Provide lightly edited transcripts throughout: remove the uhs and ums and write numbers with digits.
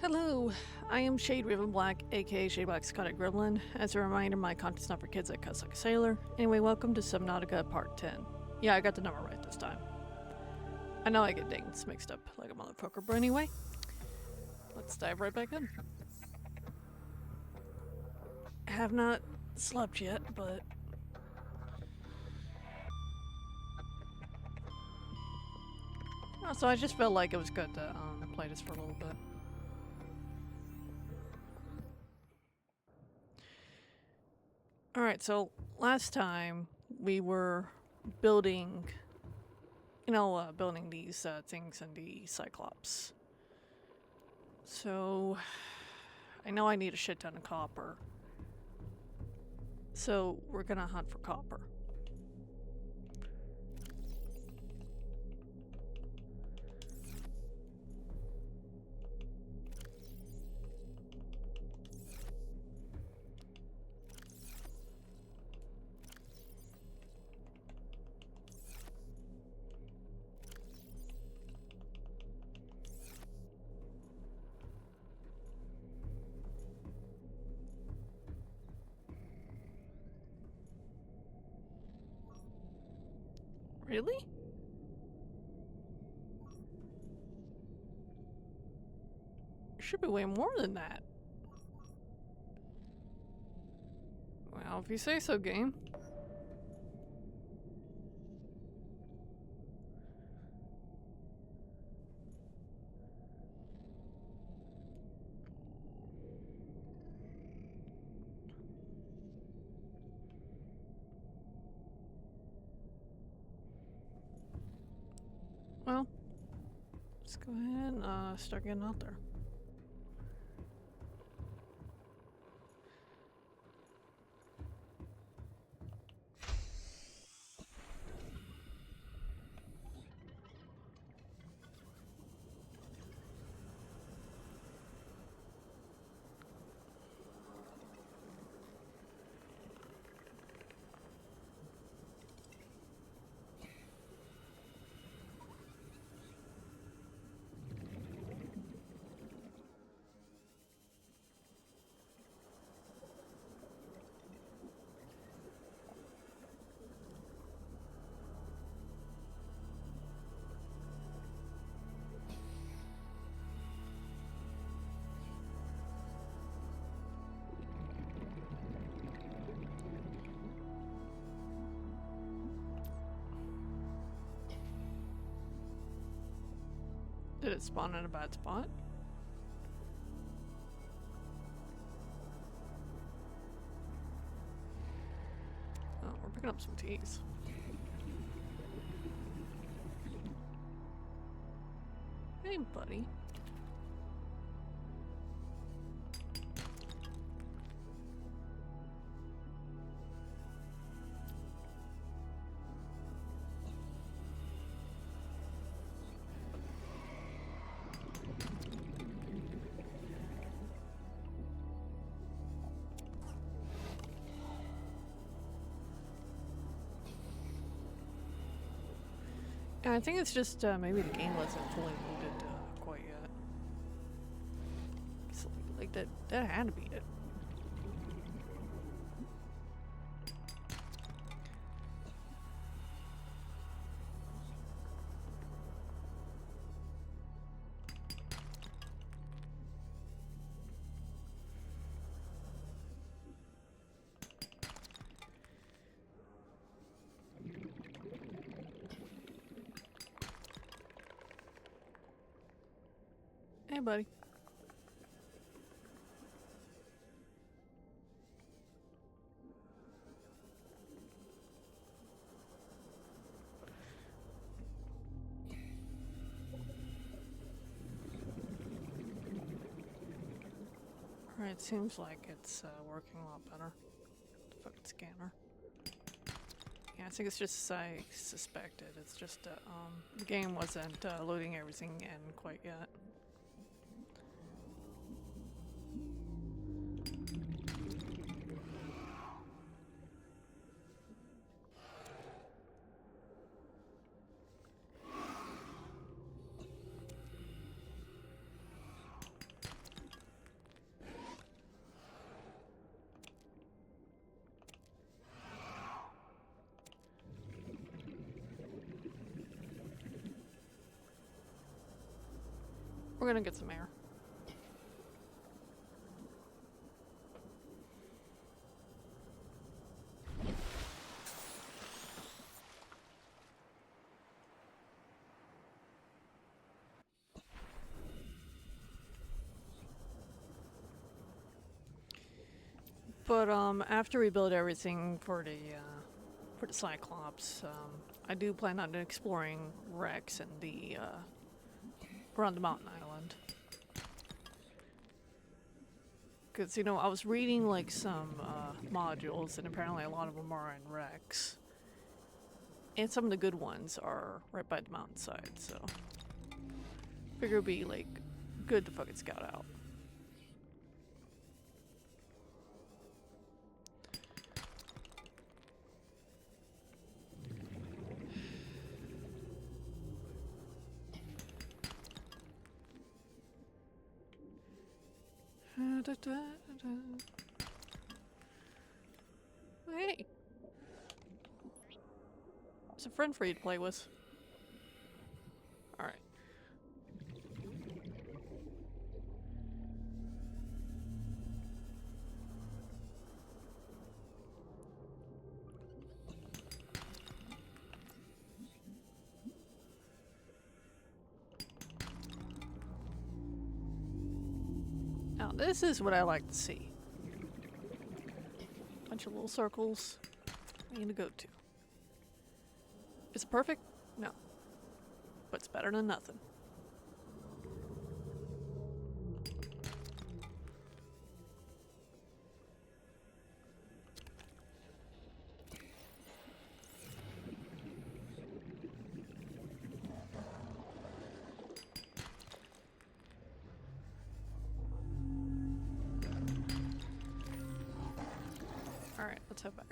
Hello, I am Shade Raven Black, aka Shade Black Psychotic Gremlin. As a reminder, my content's not for kids that cuss like a sailor. Anyway, welcome to Subnautica Part 10. Yeah, I got the number right this time. I know I get dates mixed up like a motherfucker, but anyway, let's dive right back in. I have not slept yet, but so I just felt like it was good to play this for a little bit. Alright, so last time we were building, building these things in the Cyclops. So, I know I need a shit ton of copper. So, we're gonna hunt for copper. Really? There should be way more than that. Well, if you say so, game. Well, let's go ahead and start getting out there. Did it spawn in a bad spot? Oh, we're picking up some teas. Hey, buddy. Yeah, I think it's just maybe the game wasn't fully loaded quite yet. So, like that had to be it. Hey, buddy. Alright, seems like it's working a lot better. Fucking scanner. Yeah, I think it's just as I suspected. It's just the game wasn't loading everything in quite yet. gonna get some air. But after we build everything for the Cyclops, I do plan on exploring Rex and the around the mountain island. Because, you know, I was reading like some modules, and apparently a lot of them are in Rex. And some of the good ones are right by the mountainside, so figure it'd be like good to fucking scout out. Hey! There's a friend for you to play with. Alright. Now this is what I like to see. Bunch of little circles I need to go to. Is it perfect? No. But it's better than nothing. Alright, let's head back.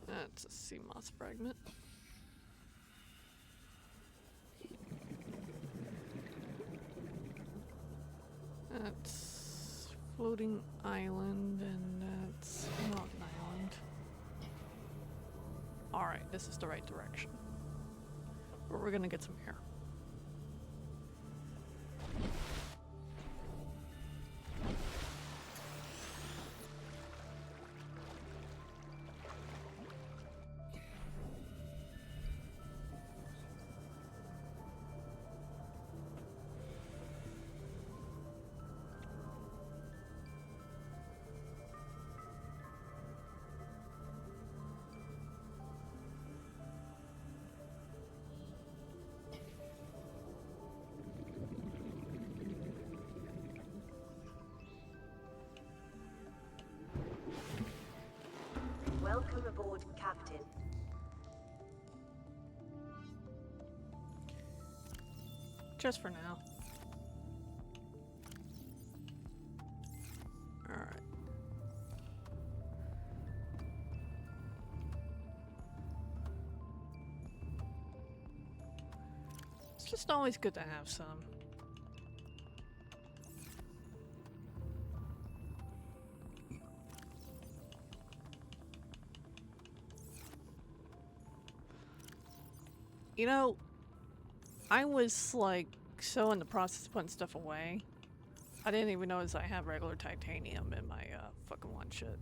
That's a sea moss fragment. That's floating island, and that's mountain island. Alright, this is the right direction. But we're gonna get some air. Welcome aboard, Captain. Just for now. Alright. It's just always good to have some. You know, I was like so in the process of putting stuff away. I didn't even notice I have regular titanium in my fucking one shit.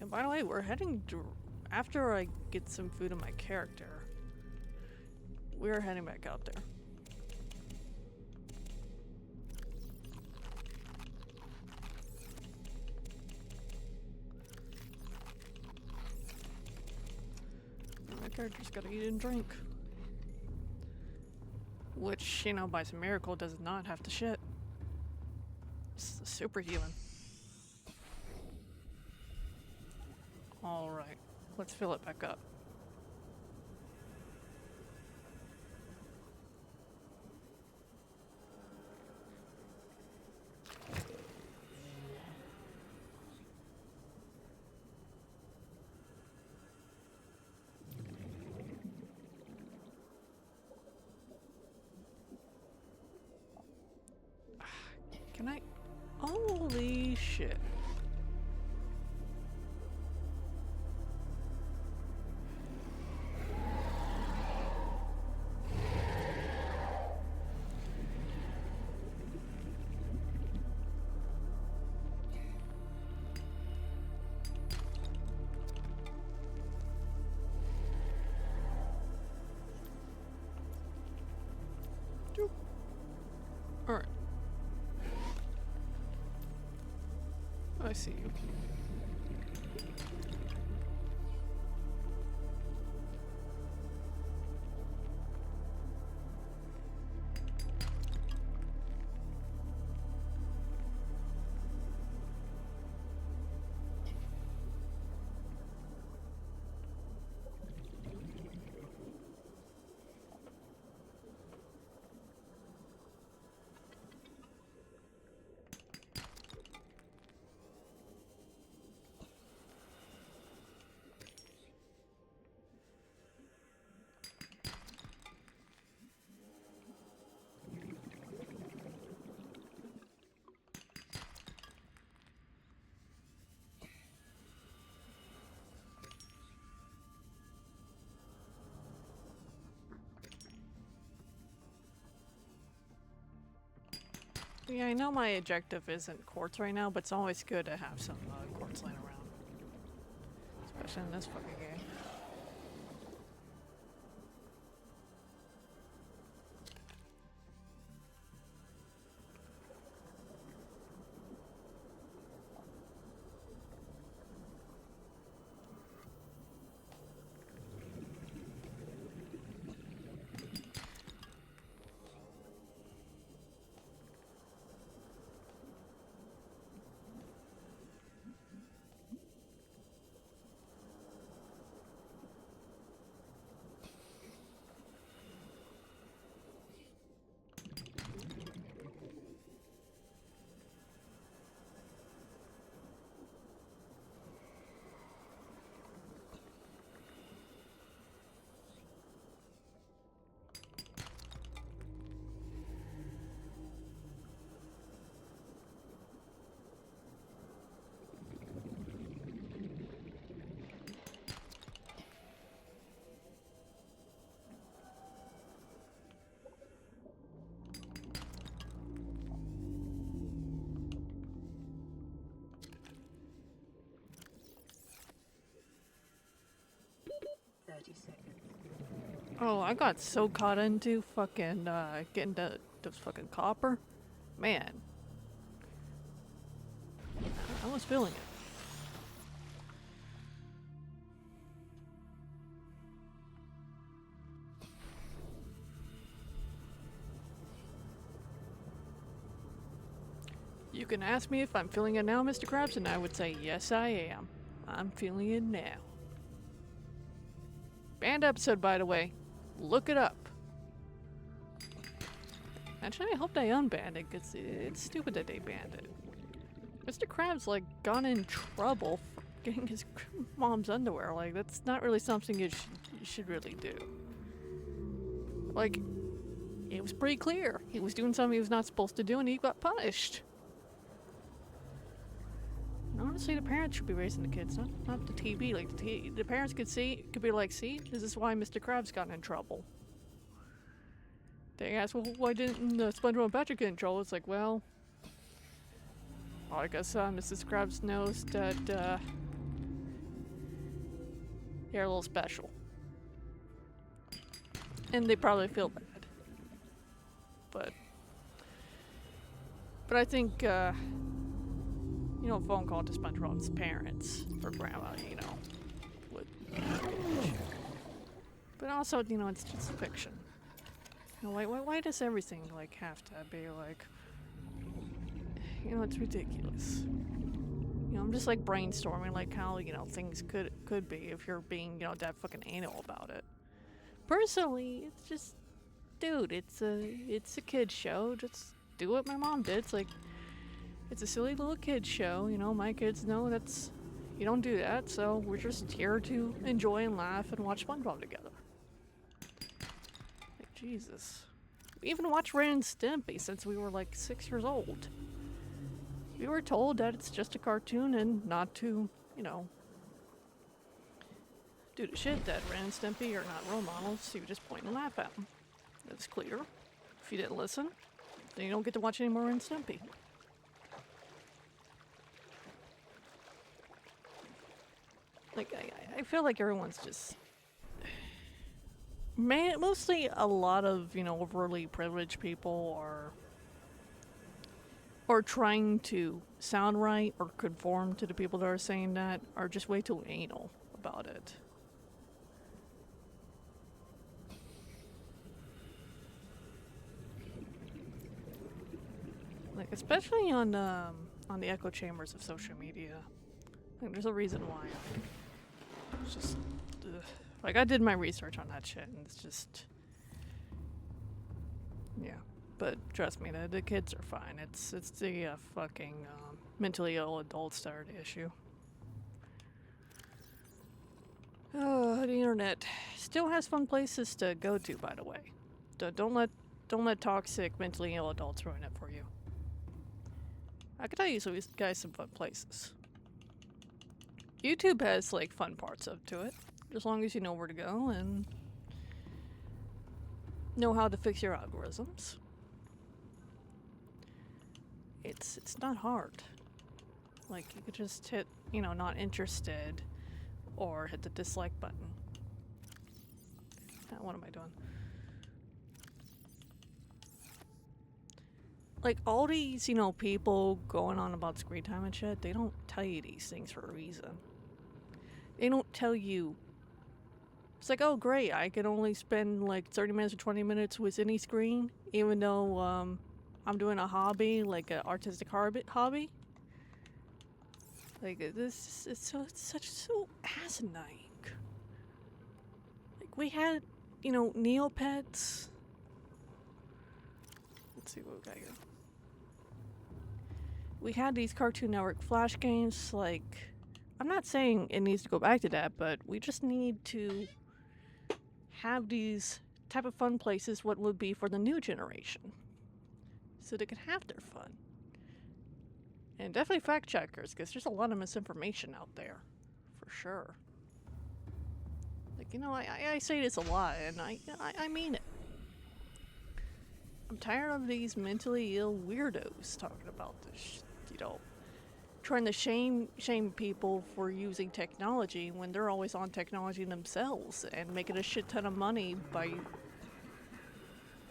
And by the way, we're heading after I get some food in my character. We're heading back out there. My character's gotta eat and drink. Which, you know, by some miracle does not have to shit. It's superhuman. Alright, let's fill it back up. Can I? Holy shit. see you. Yeah, I know my objective isn't quartz right now, but it's always good to have some quartz laying around. Especially in this fucking game. Oh, I got so caught into fucking getting the fucking copper. Man. I was feeling it. You can ask me if I'm feeling it now, Mr. Krabs, and I would say yes I am. I'm feeling it now. Band episode, by the way. Look it up. Actually, I hope they unbanned it, because it's stupid that they banned it. Mr. Krabs, like, got in trouble for getting his mom's underwear. Like, that's not really something you should really do. Like, it was pretty clear. He was doing something he was not supposed to do, and he got punished. Honestly, the parents should be raising the kids, not the TV. Like, the parents could be like, see, this is why Mr. Krabs got in trouble. They asked, well, why didn't SpongeBob and Patrick get in trouble? It's like, well, I guess Mrs. Krabs knows that they're a little special. And they probably feel bad. But I think, you know, a phone call to SpongeBob's parents or grandma, you know, would. But also, you know, it's just fiction. You know, why does everything like have to be like? You know, it's ridiculous. You know, I'm just like brainstorming like how, you know, things could be if you're being, you know, that fucking anal about it. Personally, it's just, dude, it's a kid's show. Just do what my mom did. It's like. It's a silly little kid's show, you know, my kids know that's, you don't do that, so we're just here to enjoy and laugh and watch SpongeBob together. Like, Jesus. We even watched Ren and Stimpy since we were like 6 years old. We were told that it's just a cartoon and not to, you know, do the shit that Ren and Stimpy are not role models, so you just point and laugh at them. That's clear. If you didn't listen, then you don't get to watch any more Ren and Stimpy. Like, I feel like everyone's just... mostly a lot of, you know, overly privileged people are or trying to sound right or conform to the people that are saying that are just way too anal about it. Like, especially on the echo chambers of social media. Like, there's a reason why. It's just, ugh. Like, I did my research on that shit, and it's just, yeah. But trust me, the kids are fine. It's the fucking mentally ill adults that are the issue. Oh, the internet still has fun places to go to, by the way. Don't let toxic, mentally ill adults ruin it for you. I can tell you some guys some fun places. YouTube has like fun parts to it, as long as you know where to go and know how to fix your algorithms. It's not hard. Like, you could just hit, not interested, or hit the dislike button. What am I doing? Like, all these, people going on about screen time and shit, they don't tell you these things for a reason. They don't tell you. It's like, oh, great, I can only spend like 30 minutes or 20 minutes with any screen, even though I'm doing a hobby, like an artistic hobby. Like, it's so asinine. Like, we had, Neopets. Let's see what we got here. We had these Cartoon Network Flash games. Like, I'm not saying it needs to go back to that, but we just need to have these type of fun places, what would be for the new generation, so they can have their fun. And definitely fact checkers, because there's a lot of misinformation out there, for sure. Like, I say this a lot, and I mean it. I'm tired of these mentally ill weirdos talking about this, trying to shame people for using technology when they're always on technology themselves and making a shit ton of money by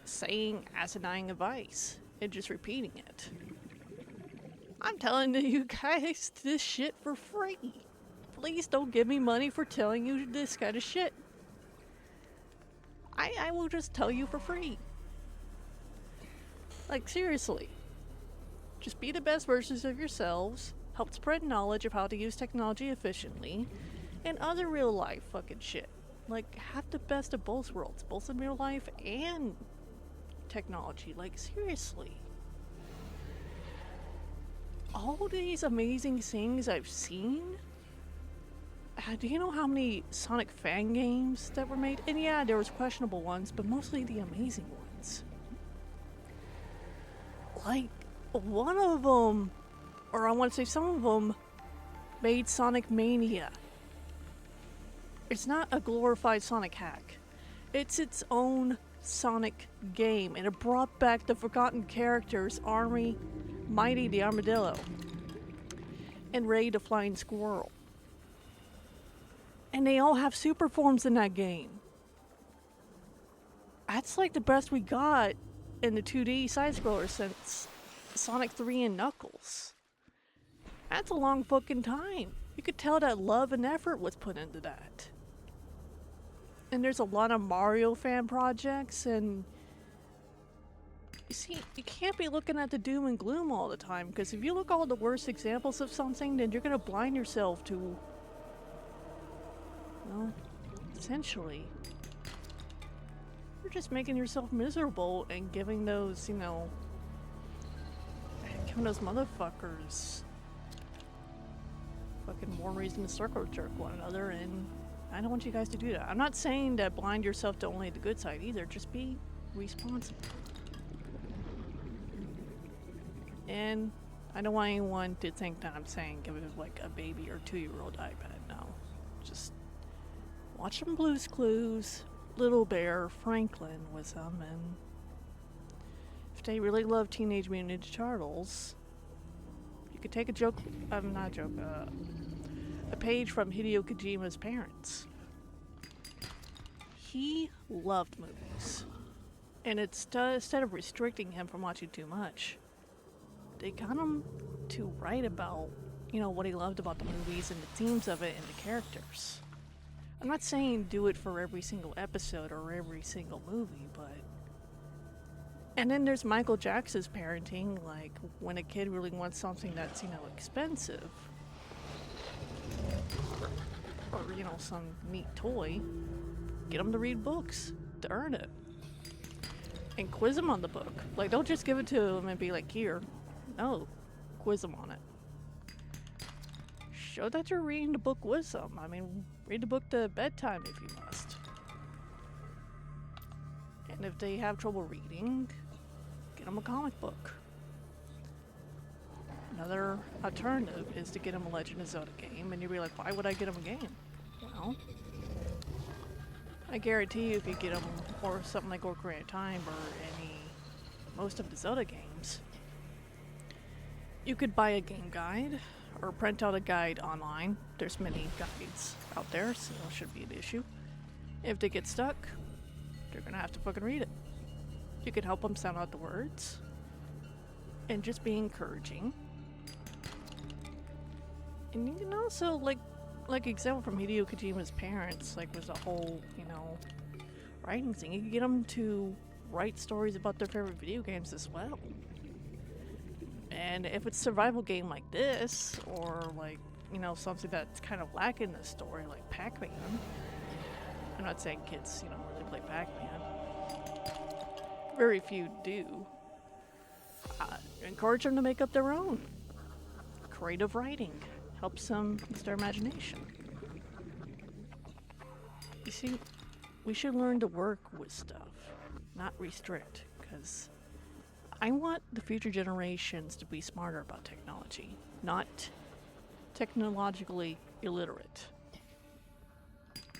saying asinine advice and just repeating it. I'm telling you guys this shit for free. Please don't give me money for telling you this kind of shit. I will just tell you for free. Like, seriously. Just be the best versions of yourselves, help spread knowledge of how to use technology efficiently, and other real life fucking shit. Like, have the best of both worlds, both in real life and technology. Like, seriously. All these amazing things I've seen. Do you know how many Sonic fan games that were made? And yeah, there was questionable ones, but mostly the amazing ones. Like, one of them, or I want to say some of them, made Sonic Mania. It's not a glorified Sonic hack. It's its own Sonic game, and it brought back the forgotten characters Army, Mighty the Armadillo, and Ray the Flying Squirrel. And they all have super forms in that game. That's like the best we got in the 2D side-scroller since Sonic 3 and Knuckles. That's a long fucking time. You could tell that love and effort was put into that. And there's a lot of Mario fan projects, and you see, you can't be looking at the doom and gloom all the time, because if you look at all the worst examples of something, then you're gonna blind yourself to, well, essentially, you're just making yourself miserable and giving those, giving those motherfuckers fucking more reason to circle jerk one another, and I don't want you guys to do that. I'm not saying that blind yourself to only the good side either, just be responsible. And I don't want anyone to think that I'm saying give it like a baby or 2-year-old iPad. No, just watch some Blue's Clues, Little Bear, Franklin with them, and if they really love Teenage Mutant Ninja Turtles, you could take a page from Hideo Kojima's parents. He loved movies, and it's instead of restricting him from watching too much, they got him to write about, you know, what he loved about the movies and the themes of it and the characters. I'm not saying do it for every single episode or every single movie, but... And then there's Michael Jackson's parenting, like, when a kid really wants something that's, you know, expensive, or, you know, some neat toy, get them to read books to earn it. And quiz them on the book. Like, don't just give it to them and be like, here. No, quiz them on it. Show that you're reading the book with them. I mean, read the book to bedtime if you must. And if they have trouble reading, get them a comic book. Another alternative is to get them a Legend of Zelda game, and you'd be like, why would I get them a game? Well, I guarantee you if you get them, or something like Ocarina of Time, or most of the Zelda games, you could buy a game guide, or print out a guide online. There's many guides out there, so it shouldn't be an issue. If they get stuck, they're gonna have to fucking read it. You can help them sound out the words, and just be encouraging. And you can also, like example from Hideo Kojima's parents, like, was a whole, you know, writing thing. You can get them to write stories about their favorite video games as well. And if it's a survival game like this, or like, you know, something that's kind of lacking in the story, like Pac-Man. I'm not saying kids, you know, really play Pac-Man. Very few do. Encourage them to make up their own. Creative writing helps them with their imagination. You see, we should learn to work with stuff, not restrict, because I want the future generations to be smarter about technology, not technologically illiterate.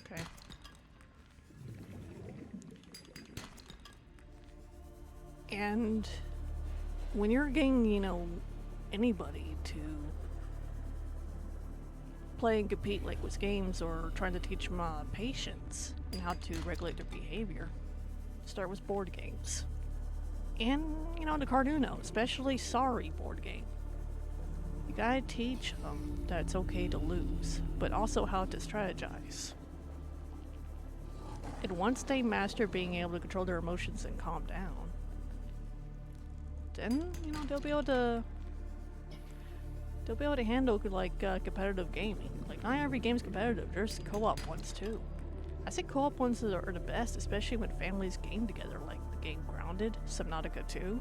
Okay? And when you're getting, you know, anybody to play and compete, like with games, or trying to teach them patience and how to regulate their behavior, start with board games. And, you know, the Carduno, especially Sorry board game. You gotta teach them that it's okay to lose, but also how to strategize. And once they master being able to control their emotions and calm down, then, you know, they'll be able to handle, like, competitive gaming. Like, not every game's competitive. There's co-op ones too. I think co-op ones are the best, especially when families game together, like the game Grounded, Subnautica 2.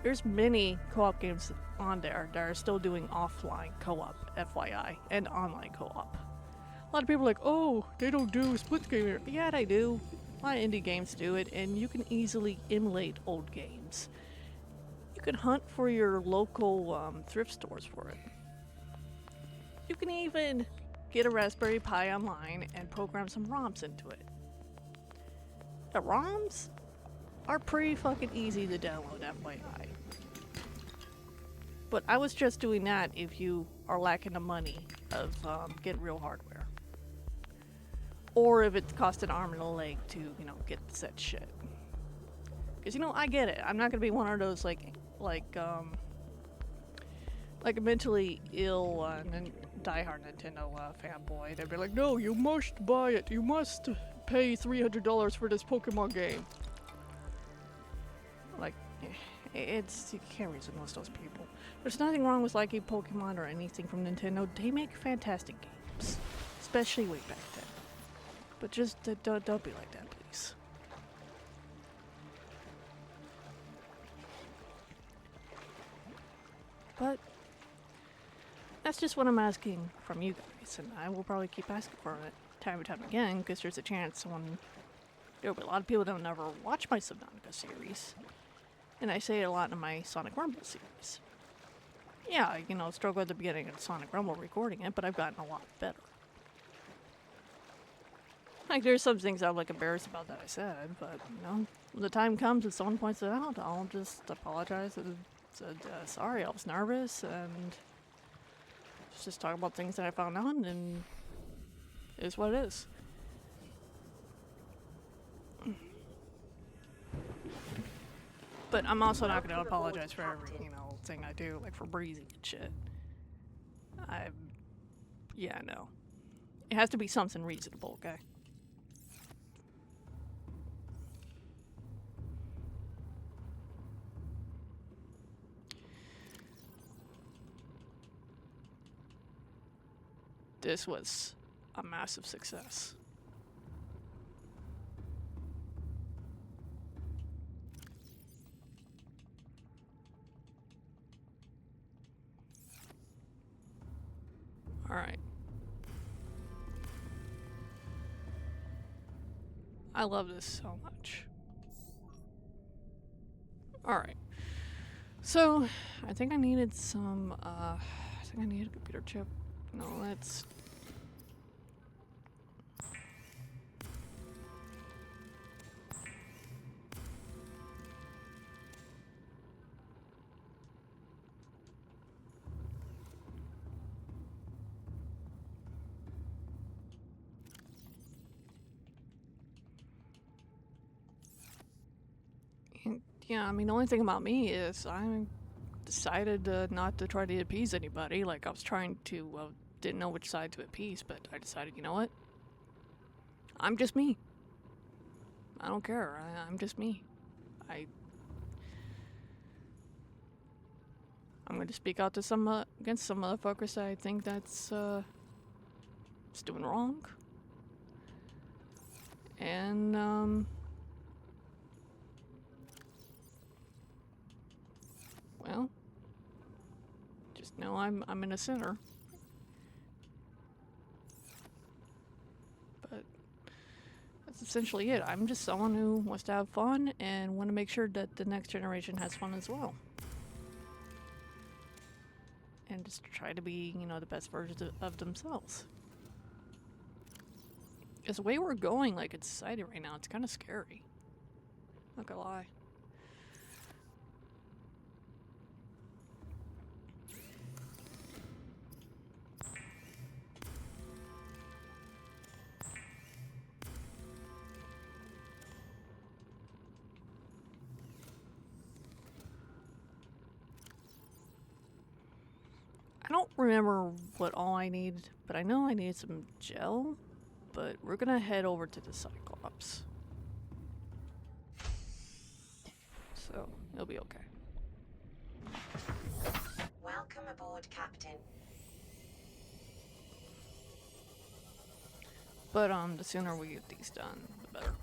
There's many co-op games on there that are still doing offline co-op, FYI, and online co-op. A lot of people are like, oh, they don't do split screen. Yeah, they do. A lot of indie games do it, and you can easily emulate old games. You can hunt for your local thrift stores for it. You can even get a Raspberry Pi online and program some ROMs into it. The ROMs are pretty fucking easy to download, FYI. But I was just doing that if you are lacking the money of getting real hardware. Or if it costs an arm and a leg to, you know, get said shit. Because, you know, I get it. I'm not gonna be one of those, like a mentally ill diehard Nintendo fanboy. They'd be like, no, you must buy it. You must pay $300 for this Pokemon game. Like, you can't reason most of those people. There's nothing wrong with liking Pokemon or anything from Nintendo. They make fantastic games, especially way back then. But just don't be like that, please. But that's just what I'm asking from you guys, and I will probably keep asking for it time and time again, because there's a chance there'll be a lot of people that'll never watch my Subnautica series, and I say it a lot in my Sonic Rumble series. Yeah, I, you know, struggled at the beginning of Sonic Rumble recording it, but I've gotten a lot better. Like, there's some things I'm, like, embarrassed about that I said, but, you know, when the time comes and someone points it out, I'll just apologize and said, sorry, I was nervous, and just talk about things that I found out, and it is what it is. But I'm also not going to Welcome aboard, apologize for every, Captain. you know, thing I do, like for breathing and shit. Yeah, no. It has to be something reasonable, okay? This was a massive success. All right. I love this so much. All right. So, I think I needed some, I think I need a computer chip. No, let's... Yeah, I mean, the only thing about me is I decided not to try to appease anybody. Like, I was trying to, didn't know which side to appease, but I decided, you know what? I'm just me. I don't care. I'm just me. I'm going to speak out to some, against some motherfuckers that I think that's, is doing wrong. And, well, just know I'm in a center. But that's essentially it. I'm just someone who wants to have fun and want to make sure that the next generation has fun as well. And just try to be, you know, the best versions of themselves. Because the way we're going, like, in society right now, it's kind of scary. Not gonna lie. I don't remember what all I need, but I know I need some gel. But we're gonna head over to the Cyclops. So, it'll be okay. Welcome aboard, Captain. But, the sooner we get these done, the better.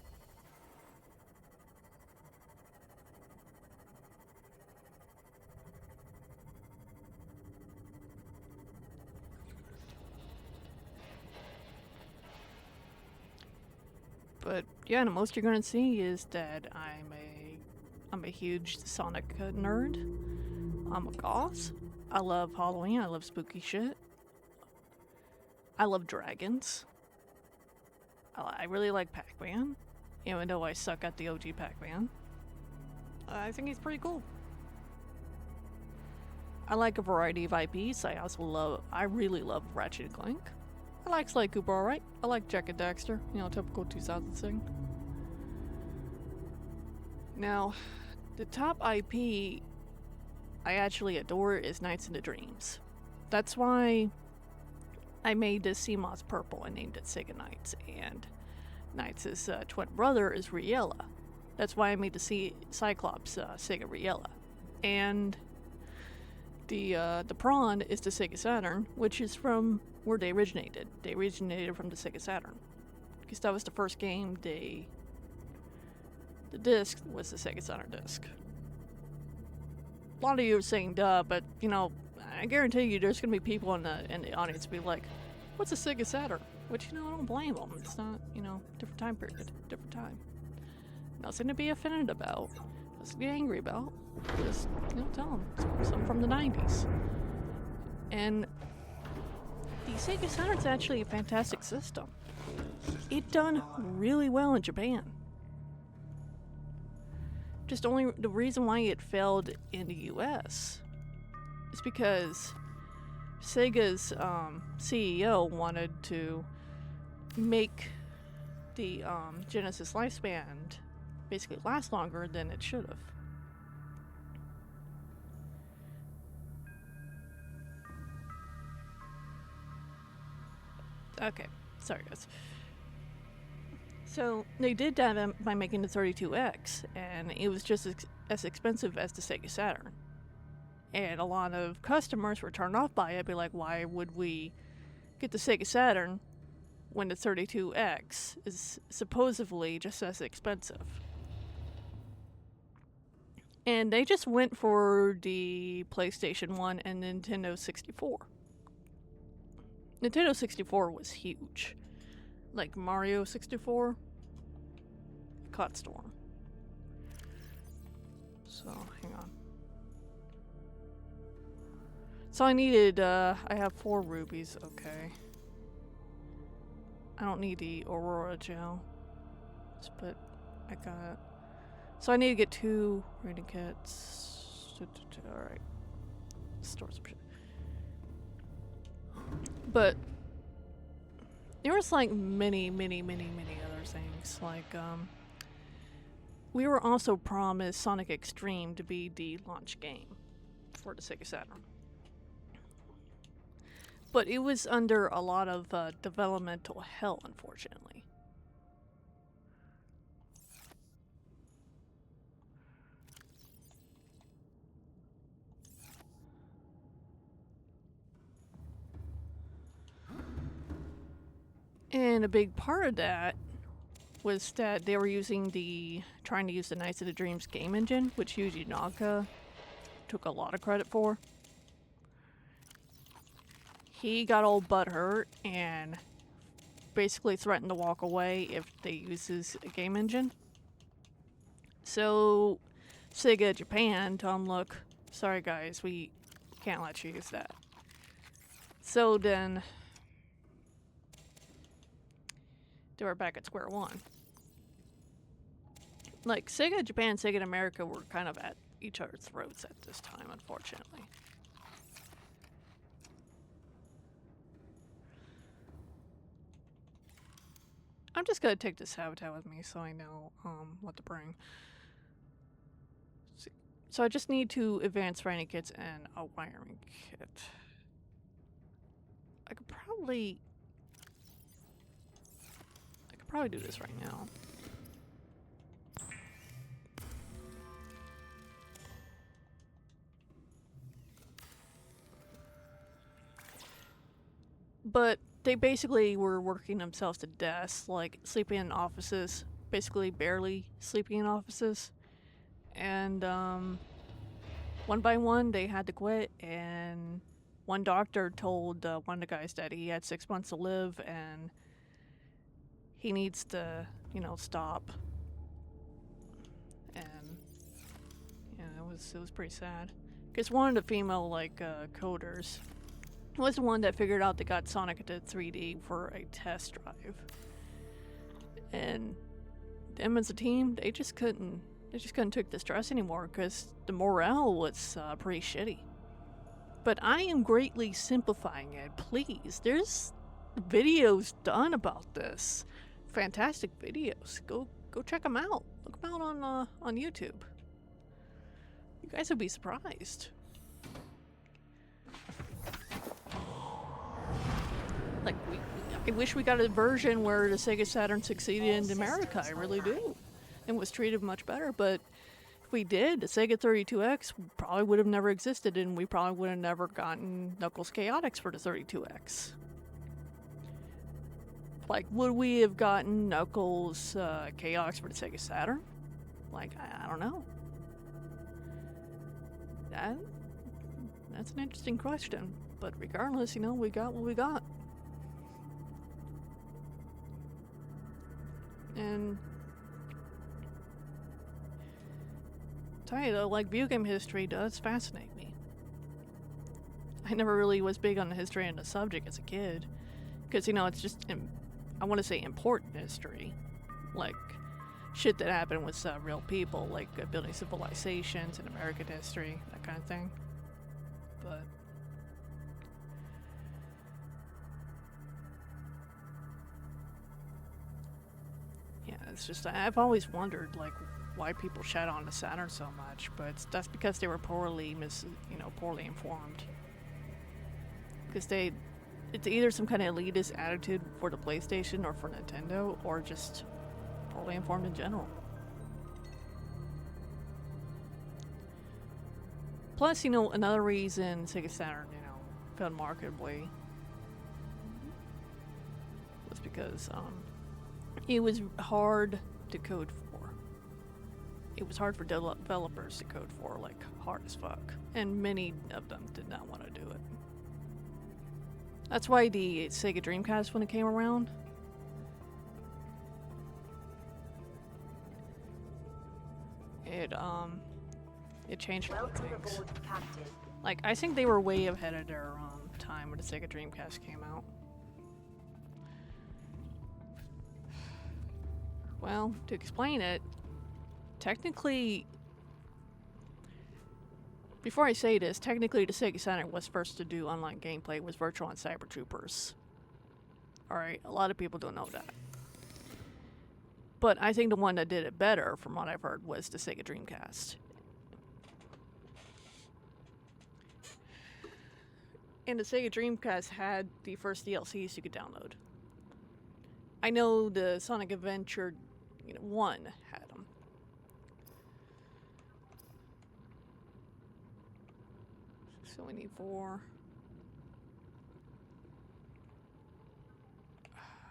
But yeah, the most you're gonna see is that I'm a huge Sonic nerd. I'm a goth. I love Halloween. I love spooky shit. I love dragons. I really like Pac-Man, even though I suck at the OG Pac-Man. I think he's pretty cool. I like a variety of IPs. I really love Ratchet and Clank. I like Sly Cooper, alright. I like Jack and Daxter, you know, typical 2000s thing. Now, the top IP I actually adore is Nights into Dreams. That's why I made this CMOS purple and named it Sega Knights, and Knights' twin brother is Riella. That's why I made the Cyclops Sega Riella. And the prawn is the Sega Saturn, which is from where they originated. They originated from the Sega Saturn. Because that was the first game the disc was the Sega Saturn disc. A lot of you are saying duh, but you know, I guarantee you there's gonna be people in the audience be like, what's a Sega Saturn? Which, you know, I don't blame them. It's not, you know, different time period, different time. Nothing to be offended about. Nothing to be angry about. Just, you know, tell them. Something from the 90s. And the Sega Saturn's actually a fantastic system. It done really well in Japan. Just only the reason why it failed in the US is because Sega's CEO wanted to make the Genesis lifespan basically last longer than it should have. Okay, sorry guys. So they did that by making the 32X, and it was just as expensive as the Sega Saturn. And a lot of customers were turned off by it, be like, why would we get the Sega Saturn when the 32X is supposedly just as expensive? And they just went for the PlayStation 1 and Nintendo 64. Nintendo 64 was huge. Like Mario 64 caught storm. So, hang on. So I needed, I have 4 rubies, okay. I don't need the Aurora gel, but I got it. So I need to get 2 rating kits. Alright. Store some shit. But there was like many other things. Like, we were also promised Sonic Extreme to be the launch game for the Sega Saturn. But it was under a lot of developmental hell, unfortunately. And a big part of that was that they were trying to use the Knights of the Dreams game engine, which Yuji Naka took a lot of credit for. He got all butthurt and basically threatened to walk away if they use his game engine. So Sega Japan told him, look, sorry guys, we can't let you use that. So then they were back at square one. Like, Sega Japan and Sega America were kind of at each other's throats at this time, unfortunately. I'm just gonna take this habitat with me so I know what to bring. So I just need 2 advanced training kits and a wiring kit. I could probably do this right now. But they basically were working themselves to death, like sleeping in offices, basically barely sleeping in offices. And one by one they had to quit, and one doctor told one of the guys that he had 6 months to live and he needs to, stop. And yeah, it was pretty sad. Because one of the female coders was the one that figured out they got Sonic into 3D for a test drive. And them as a team, they just couldn't take the stress anymore because the morale was pretty shitty. But I am greatly simplifying it. Please, there's videos done about this. Fantastic videos. Go check them out. Look them out on YouTube. You guys would be surprised. Like, I wish we got a version where the Sega Saturn succeeded in America. I really do. And was treated much better. But if we did, the Sega 32X probably would have never existed, and we probably would have never gotten Knuckles Chaotix for the 32X. Like, would we have gotten Knuckles Chaotix for the Sega Saturn? Like, I don't know. That's an interesting question. But regardless, we got what we got. And tell you though, like, video game history does fascinate me. I never really was big on the history and the subject as a kid, because it's just, I want to say, important history, like shit that happened with real people, like building civilizations in American history, that kind of thing. But yeah, it's just, I've always wondered, like, why people shat on the Saturn so much, but that's because they were poorly informed. Because they it's either some kind of elitist attitude for the PlayStation or for Nintendo, or just poorly informed in general. Plus, you know, another reason Sega Saturn, you know, failed marketably was because it was hard to code for. It was hard for developers to code for, like hard as fuck, and many of them did not want to do it. That's why the Sega Dreamcast, when it came around, it changed a lot of Welcome things. aboard, Captain. Like, I think they were way ahead of their time when the Sega Dreamcast came out. Well, to explain it, technically, before I say this, technically the Sega Saturn was first to do online gameplay was Virtual and Cyber Troopers. Alright, a lot of people don't know that. But I think the one that did it better, from what I've heard, was the Sega Dreamcast. And the Sega Dreamcast had the first DLCs you could download. I know the Sonic Adventure 1 had them. So we need 4.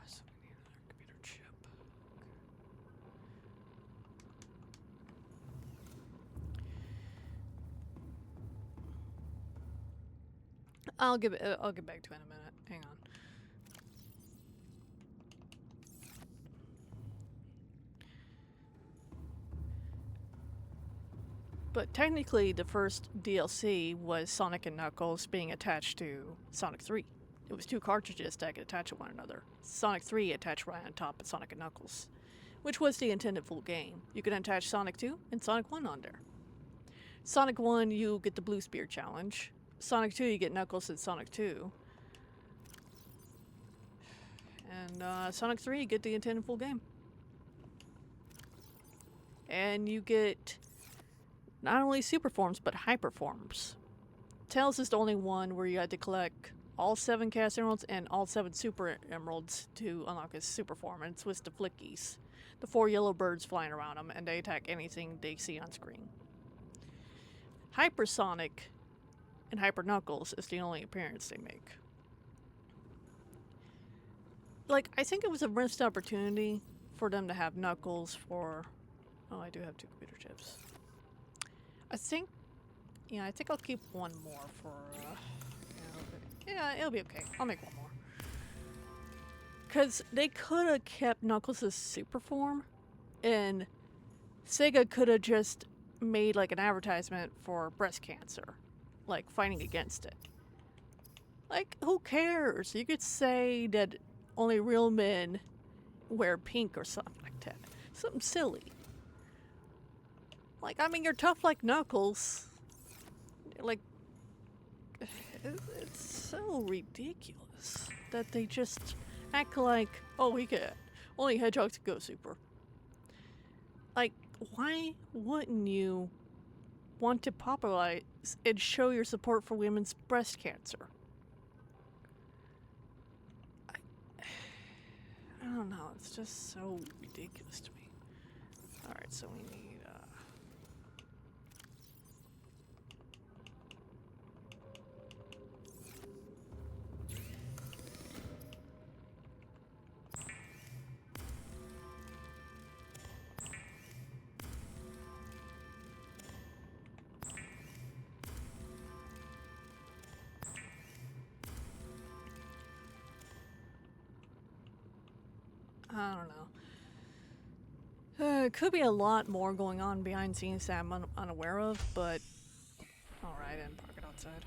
So we need another computer chip. I'll get back to it in a minute. Hang on. But technically, the first DLC was Sonic and Knuckles being attached to Sonic 3. It was 2 cartridges that could attach to one another. Sonic 3 attached right on top of Sonic and Knuckles, which was the intended full game. You could attach Sonic 2 and Sonic 1 on there. Sonic 1, you get the Blue Spear Challenge. Sonic 2, you get Knuckles and Sonic 2. And Sonic 3, you get the intended full game. And you get not only super forms, but hyper forms. Tails is the only one where you had to collect all 7 Chaos Emeralds and all 7 Super Emeralds to unlock his super form, and it's with the Flickies. The 4 yellow birds flying around them, and they attack anything they see on screen. Hyper Sonic and Hyper Knuckles is the only appearance they make. Like, I think it was a missed opportunity for them to have Knuckles for... Oh, I do have 2 computer chips. I think I'll keep one more for, it'll be okay. I'll make one more. Because they could have kept Knuckles' super form, and Sega could have just made, like, an advertisement for breast cancer. Like, fighting against it. Like, who cares? You could say that only real men wear pink or something like that. Something silly. Like, I mean, you're tough like Knuckles. Like, it's so ridiculous that they just act like, oh, we can only hedgehogs can go super. Like, why wouldn't you want to popularize and show your support for women's breast cancer? I don't know, it's just so ridiculous to me. Alright, so we need, I don't know. It could be a lot more going on behind scenes that I'm unaware of, but... Alright, and park it outside.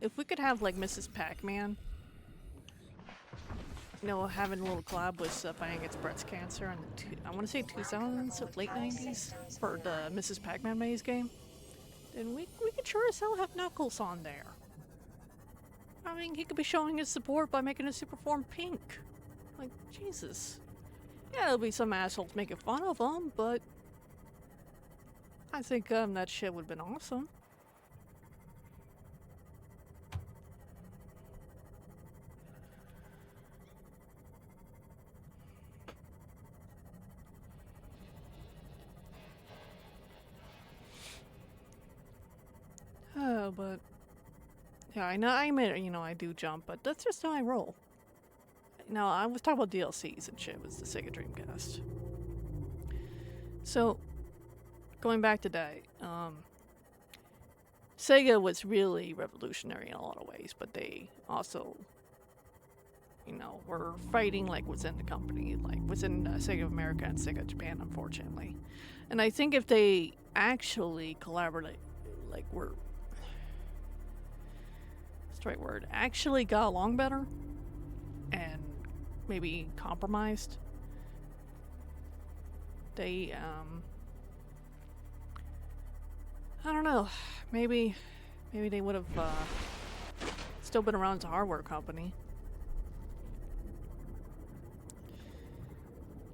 If we could have, like, Mrs. Pac-Man, having a little collab with fighting against breast cancer in I want to say 2000s, late 90s, for the Mrs. Pac-Man maze game, then we could sure as hell have Knuckles on there. I mean, he could be showing his support by making his super form pink. Like, Jesus. Yeah, there'll be some assholes making fun of him, but I think that shit would have been awesome. Yeah, I know, I admit, you know, I do jump, but that's just how I roll. Now, I was talking about DLCs and shit with the Sega Dreamcast. So, going back to that, Sega was really revolutionary in a lot of ways, but they also, you know, were fighting like within the company, like within Sega of America and Sega Japan, unfortunately. And I think if they actually collaborate, like were, what's the right word, actually got along better and maybe compromised, they, I don't know, maybe they would have still been around as a hardware company.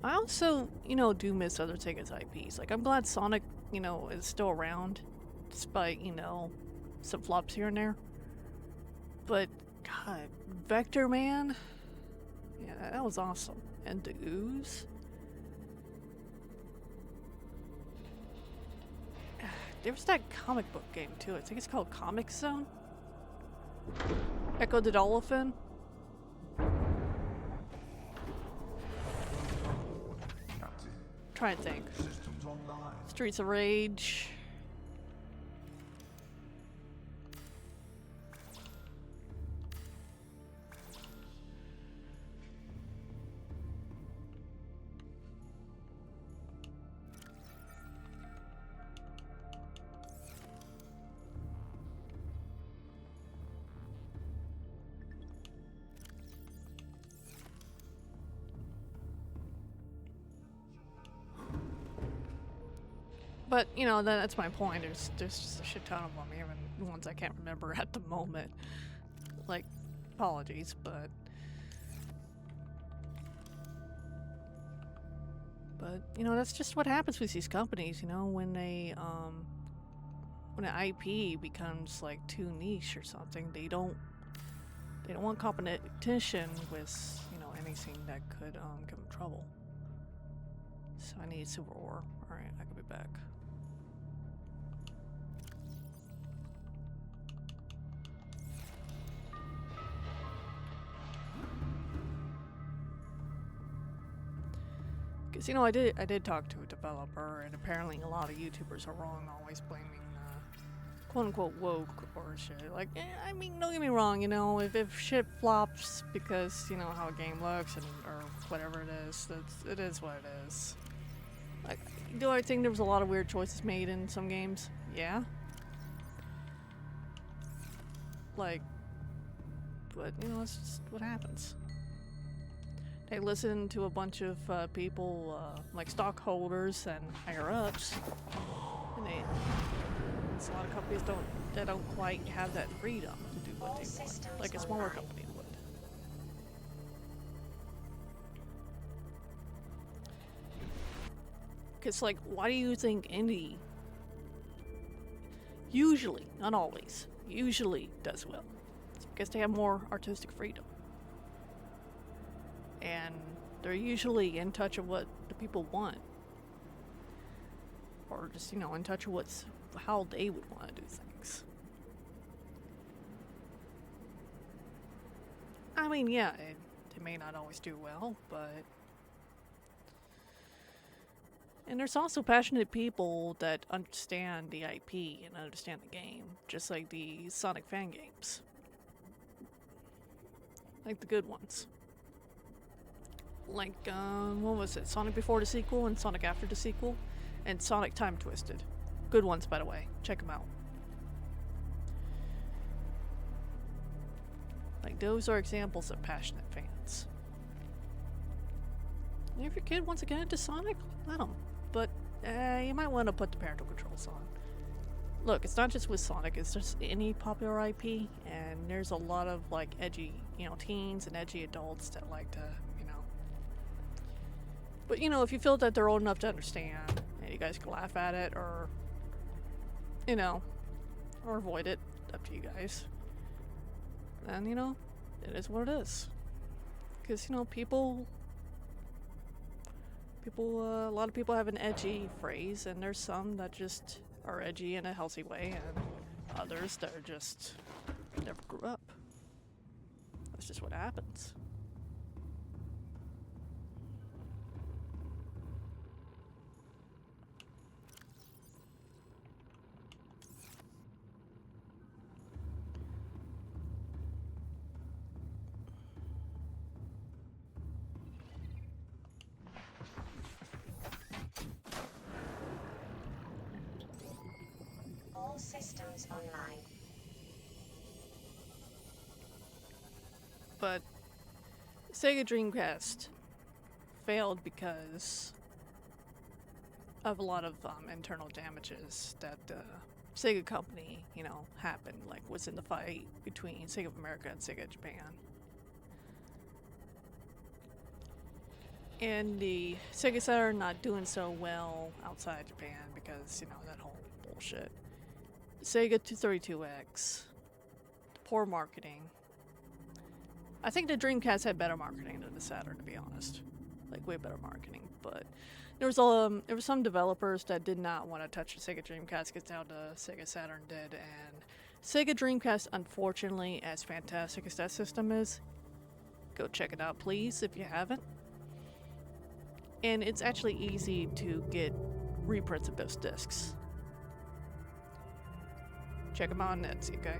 I also, you know, do miss other Sega's IPs. Like, I'm glad Sonic, you know, is still around, despite, you know, some flops here and there. But, God, Vector Man? Yeah, that was awesome. And the Ooze? There was that comic book game, too. I think it's called Comic Zone? Echo the Dolphin? Try and think. Streets of Rage. But, you know, that's my point. There's just a shit ton of them, even ones I can't remember at the moment. Like, apologies, but... But, you know, that's just what happens with these companies, you know, when they, when an IP becomes, like, too niche or something, they don't want competition with, you know, anything that could, give them trouble. So I need Silver Ore. Alright, I could be back. Because, you know, I did talk to a developer, and apparently a lot of YouTubers are wrong, always blaming, quote-unquote woke or shit. Like, I mean, don't get me wrong, you know, if shit flops because, you know, how a game looks or whatever it is, it is what it is. Like, do I think there was a lot of weird choices made in some games? Yeah. Like, but, you know, that's just what happens. They listen to a bunch of people, like stockholders and higher-ups, and a lot of companies that don't quite have that freedom to do what they want, like a smaller company would. Because, like, why do you think indie usually, not always, usually does well? It's because they have more artistic freedom. And they're usually in touch of what the people want. Or just, you know, in touch of how they would want to do things. I mean, yeah, they may not always do well, but... And there's also passionate people that understand the IP and understand the game, just like the Sonic fan games. Like the good ones. Like, what was it? Sonic Before the Sequel and Sonic After the Sequel? And Sonic Time Twisted. Good ones, by the way. Check them out. Like, those are examples of passionate fans. And if your kid wants to get into Sonic, let them. But, you might want to put the parental controls on. Look, it's not just with Sonic, it's just any popular IP, and there's a lot of, like, edgy, you know, teens and edgy adults that like to... But, you know, if you feel that they're old enough to understand, and you guys can laugh at it, or, you know, or avoid it, up to you guys, then, you know, it is what it is. Because, you know, a lot of people have an edgy phrase, and there's some that just are edgy in a healthy way, and others that are just Never grew up. That's just what happens. All systems online. But Sega Dreamcast failed because of a lot of internal damages that the Sega company, you know, happened, like was in the fight between Sega of America and Sega Japan. And the Sega Saturn not doing so well outside Japan because, you know, that whole bullshit. Sega 232X, poor marketing. I think the Dreamcast had better marketing than the Saturn, to be honest. Like, way better marketing. But there was some developers that did not want to touch the Sega Dreamcast because now the Sega Saturn did. And Sega Dreamcast, unfortunately, as fantastic as that system is, go check it out, please, if you haven't. And it's actually easy to get reprints of those discs. Check them out on Etsy, okay?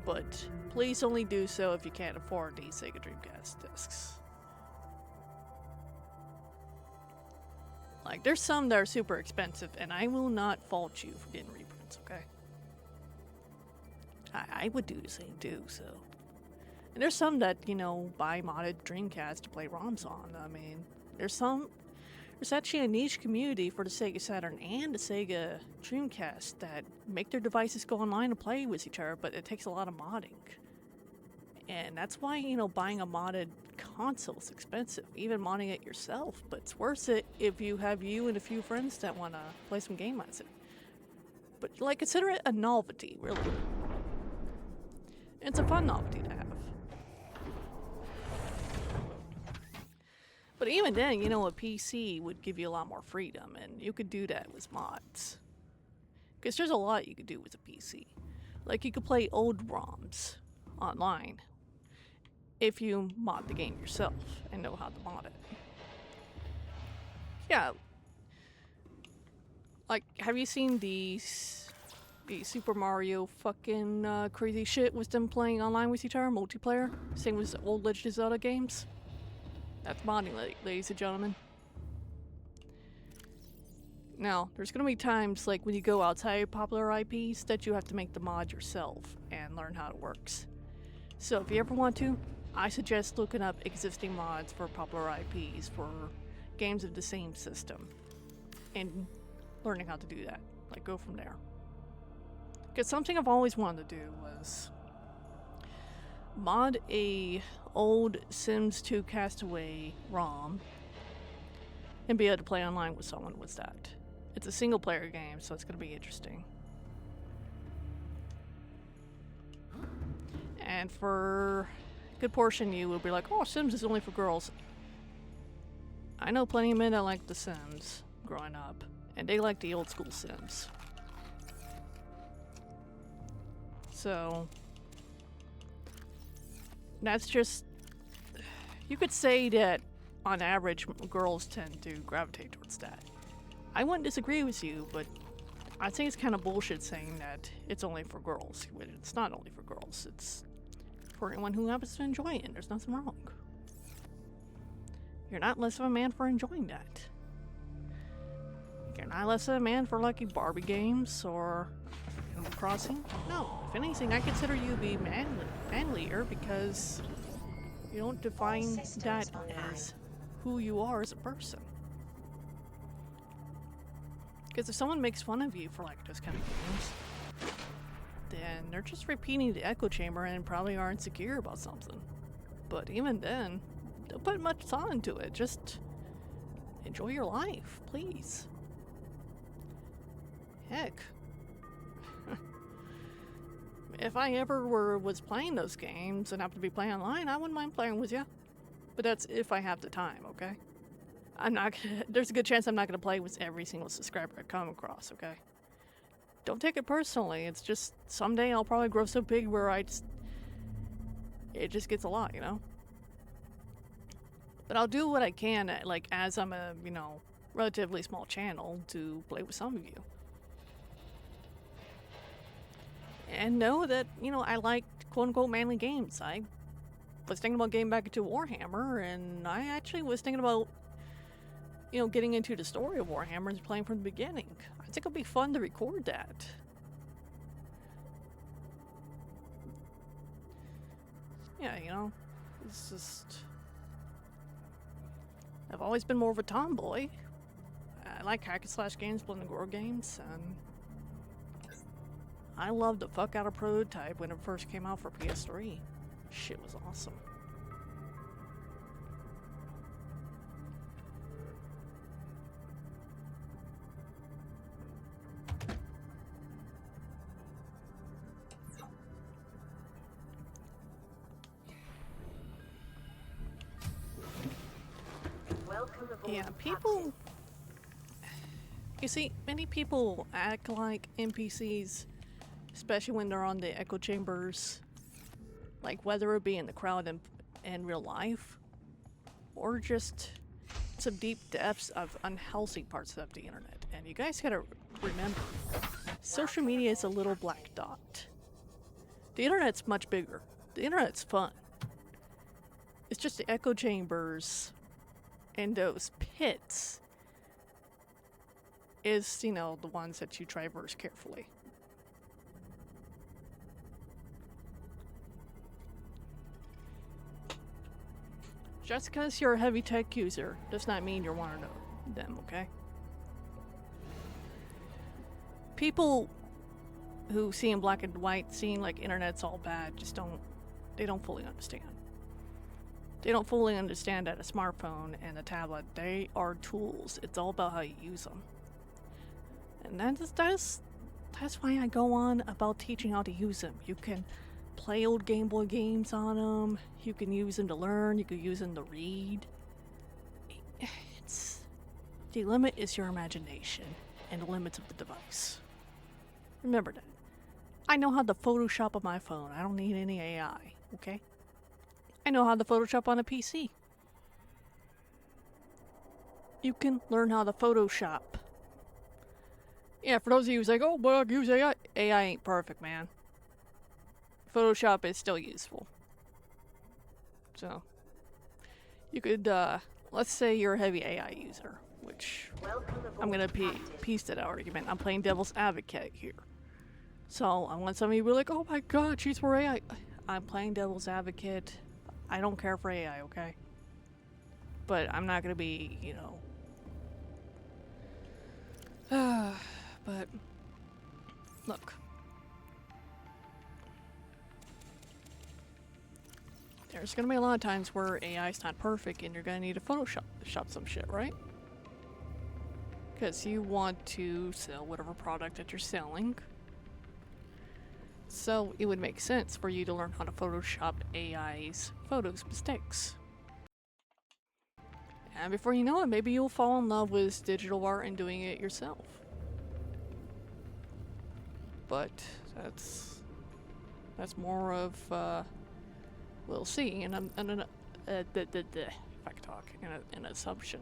But please only do so if you can't afford these Sega Dreamcast discs. Like, there's some that are super expensive, and I will not fault you for getting reprints, okay? I would do the same too, so. And there's some that, you know, buy modded Dreamcast to play ROMs on. I mean, there's actually a niche community for the Sega Saturn and the Sega Dreamcast that make their devices go online and play with each other, but it takes a lot of modding. And that's why, you know, buying a modded console is expensive, even modding it yourself, but it's worth it if you have you and a few friends that want to play some game on it. But, like, consider it a novelty, really. It's a fun novelty to have. But even then, you know, a PC would give you a lot more freedom, and you could do that with mods. Because there's a lot you could do with a PC. Like, you could play old ROMs online if you mod the game yourself and know how to mod it. Yeah. Like, have you seen the Super Mario fucking crazy shit with them playing online with each other, multiplayer? Same with the old Legend of Zelda games? That's modding, ladies and gentlemen. Now, there's gonna be times, like, when you go outside popular IPs that you have to make the mod yourself and learn how it works. So if you ever want to, I suggest looking up existing mods for popular IPs for games of the same system and learning how to do that. Like, go from there. Because something I've always wanted to do was mod a old Sims 2 Castaway ROM and be able to play online with someone with that. It's a single player game, so it's going to be interesting. And for a good portion of you will be like, oh, Sims is only for girls. I know plenty of men that like The Sims growing up, and they like the old school Sims. So that's just, you could say that on average girls tend to gravitate towards that. I wouldn't disagree with you, but I think it's kind of bullshit saying that it's only for girls. It's not only for girls, it's for anyone who happens to enjoy it. There's nothing wrong. You're not less of a man for enjoying that. You're not less of a man for liking Barbie games or Animal Crossing. No, if anything, I consider you to be manlier because you don't define that as who you are as a person. Because if someone makes fun of you for like those kind of games, then they're just repeating the echo chamber and probably are insecure about something. But even then, don't put much thought into it. Just enjoy your life, please. Heck. If I ever was playing those games and happened to be playing online, I wouldn't mind playing with you. But that's if I have the time, okay? There's a good chance I'm not gonna play with every single subscriber I come across, okay? Don't take it personally. It's just someday I'll probably grow so big where I just it just gets a lot, you know? But I'll do what I can, like, as I'm a, you know, relatively small channel to play with some of you. And know that, you know, I like quote-unquote manly games. I was thinking about getting back into Warhammer, and I actually was thinking about, you know, getting into the story of Warhammer and playing from the beginning. I think it'll be fun to record that. Yeah, you know, it's just... I've always been more of a tomboy. I like hack-and-slash games, blending gore games, and I loved the fuck out of Prototype when it first came out for PS3. Shit was awesome. Yeah, people... You see, many people act like NPCs, especially when they're on the echo chambers, like whether it be in the crowd in real life, or just some deep depths of unhealthy parts of the internet. And you guys gotta remember, social media is a little black dot. The internet's much bigger. The internet's fun. It's just the echo chambers and those pits is, you know, the ones that you traverse carefully. Just because you're a heavy tech user does not mean you're one of them, okay? People who see in black and white, seeing like internet's all bad, just they don't fully understand. They don't fully understand that a smartphone and a tablet, they are tools. It's all about how you use them. And that's why I go on about teaching how to use them. You can play old Game Boy games on them. You can use them to learn. You can use them to read. The limit is your imagination and the limits of the device. Remember that. I know how to Photoshop on my phone. I don't need any AI, okay? I know how to Photoshop on a PC. You can learn how to Photoshop. Yeah, for those of you who's like, oh, well, use AI. AI ain't perfect, man. Photoshop is still useful. So, you could, let's say you're a heavy AI user, which I'm gonna piece that argument. I'm playing devil's advocate here. So, I want some of you to be like, oh my god, she's for AI. I'm playing devil's advocate. I don't care for AI, okay? But I'm not gonna be, you know... But, look. There's gonna be a lot of times where AI's not perfect and you're gonna need to Photoshop some shit, right? Because you want to sell whatever product that you're selling. So it would make sense for you to learn how to Photoshop AI's photos mistakes. And before you know it, maybe you'll fall in love with digital art and doing it yourself. But that's more of we'll see, and if I can talk, an assumption.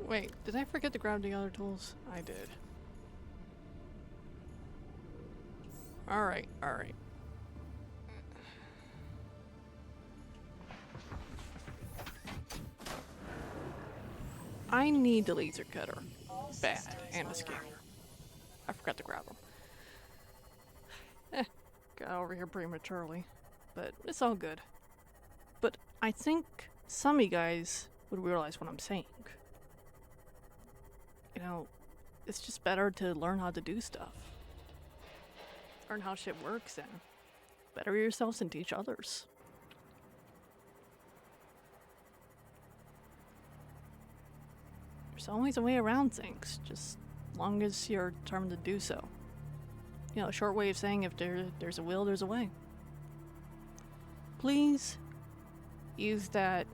Wait, did I forget to grab the other tools? I did. Alright, alright. I need the laser cutter. Bad. And a scanner. I forgot to grab them. Got over here prematurely. But it's all good. But I think some of you guys would realize what I'm saying. You know, it's just better to learn how to do stuff. Learn how shit works and better yourselves and teach others. There's always a way around things, just as long as you're determined to do so. You know, a short way of saying if there's a will, there's a way. Please use that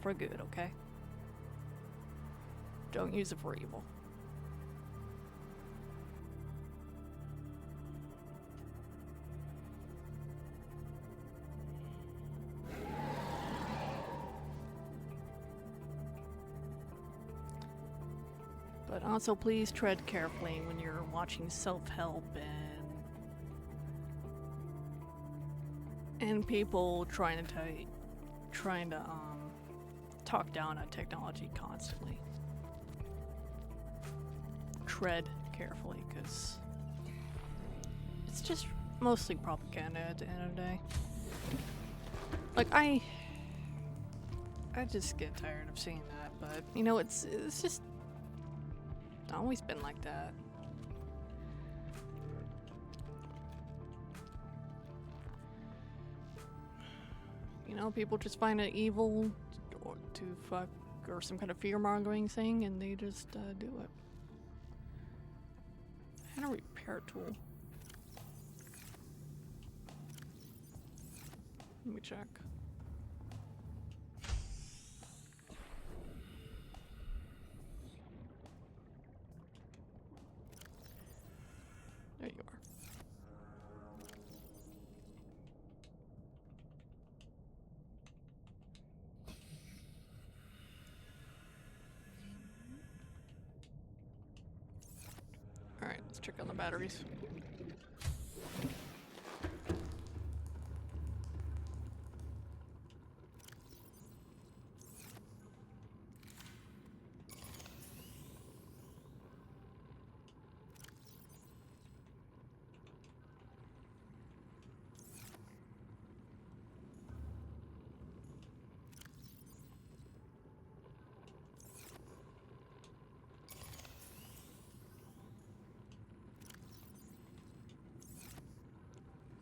for good, okay? Don't use it for evil. But also please tread carefully when you're watching self-help and people trying to talk down on technology constantly. Tread carefully, because it's just mostly propaganda at the end of the day. Like, I just get tired of seeing that, but you know, it's just always been like that. You know, people just find it evil or to fuck or some kind of fear-mongering thing, and they just do it. And a repair tool. Let me check. There you are. Alright, let's check on the batteries.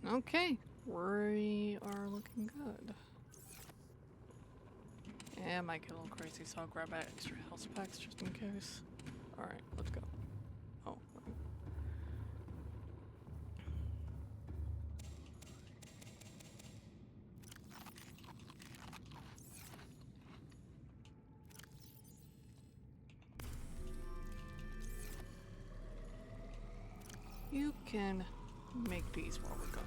Okay, we are looking good. Yeah, I might get a little crazy, so I'll grab extra health packs just in case. Alright, let's go. Oh. You can make peace while we're gone.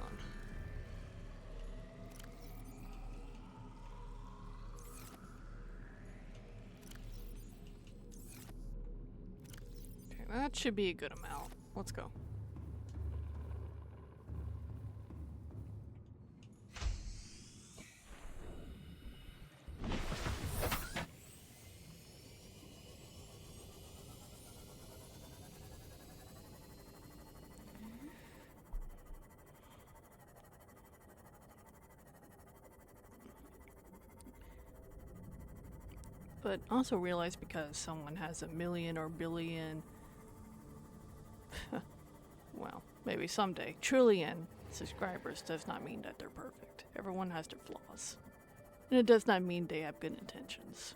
Okay, that should be a good amount. Let's go. But also realize because someone has 1 million or billion, well, maybe someday, trillion subscribers does not mean that they're perfect. Everyone has their flaws. And it does not mean they have good intentions.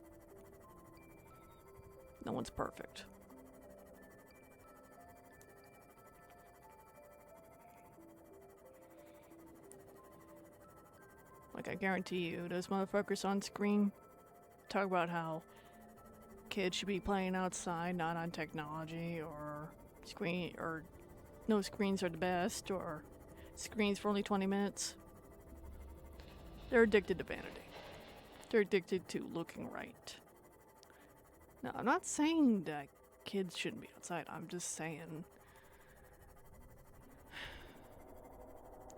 No one's perfect. Like, I guarantee you, those motherfuckers on screen talk about how kids should be playing outside, not on technology, or no screens are the best, or screens for only 20 minutes. They're addicted to vanity. They're addicted to looking right. Now, I'm not saying that kids shouldn't be outside. I'm just saying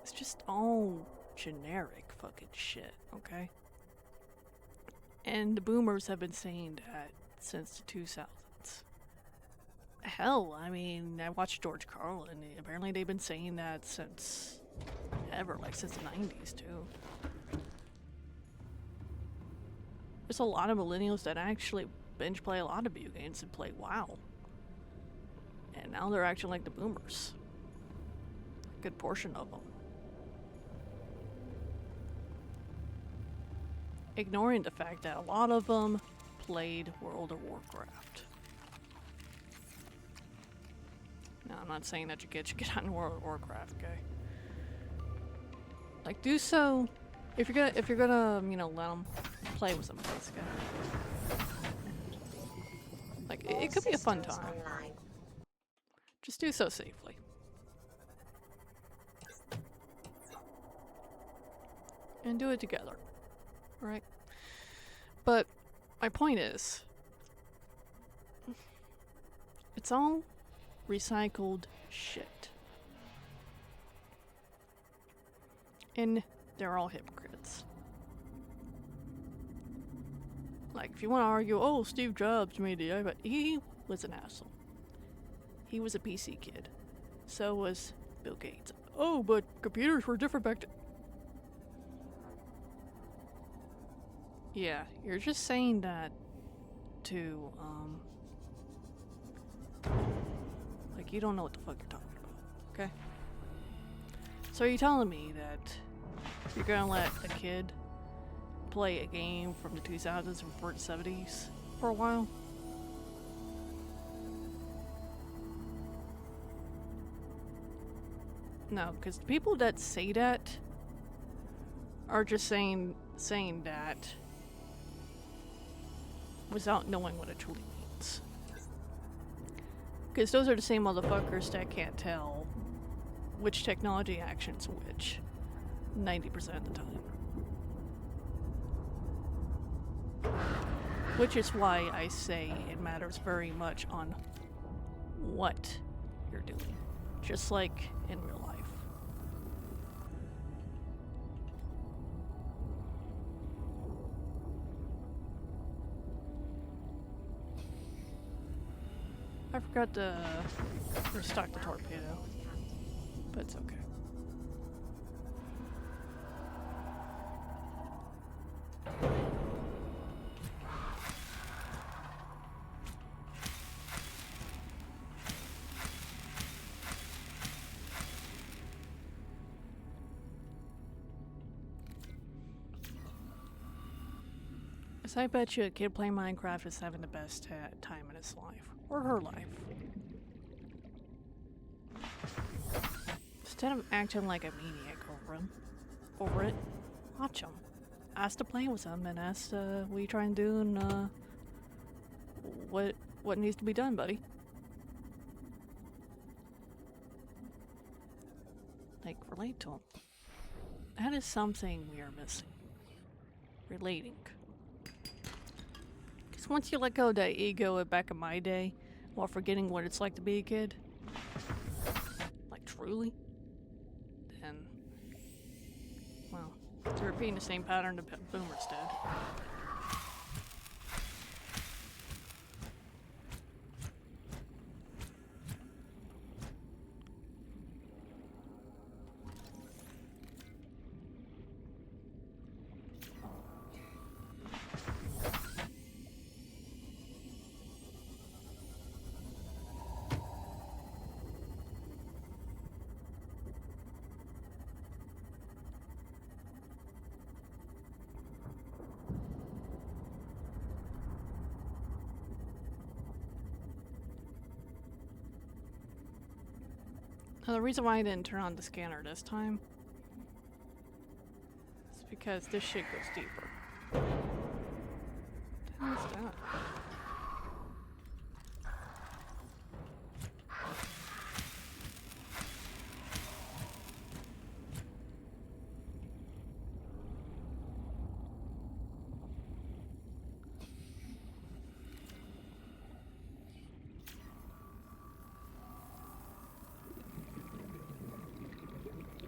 it's just all generic fucking shit, okay? And the boomers have been saying that since the 2000s. Hell, I mean, I watched George Carlin. Apparently they've been saying that since ever, like since the 90s too. There's a lot of millennials that actually binge play a lot of video games and play WoW. And now they're acting like the boomers. A good portion of them. Ignoring the fact that a lot of them played World of Warcraft. No, I'm not saying that you get on World of Warcraft, okay? Like, do so if you're gonna, you know, let them play with somebody, okay? Like, it could be a fun time. Online. Just do so safely. And do it together, right? But my point is, it's all recycled shit. And they're all hypocrites. Like, if you want to argue, oh, Steve Jobs made the iPad, he was an asshole. He was a PC kid. So was Bill Gates. Oh, but computers were different back then. Yeah, you're just saying that to, like, you don't know what the fuck you're talking about, okay? So are you telling me that you're gonna let a kid play a game from the 2000s and 70s for a while? No, because the people that say that are just saying that without knowing what it truly means. Because those are the same motherfuckers that can't tell which technology actions which 90% of the time. Which is why I say it matters very much on what you're doing. Just like in real life. I forgot to restock the torpedo, but it's okay. Because I bet you a kid playing Minecraft is having the best time in his life. Or her life. Instead of acting like a maniac over it, watch them. Ask to play with them and ask what you trying to do and what needs to be done, buddy. Like, relate to them. That is something we are missing. Relating. Because once you let go of that ego back in my day, while forgetting what it's like to be a kid, like truly, then, well, you're repeating the same pattern the boomers did. Now, the reason why I didn't turn on the scanner this time is because this shit goes deeper. What the hell is that?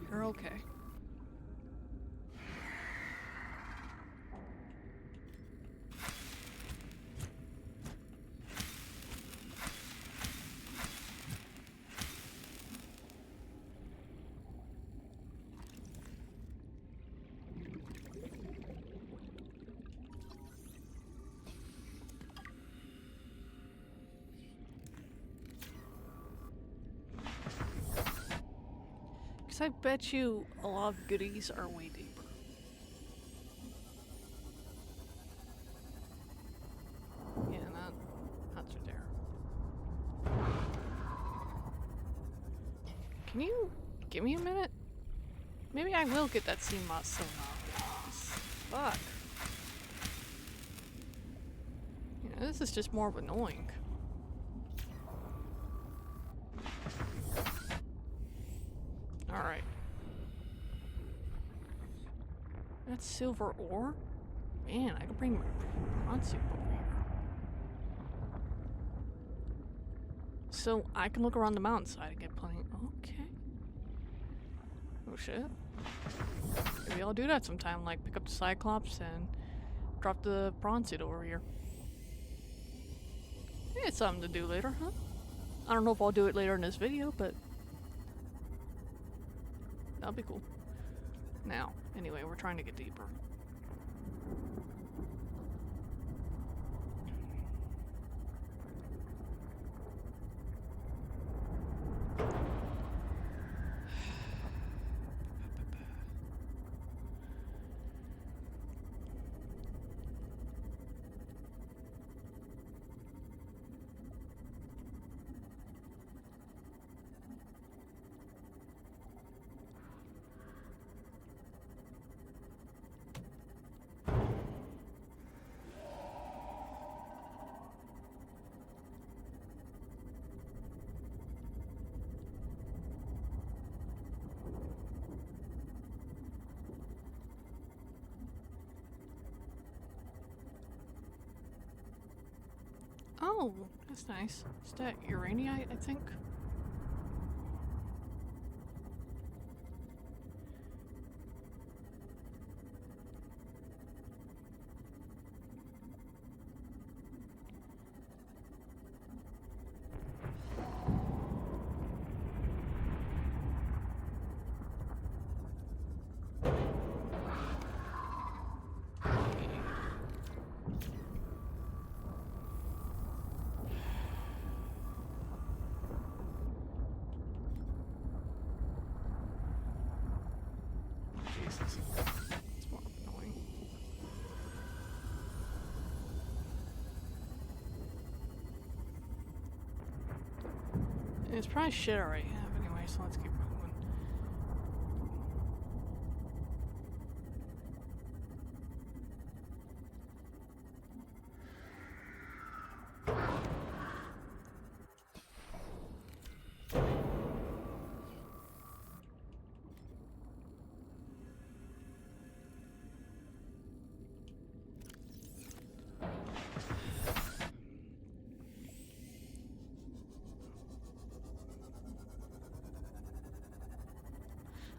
You're okay. Because I bet you a lot of goodies are way deeper. Yeah, not through there. Can you give me a minute? Maybe I will get that sea moss somehow. Fuck. You know, this is just more of annoying. Alright. That's silver ore? Man, I could bring my bronze soup over here. So I can look around the mountainside and get plenty. Okay. Oh shit. Maybe I'll do that sometime, like pick up the Cyclops and drop the bronze suit over here. It's something to do later, huh? I don't know if I'll do it later in this video, but that'll be cool. Now, anyway, we're trying to get deeper. Oh, that's nice. Is that Uranite, I think? Jesus. It's more annoying. It's probably shit I already have anyway, so let's keep going.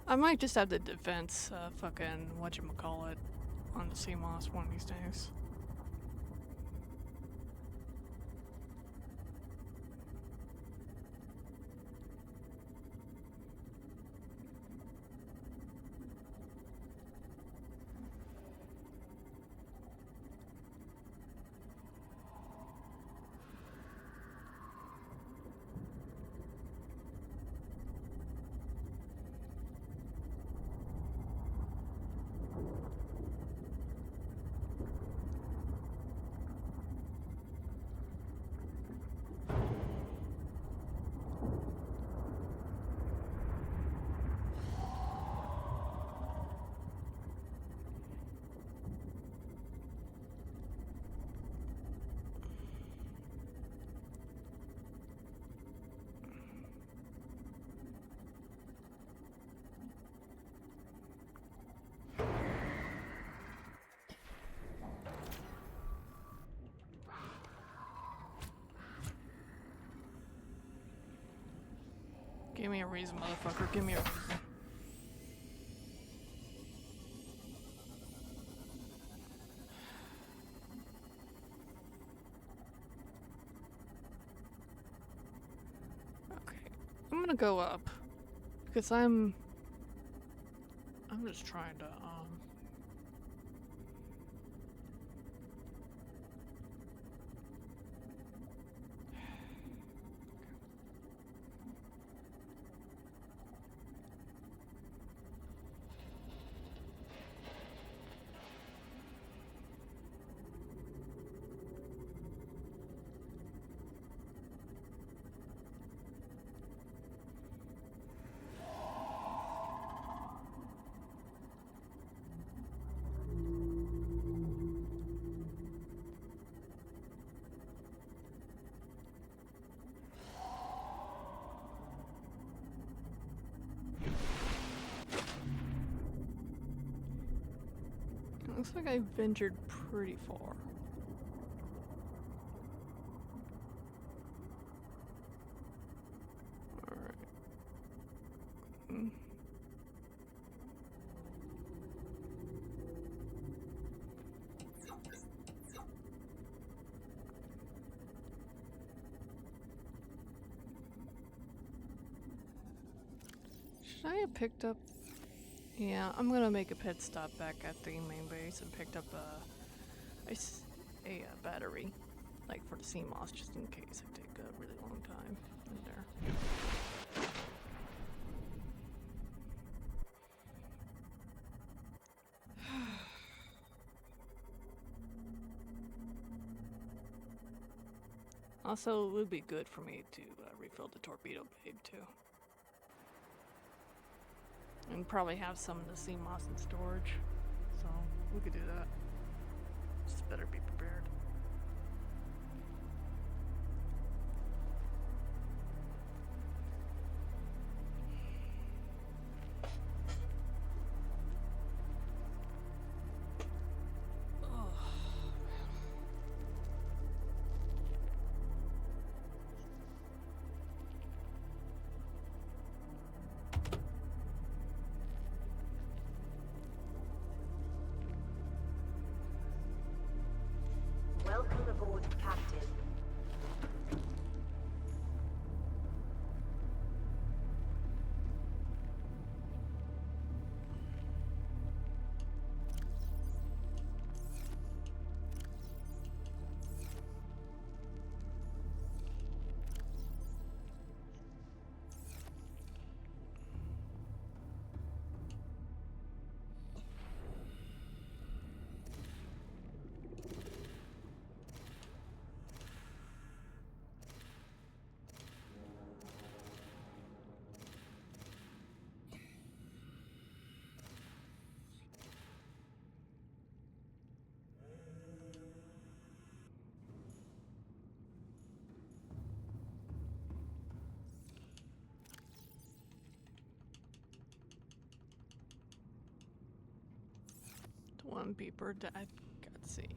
I might just have the defense, fucking whatchamacallit, on the sea moss one of these days. Give me a reason, motherfucker. Give me a reason. Okay. I'm gonna go up. Because I'm just trying to, Looks like I ventured pretty far. Alright. Should I have picked up... Yeah, I'm gonna make a pit stop back at the main base and picked up a battery, like for the sea moss, just in case I take a really long time in there. Also, it would be good for me to refill the torpedo babe too. And probably have some of the sea moss in storage, so we could do that. Just better be prepared. Welcome aboard, Captain. One beeper that got saved.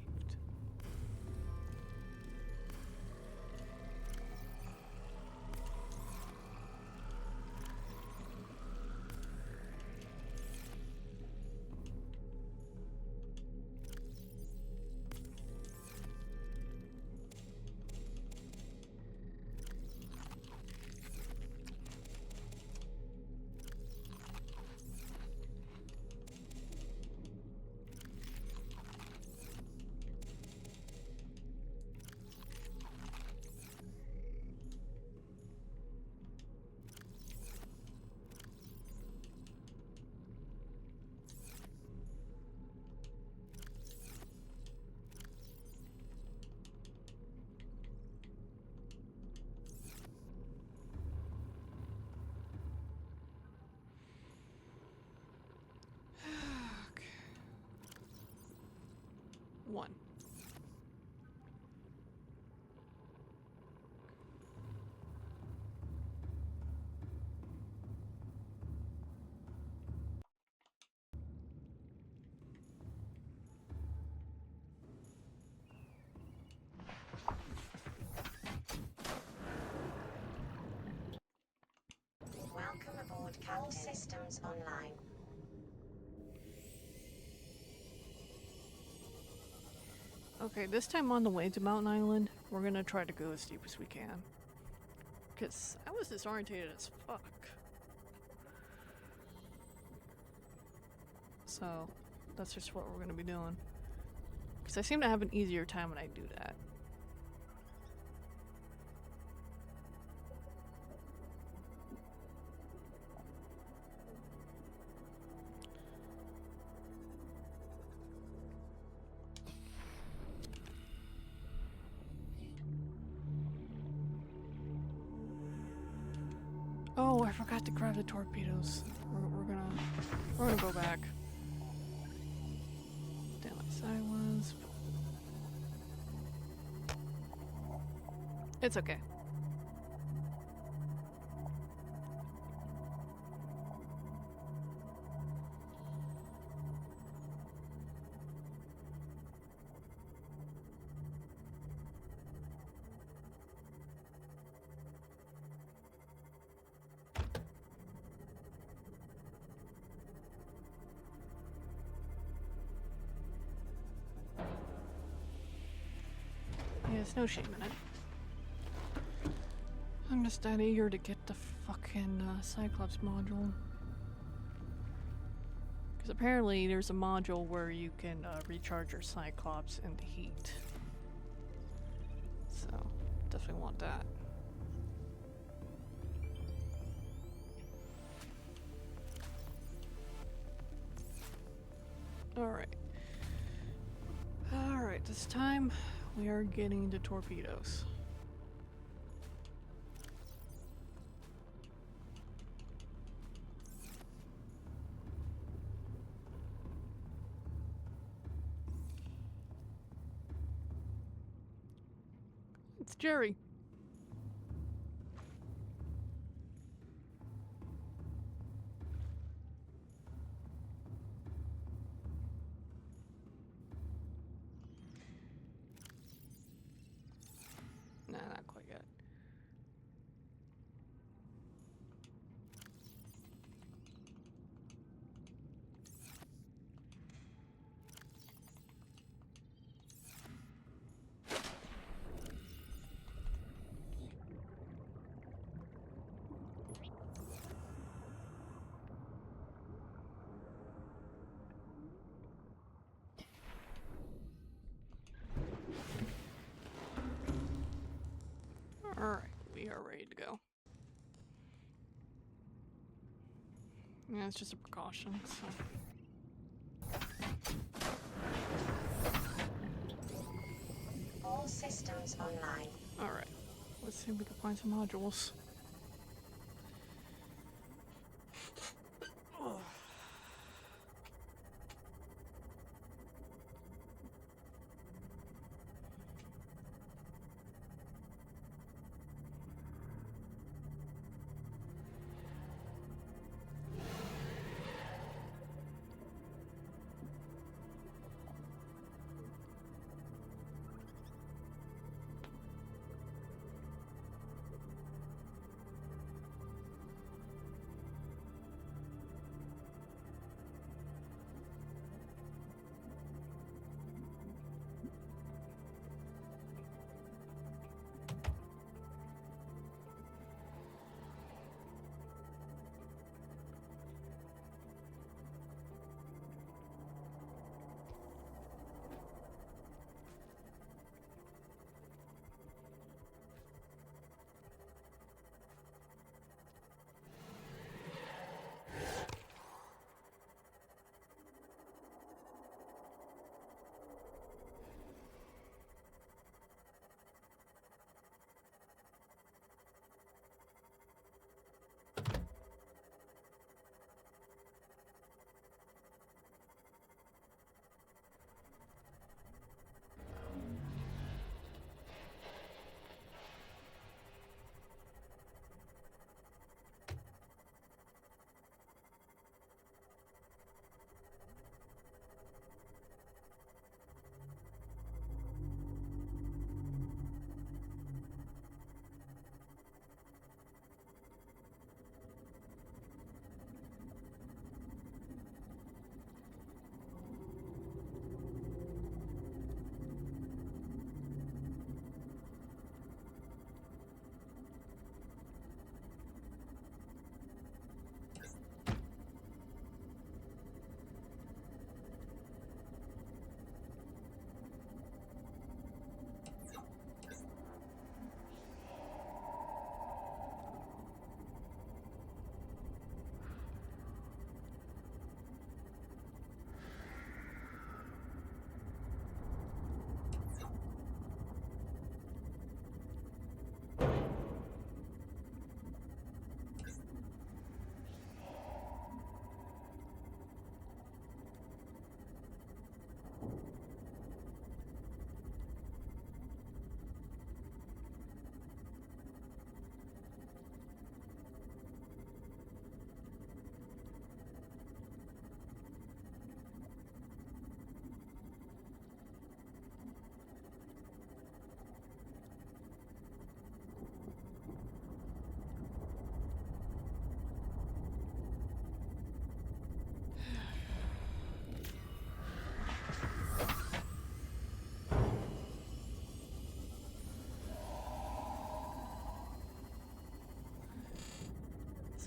One. Welcome aboard, Captain. All systems online. Okay, this time on the way to Mountain Island, we're gonna try to go as deep as we can. Because I was disorientated as fuck. So, that's just what we're gonna be doing. Because I seem to have an easier time when I do that. Oh, I forgot to grab the torpedoes. We're gonna go back. Down like silence. It's okay. There's no shame in it. I'm just that eager to get the fucking Cyclops module. Because apparently there's a module where you can recharge your Cyclops into heat. So, definitely want that. Alright. Alright, this time we are getting the torpedoes. It's Jerry. Nah, not quite yet. Alright, we are ready to go. Yeah, it's just a precaution, so. All systems online. Alright, let's see if we can find some modules. Oh.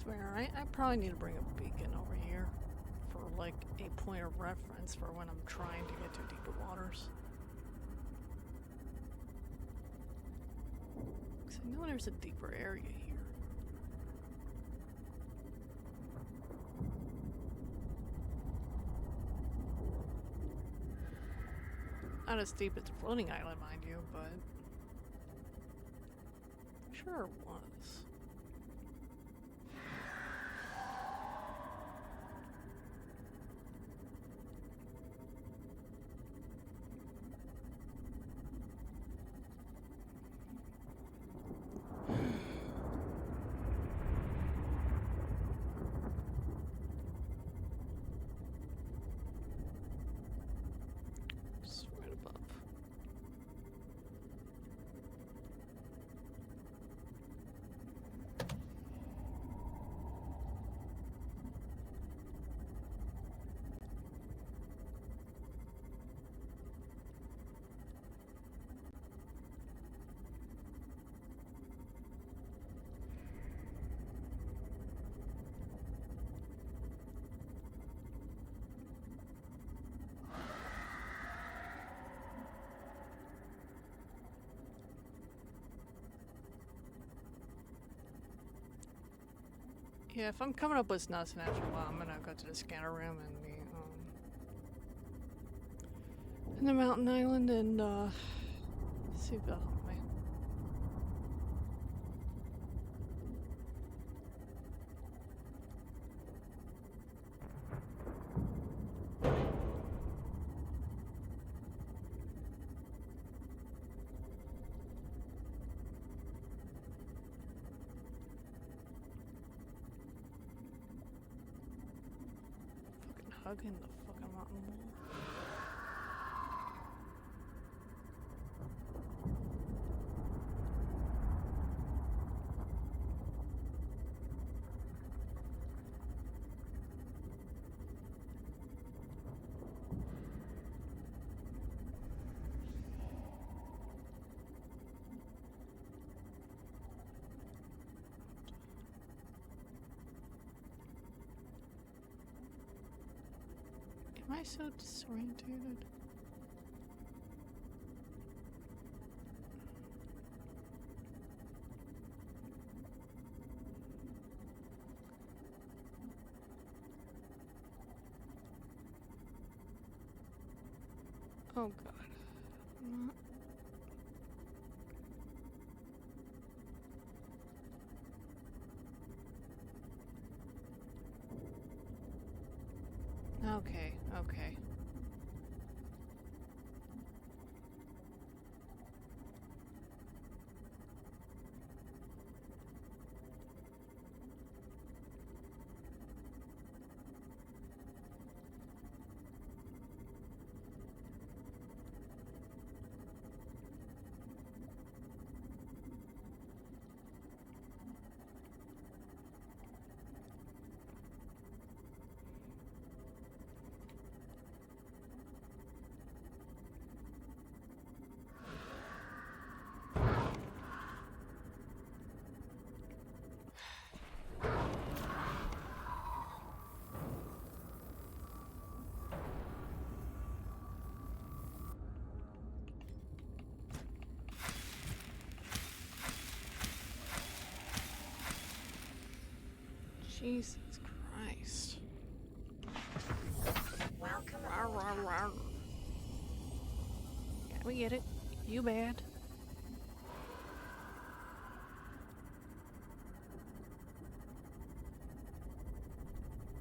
swear, I probably need to bring a beacon over here for like a point of reference for when I'm trying to get to deeper waters. Because I know there's a deeper area here. Not as deep as the floating island, mind you, but I'm sure it was. Just right above. Yeah, if I'm coming up with nothing after a while, I'm gonna go to the scanner room and be in the mountain island and see if they'll help me. Hugging the fucking mountain wall. Am I so disorientated? Oh god. Okay, okay. Jesus Christ. Welcome Rawr, aboard, rawr, rawr. Captain. Yeah, we get it. You bad.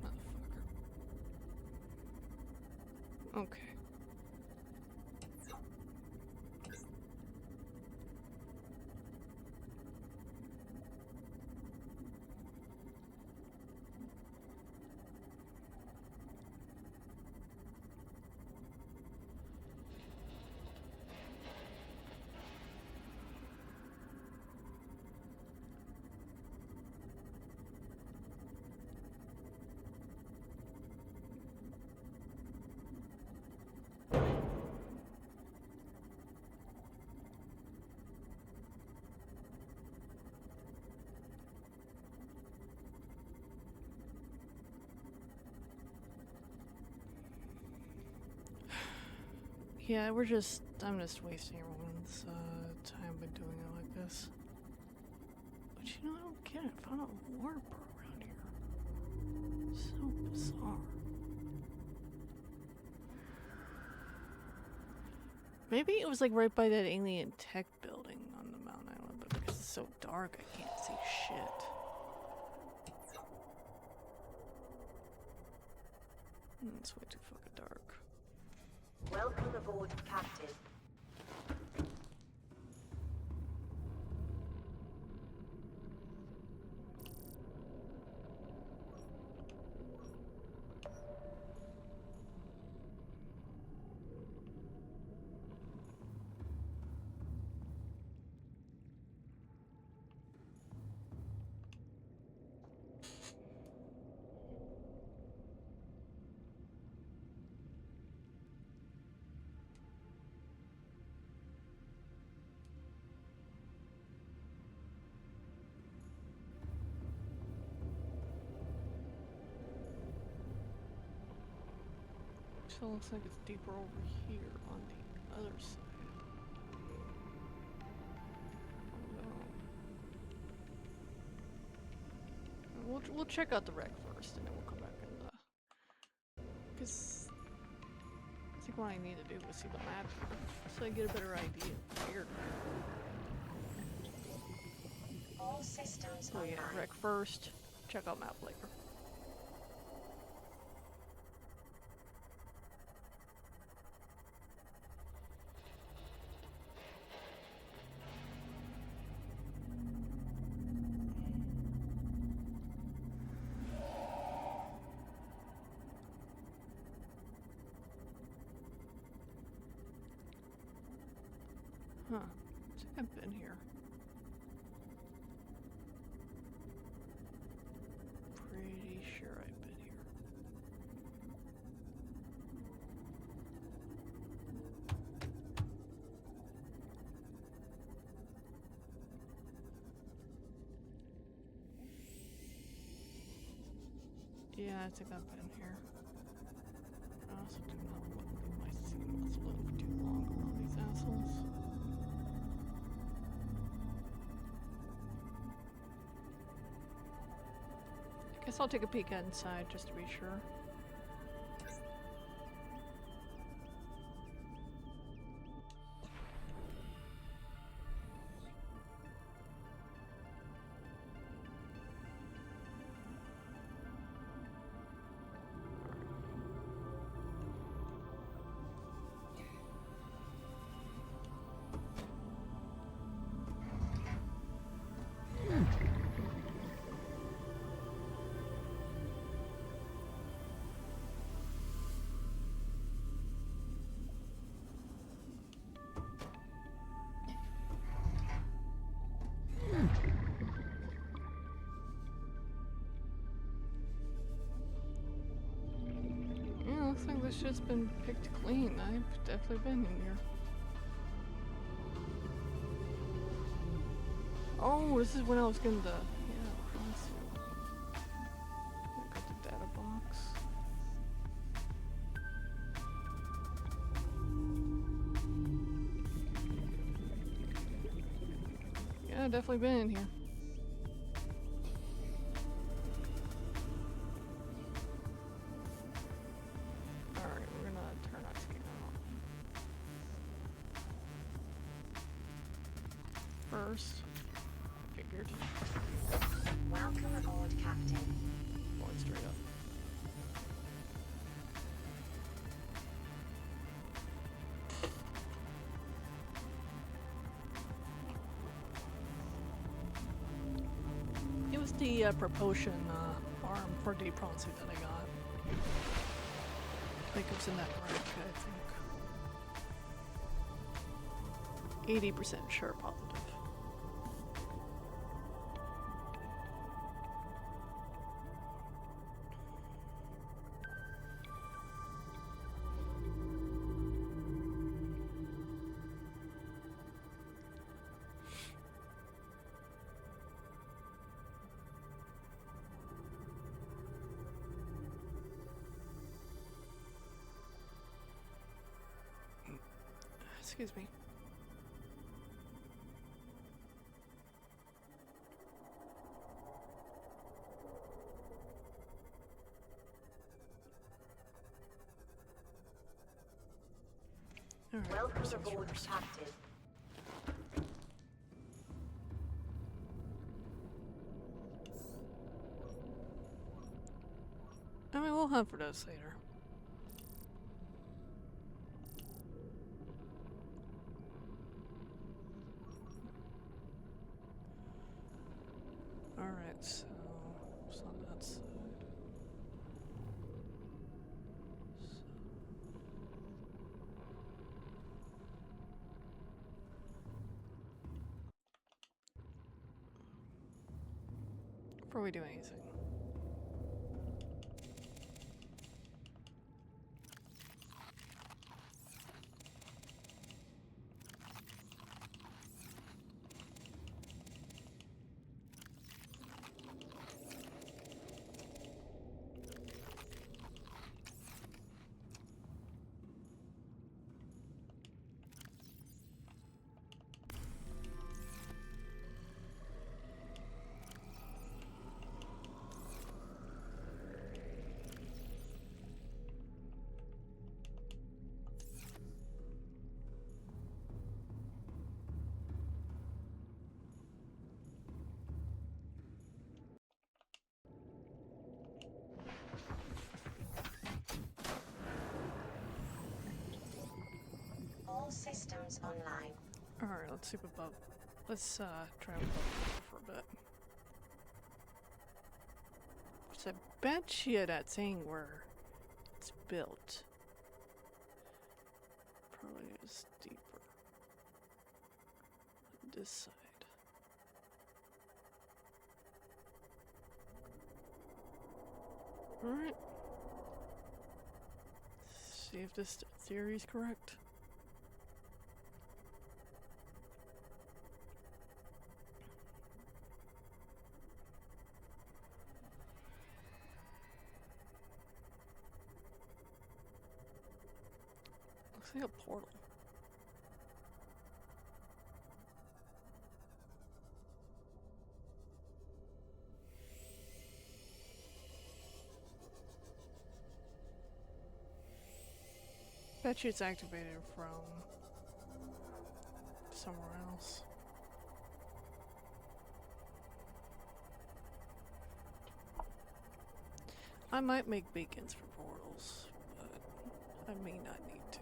Motherfucker. Okay. Yeah, I'm just wasting everyone's time by doing it like this. But you know, I don't get it. I found a warp around here. So bizarre. Maybe it was like right by that alien tech building on the Mountain Island, but because it's so dark, I can't see shit. It's way too fucking dark. Welcome aboard, Captain. So it looks like it's deeper over here on the other side. Oh, no. We'll check out the wreck first, and then we'll come back and because I think what I need to do is see the map here, so I get a better idea of where. All systems Oh yeah, online. wreck first. Check out map later. Huh. I think I've been here. Pretty sure I've been here. Yeah, I think I've been here. I also do not want to leave my scene muzzle in for too long around these assholes. I guess I'll take a peek inside just to be sure. Looks like this shit's been picked clean. I've definitely been in here. Oh, this is when I was getting the... Yeah, let's see. I got the data box. Yeah, I've definitely been in here. First, figured. Welcome aboard, Captain. Going straight up. It was the propulsion arm for deproncy that I got. I think it was in that rank, I think. 80% sure positive. Excuse me. Alright, Welcome first things aboard, first. Captain. I mean, we'll hunt for those later. Alright, so it's on that side. Before we do anything. All systems online. Alright, let's see above. Let's try above for a bit. So I bet you that thing where it's built probably is deeper. This side. Alright. See if this theory is correct. Looks like a portal. Bet you it's activated from somewhere else. I might make beacons for portals, but I may not need to.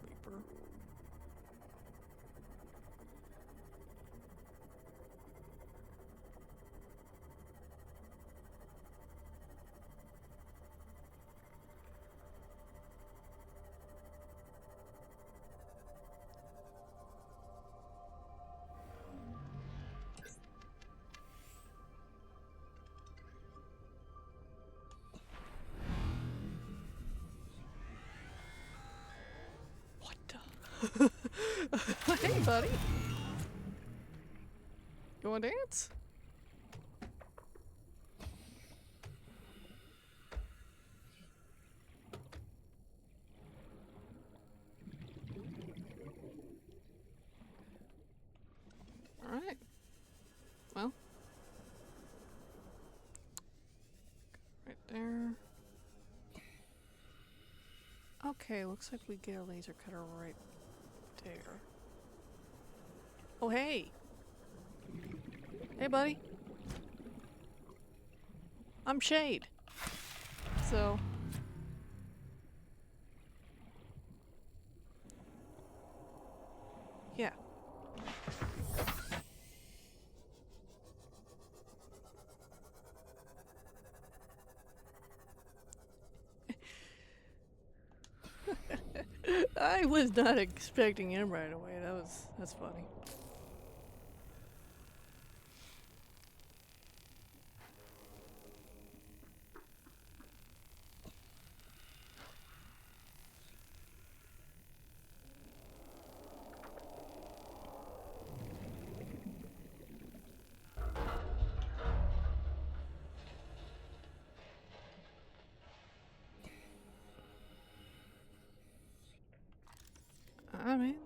Reaper. Hey, buddy. You wanna dance? Alright. Well. Right there. Okay, looks like we get a laser cutter right there. Oh, hey! Hey, buddy. I'm Shade. So... yeah. I was not expecting him right away. That's funny. I mean,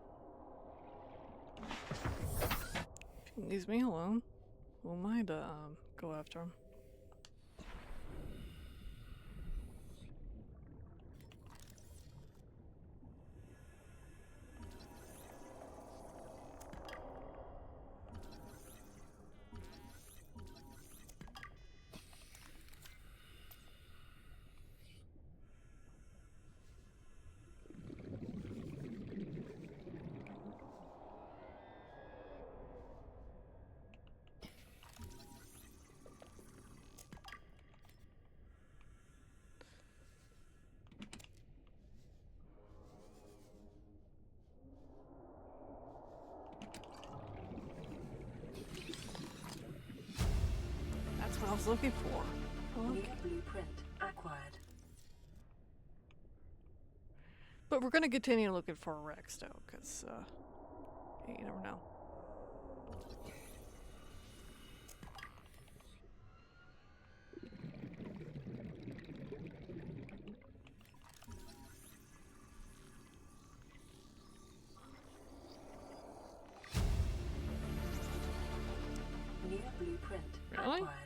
if he leaves me alone, who am I to go after him? That's what I was looking for. New blueprint acquired. But we're gonna continue looking for Rex though, because you never know. New blueprint Really? acquired.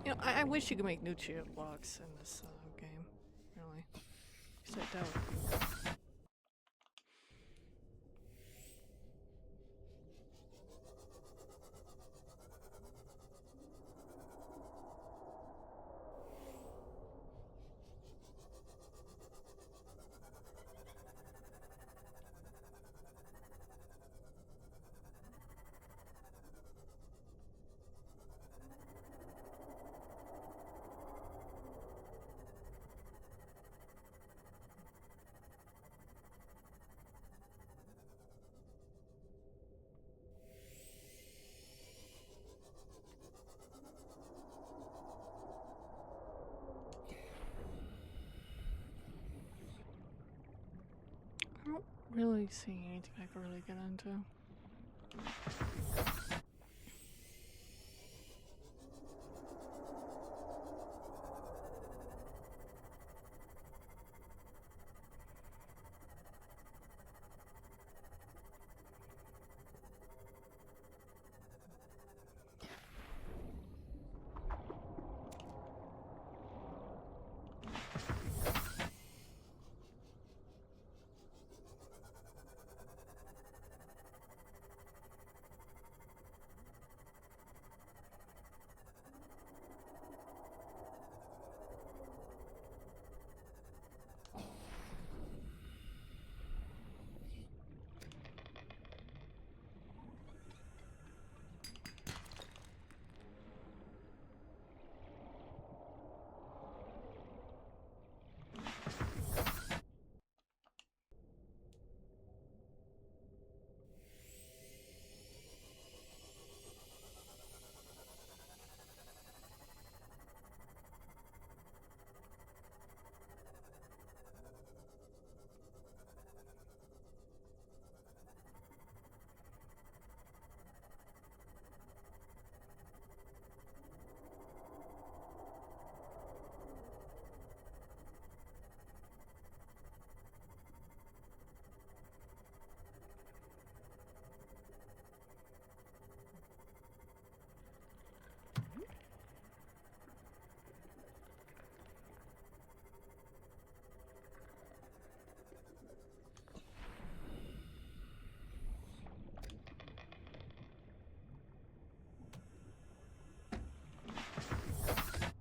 You know, I wish you could make new shield blocks in this game. Really. Except that would. I don't really see anything I could really get into.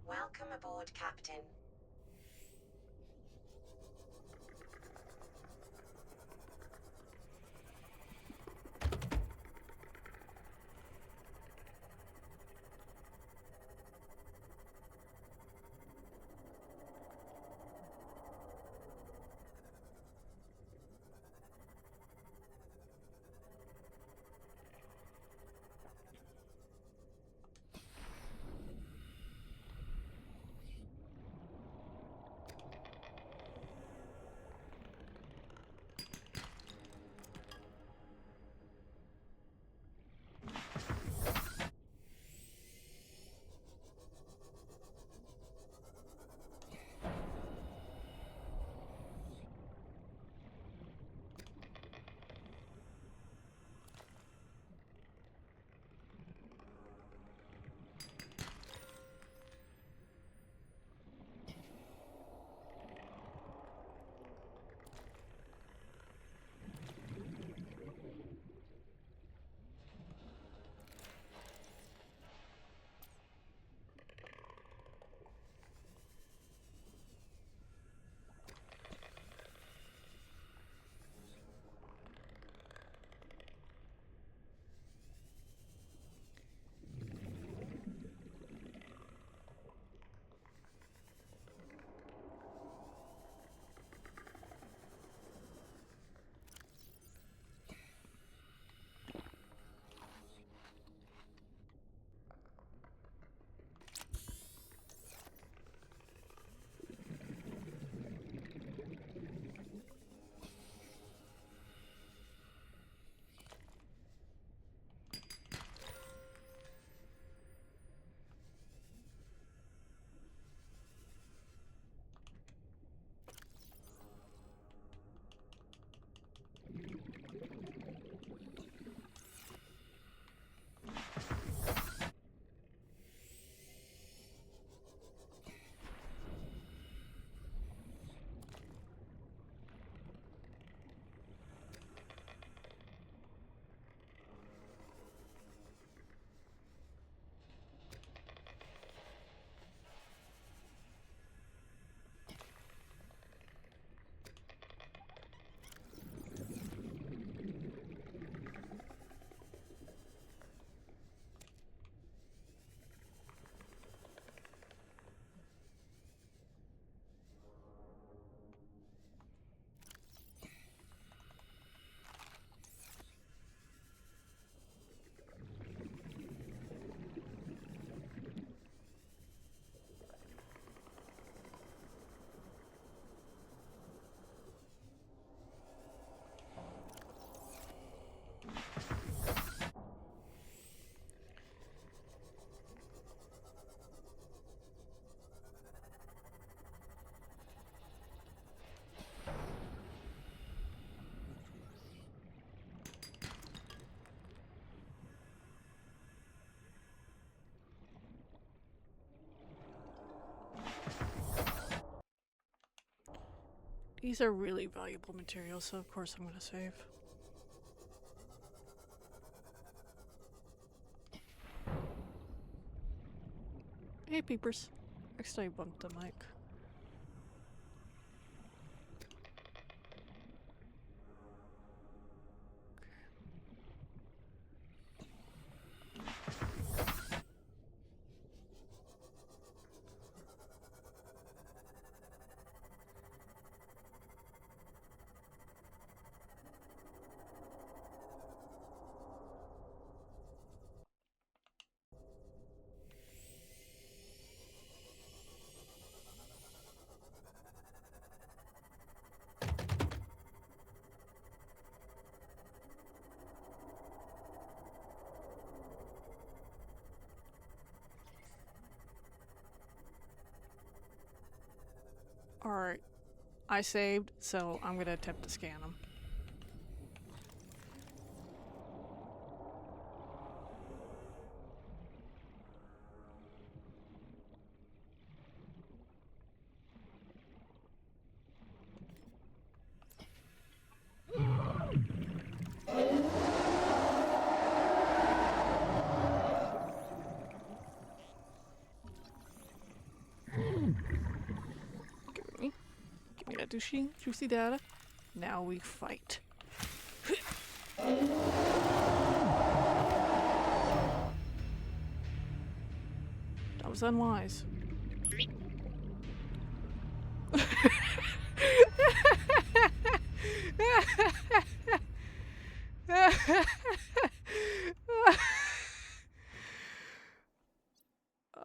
Welcome aboard, Captain. These are really valuable materials, so of course I'm gonna save. Hey peepers. Actually I bumped the mic. Alright, I saved, so I'm gonna attempt to scan them. Give me that juicy data. Now we fight. That was unwise.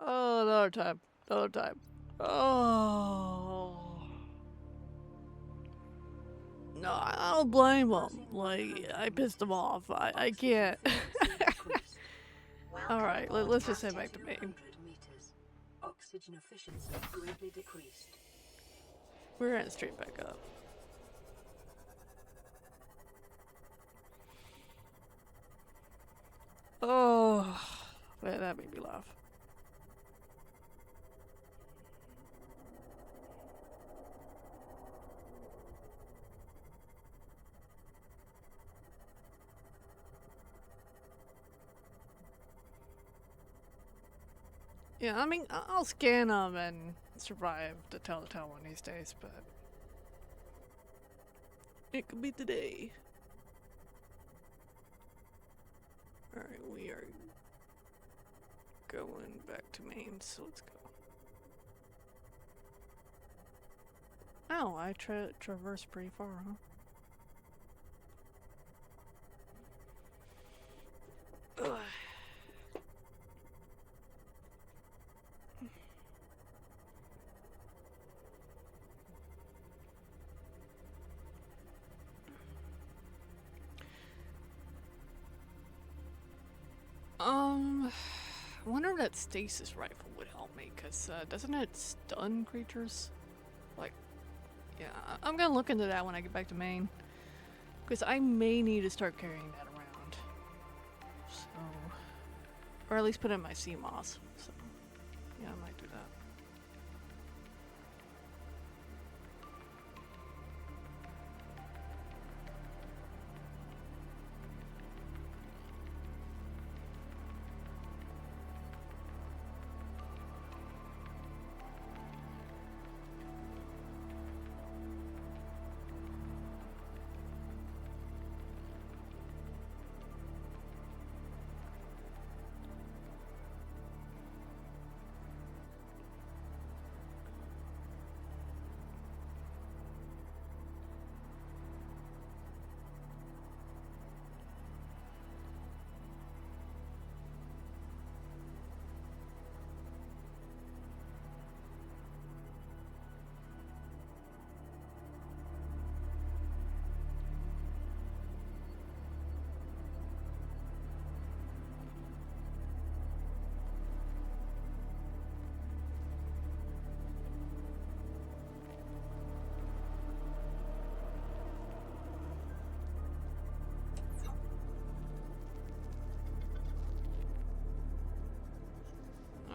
Oh, another time. Another time. Oh. No, I don't blame them. Like, I pissed them off. I can't. Alright, let's just head back to main. Meters. Oxygen efficiency greatly decreased. We're heading straight back up. Oh, man, that made me laugh. Yeah, I mean, I'll scan them and survive to tell the tale one these days, but it could be today. Alright, we are going back to main, so let's go. Oh, I traversed pretty far, huh? Ugh. I wonder if that stasis rifle would help me, because doesn't it stun creatures? Like, yeah, I'm gonna look into that when I get back to main, because I may need to start carrying that around. So, or at least put it in my sea moss. So, yeah, I might do that.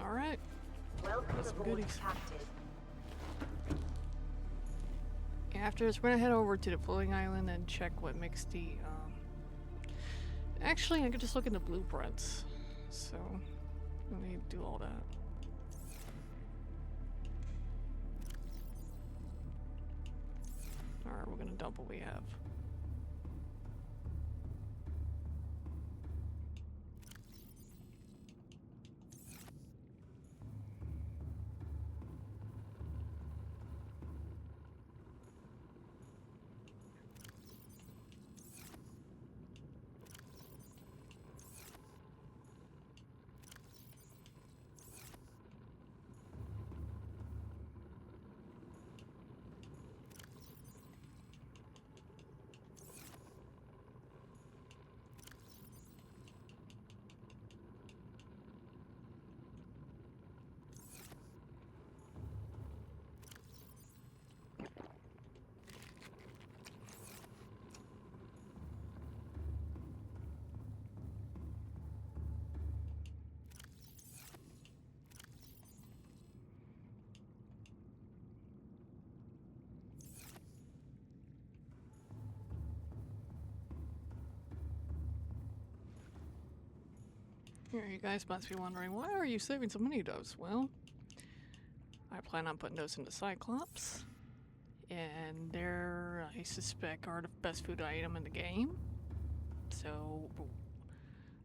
Alright. Welcome Some aboard, goodies. Captain. After this, we're gonna head over to the floating island and check what makes the, Actually, I could just look in the blueprints. So, let me do all that. Alright, we're gonna dump what we have. Here, you guys must be wondering, why are you saving so many of those? Well, I plan on putting those into Cyclops. And they're, I suspect, are the best food item in the game. So,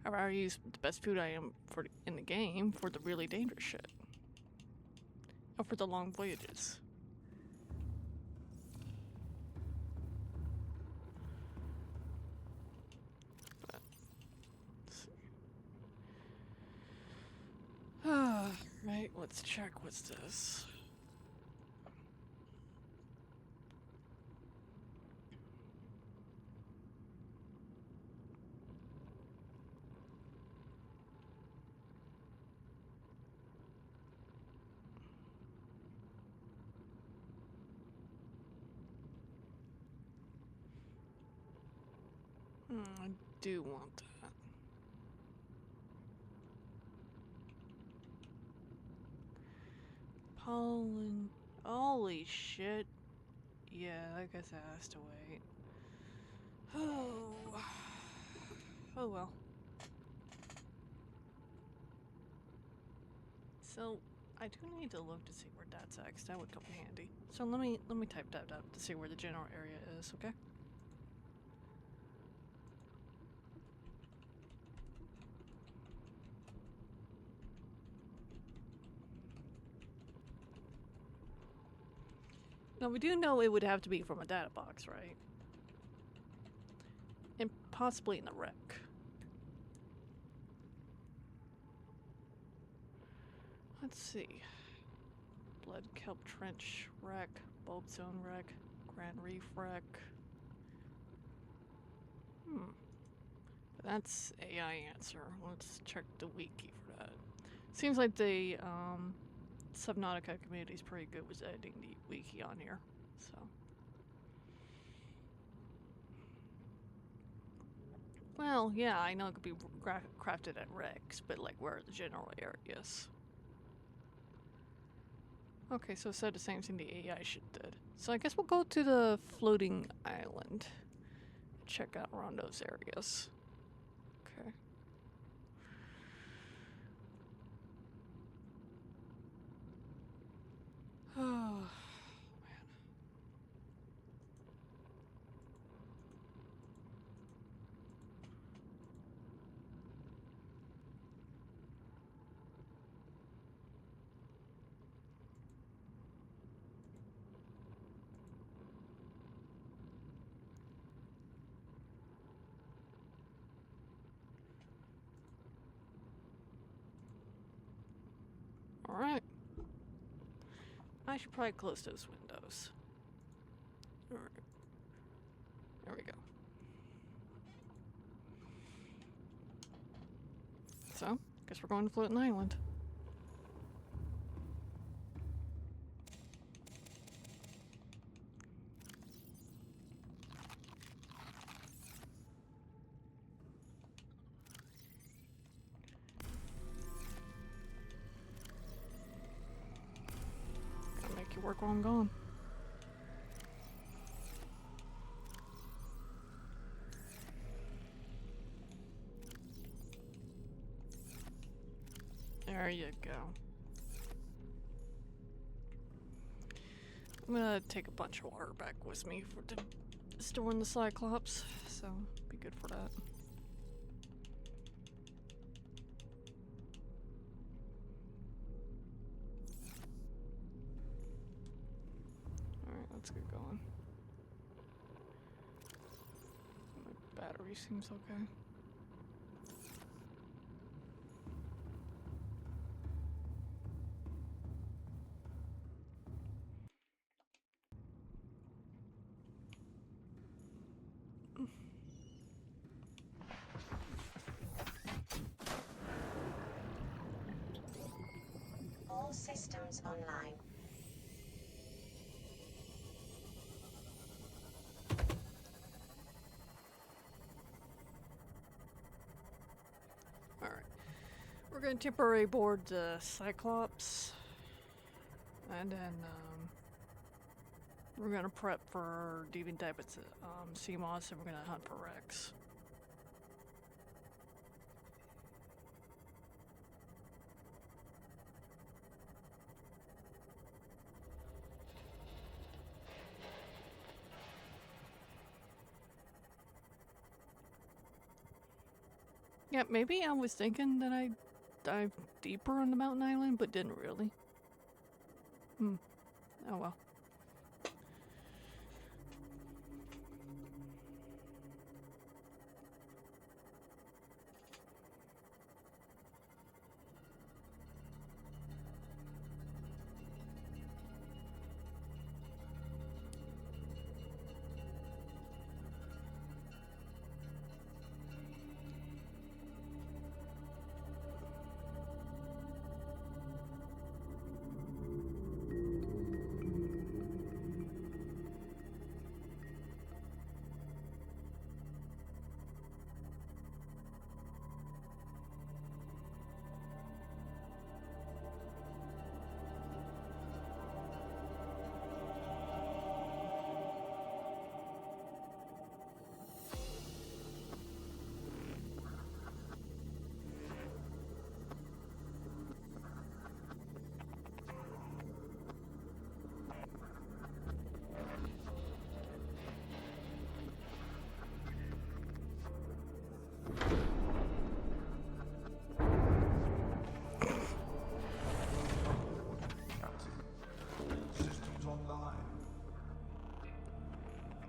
I'd rather use the best food item in the game for the really dangerous shit. Or for the long voyages. But, let's see. Right, let's check what's this. I do want that. Pollen. Holy shit. Yeah, I guess that has to wait. Oh. Oh well. So, I do need to look to see where that's at, 'cause that would come in handy. So let me type that up to see where the general area is, okay? Now we do know it would have to be from a data box, right? And possibly in the wreck. Let's see. Blood Kelp Trench wreck, Bulb Zone wreck, Grand Reef wreck. That's AI answer. Let's check the wiki for that. Seems like the Subnautica community is pretty good with editing the wiki on here. So. Well, yeah, I know it could be crafted at wrecks, but like where are the general areas? Okay, so it said the same thing the AI shit did. So I guess we'll go to the floating island. Check out around those areas. Okay. Oh, man. Alright. I should probably close those windows. Alright. There we go. So, guess we're going to Floating Island. Gotta make you work while I'm gone. There you go. I'm gonna take a bunch of water back with me for storing the Cyclops, so be good for that. Alright, let's get going. My battery seems okay. All systems online. Alright. We're gonna temporarily board the Cyclops. And then, we're gonna prep for deeping dive at CMOS, and we're gonna hunt for Rex. Yeah, maybe I was thinking that I'd dive deeper on the mountain island, but didn't really. Oh well.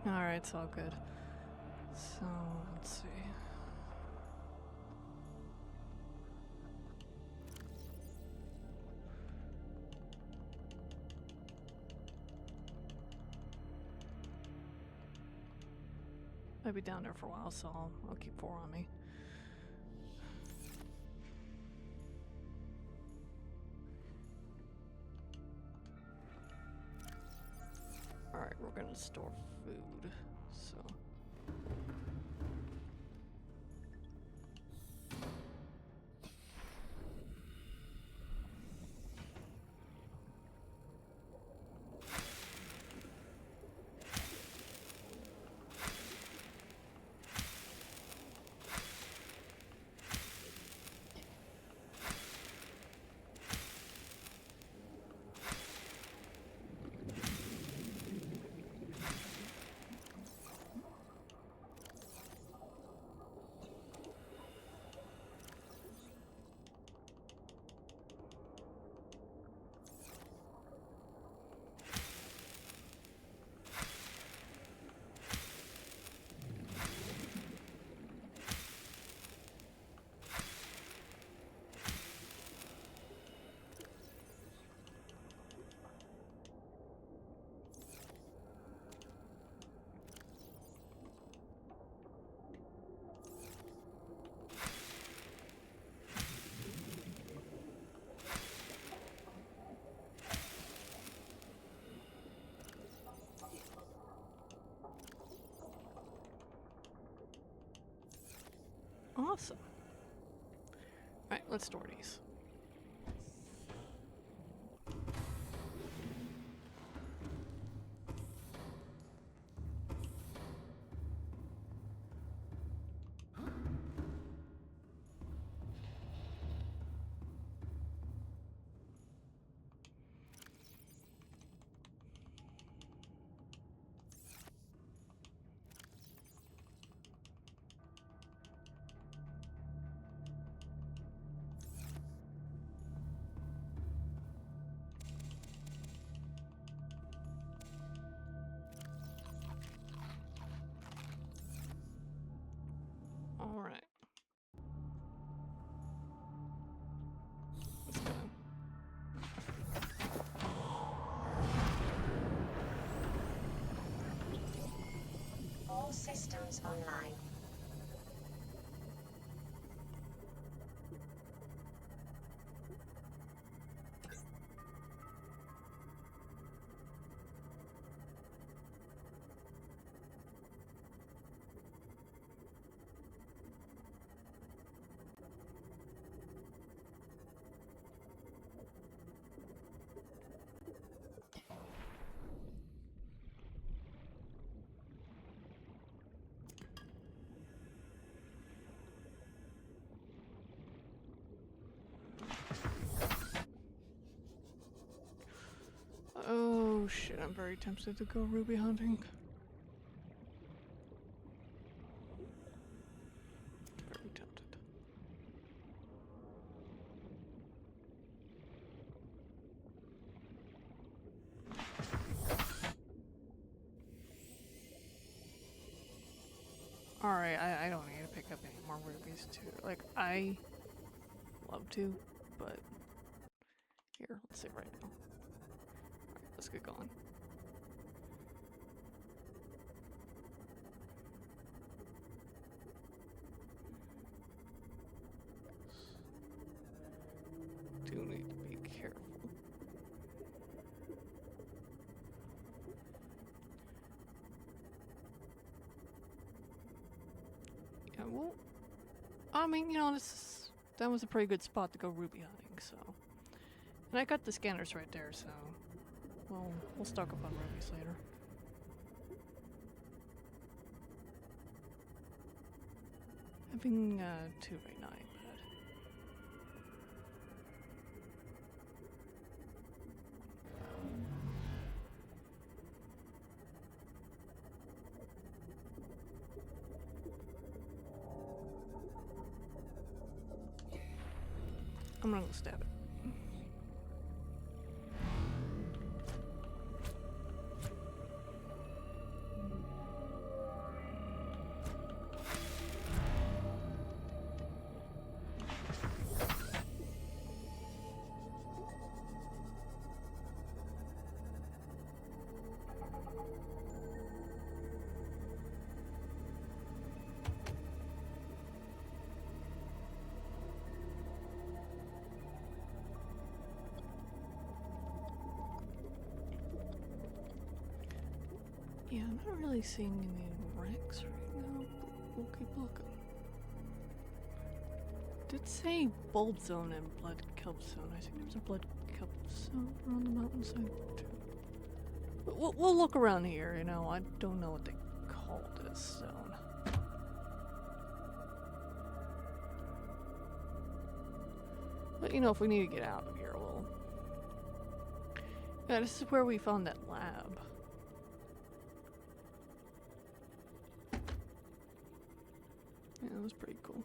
Alright, it's all good. So, let's see. I'll be down there for a while, so I'll keep 4 on me. Alright, we're gonna store food, so... Awesome. Alright, let's store these. systems online. Oh shit, I'm very tempted to go ruby hunting. Very tempted. Alright, I don't need to pick up any more rubies too. Like, I love to, but here, let's see right now. Alright, let's get going. Do need to be careful. Yeah, well, I mean, you know, that was a pretty good spot to go ruby hunting, so. And I got the scanners right there, so we'll stock up on rubies later. Having 2 right now, ain't bad. I'm gonna go stab it. Yeah, I'm not really seeing any wrecks right now, but we'll keep looking. Did say bulb zone and blood kelp zone. I think there's a blood kelp zone around the mountainside too. But we'll look around here, you know. I don't know what they call this zone. But you know, if we need to get out of here, we'll... Yeah, this is where we found that lab. Yeah, that was pretty cool.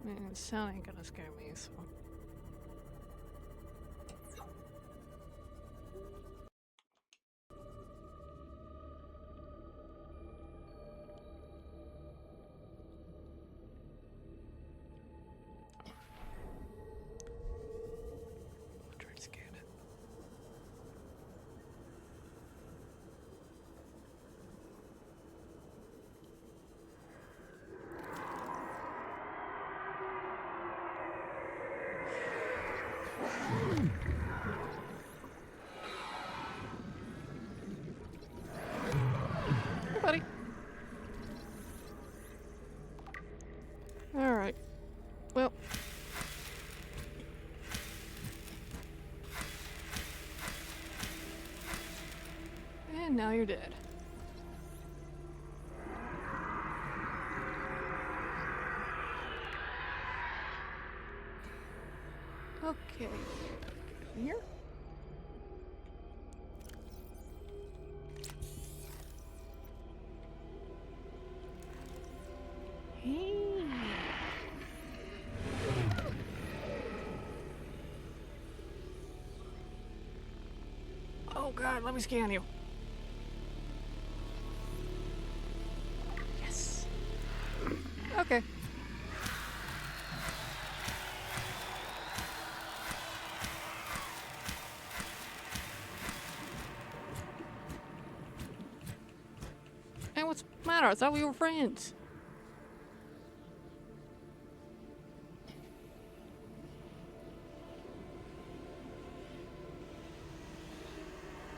Man, sound ain't gonna scare me, so. I'll try to scan it. Hey, buddy. Alright. Well. And now you're dead. Okay. Get in here. Hey. Oh god, let me scan you. Yes. Okay. Hey, what's the matter? I thought we were friends.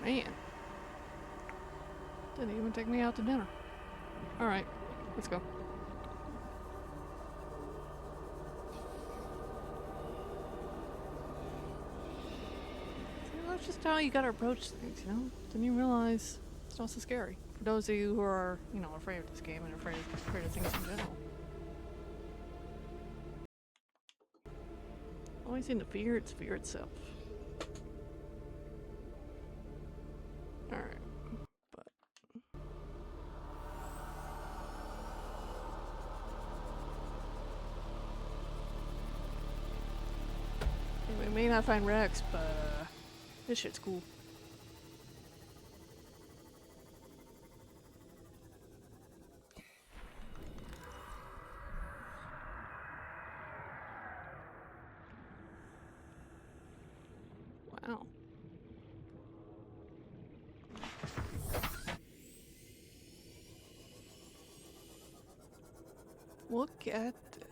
Man. Didn't even take me out to dinner. Alright, let's go. See, that's just how you gotta approach things, you know? Didn't you realize it's not so scary? For those of you who are, you know, afraid of this game and afraid of things in general. Always seem to fear its fear itself. Alright. We may not find Rex, but this shit's cool. Wow. Look at this.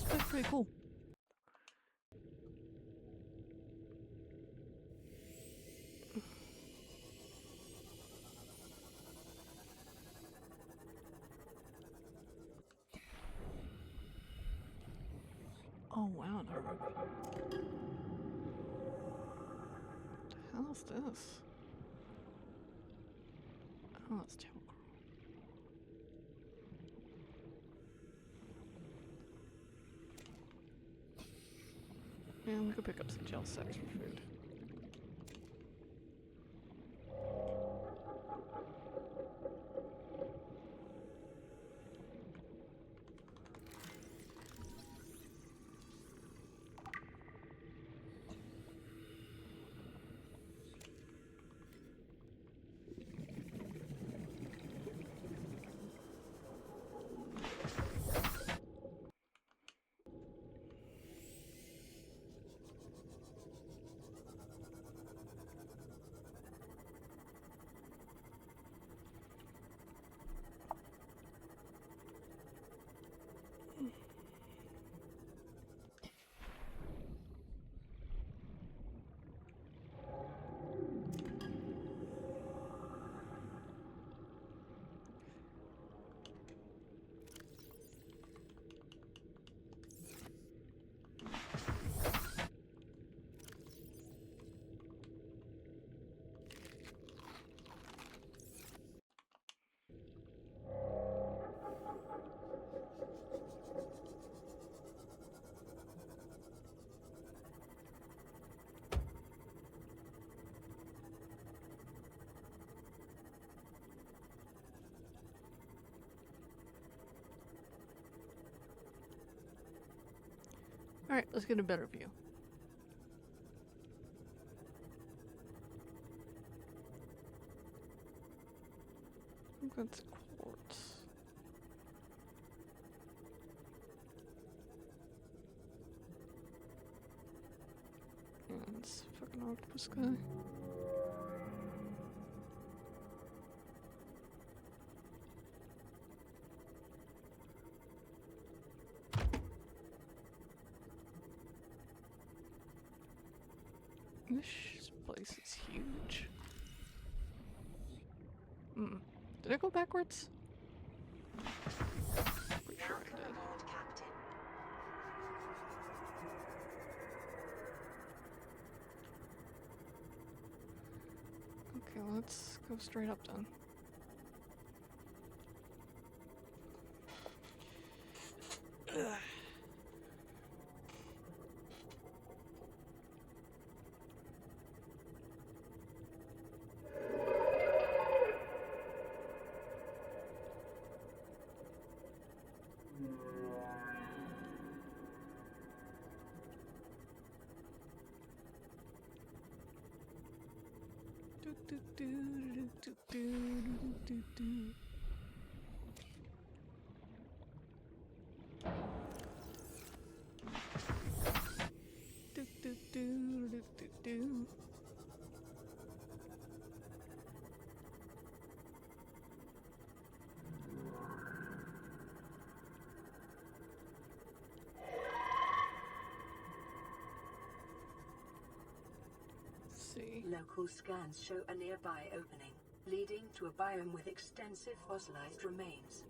That's pretty cool. Oh wow, no. What the hell is this? Oh, it's tail crawl. And we could pick up some gel sacks for food. Alright, let's get a better view. I think that's quartz. And it's fucking octopus guy. This place is huge. Did I go backwards? Pretty sure I Welcome did. aboard, Captain. Okay, let's go straight up then. Ugh. Do, do, do, do, do, do, do, do. Do, do, do, do, do, do. Let's see. Local scans show a nearby opening, leading to a biome with extensive fossilized remains.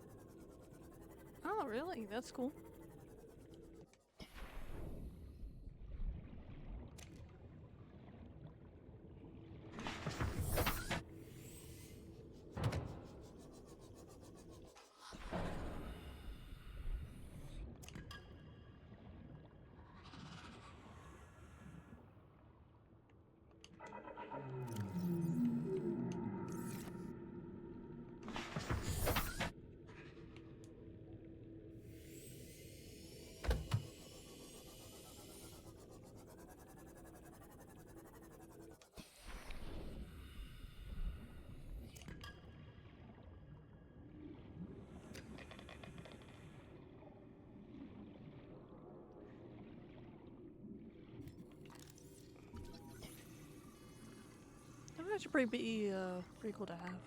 Oh, really? That's cool. That should pretty be pretty cool to have.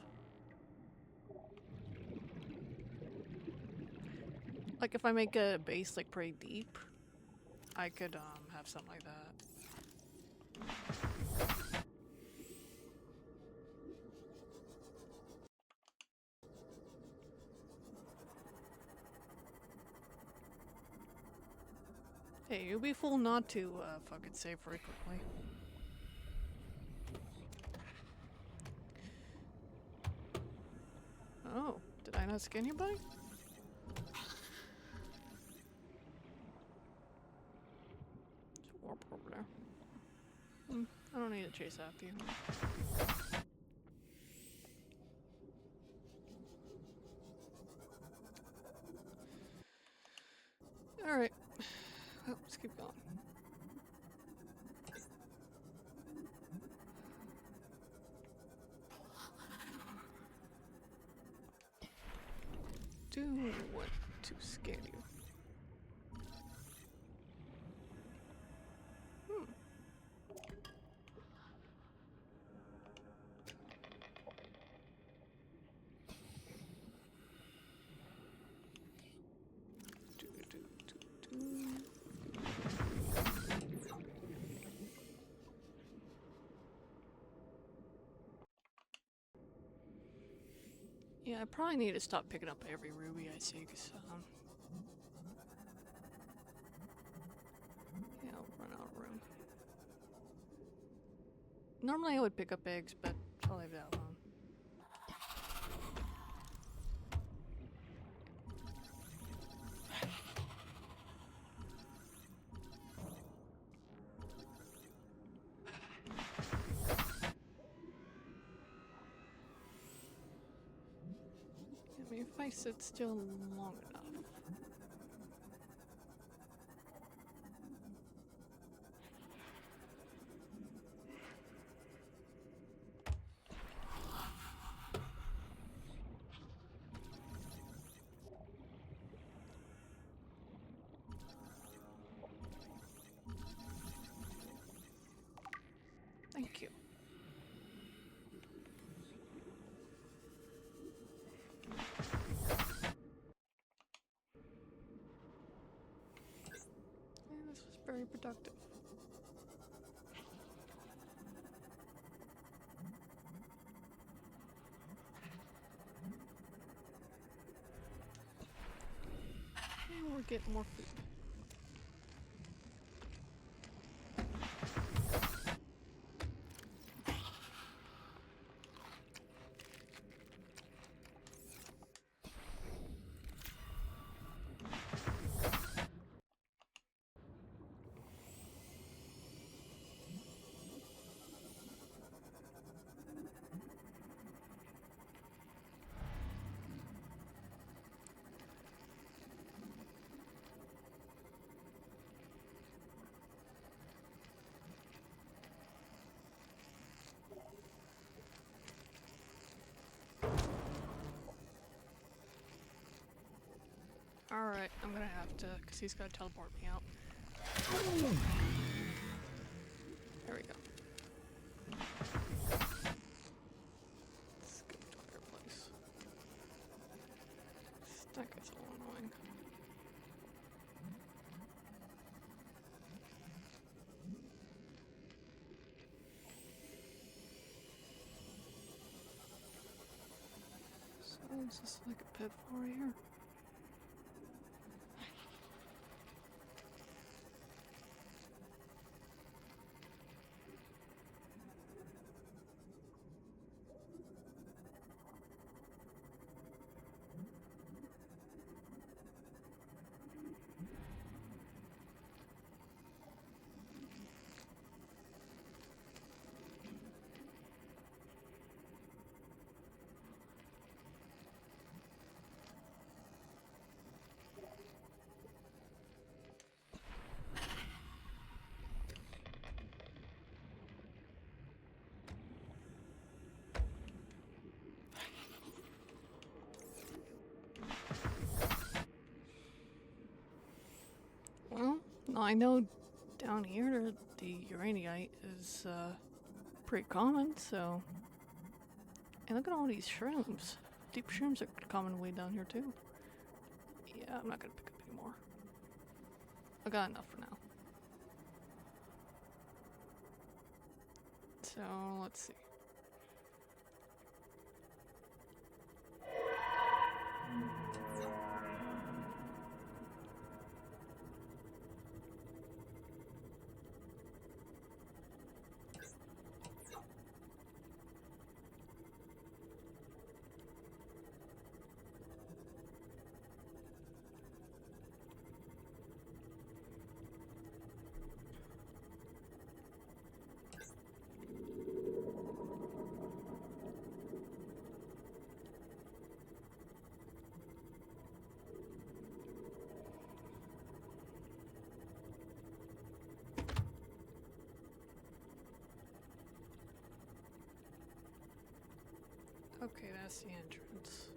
Like if I make a base like pretty deep, I could have something like that. Hey, you'll be fool not to fucking save frequently. Oh, did I not scan anybody? There's a warp over there. I don't need to chase after you. Alright. Well, let's keep going. Do want to scan you. Do, do, do, do. Yeah, I probably need to stop picking up every ruby I see, because, yeah, I'll run out of room. Normally I would pick up eggs, but I'll leave that alone. I mean, if I sit still long enough. very productive. And we're getting more food. Alright, I'm gonna have to, because he's gotta teleport me out. There we go. Let's go to a better place. That guy's a little annoying. So is this like a pitfall right here? Well, I know down here the uraninite is pretty common, so... And look at all these shrooms. Deep shrooms are common way down here too. Yeah, I'm not gonna pick up any more. I got enough for now. So, let's see. Okay, that's the entrance.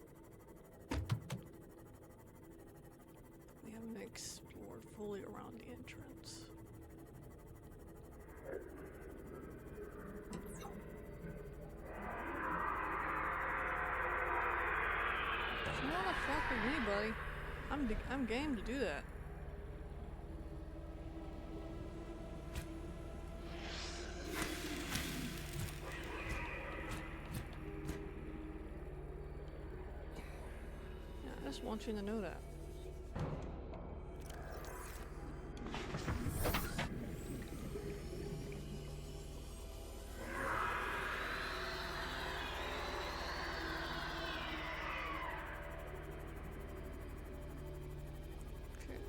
We haven't explored fully around the entrance. If you wanna fuck with me, buddy, I'm game to do that. I just want you to know that. Okay.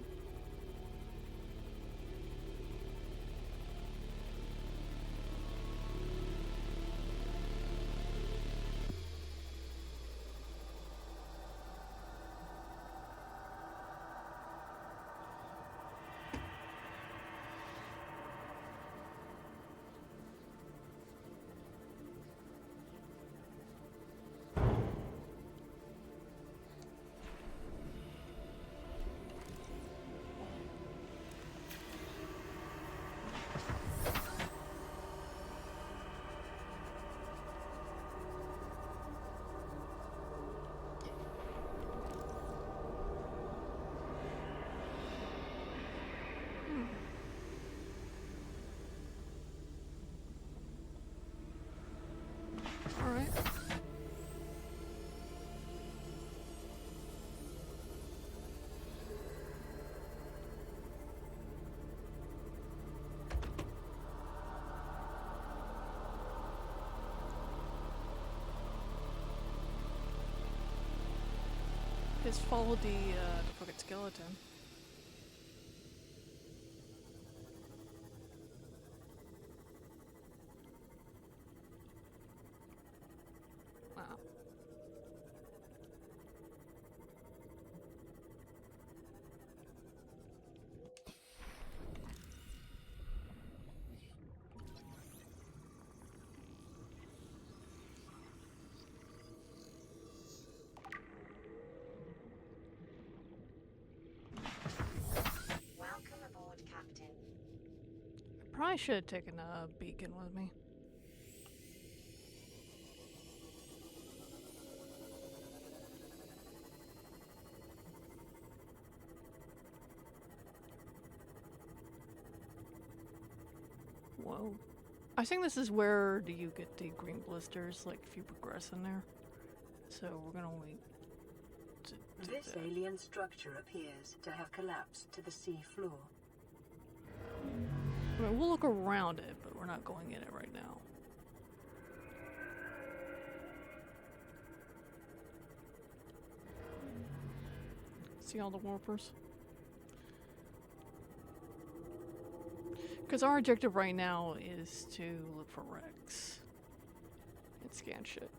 Just follow the fucking skeleton. Wow. Welcome aboard, Captain. I probably should have taken a beacon with me. Whoa. I think this is where do you get the green blisters, like if you progress in there. So we're gonna wait to do This that. alien structure appears to have collapsed to the sea floor. I mean, we'll look around it, but we're not going in it right now. See all the warpers? Because our objective right now is to look for wrecks and scan shit.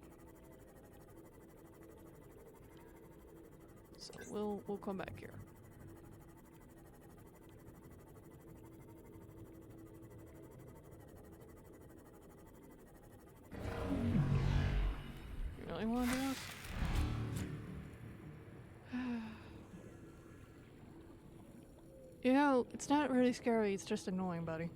So we'll come back here. You really want to do this? You know, it's not really scary, it's just annoying, buddy.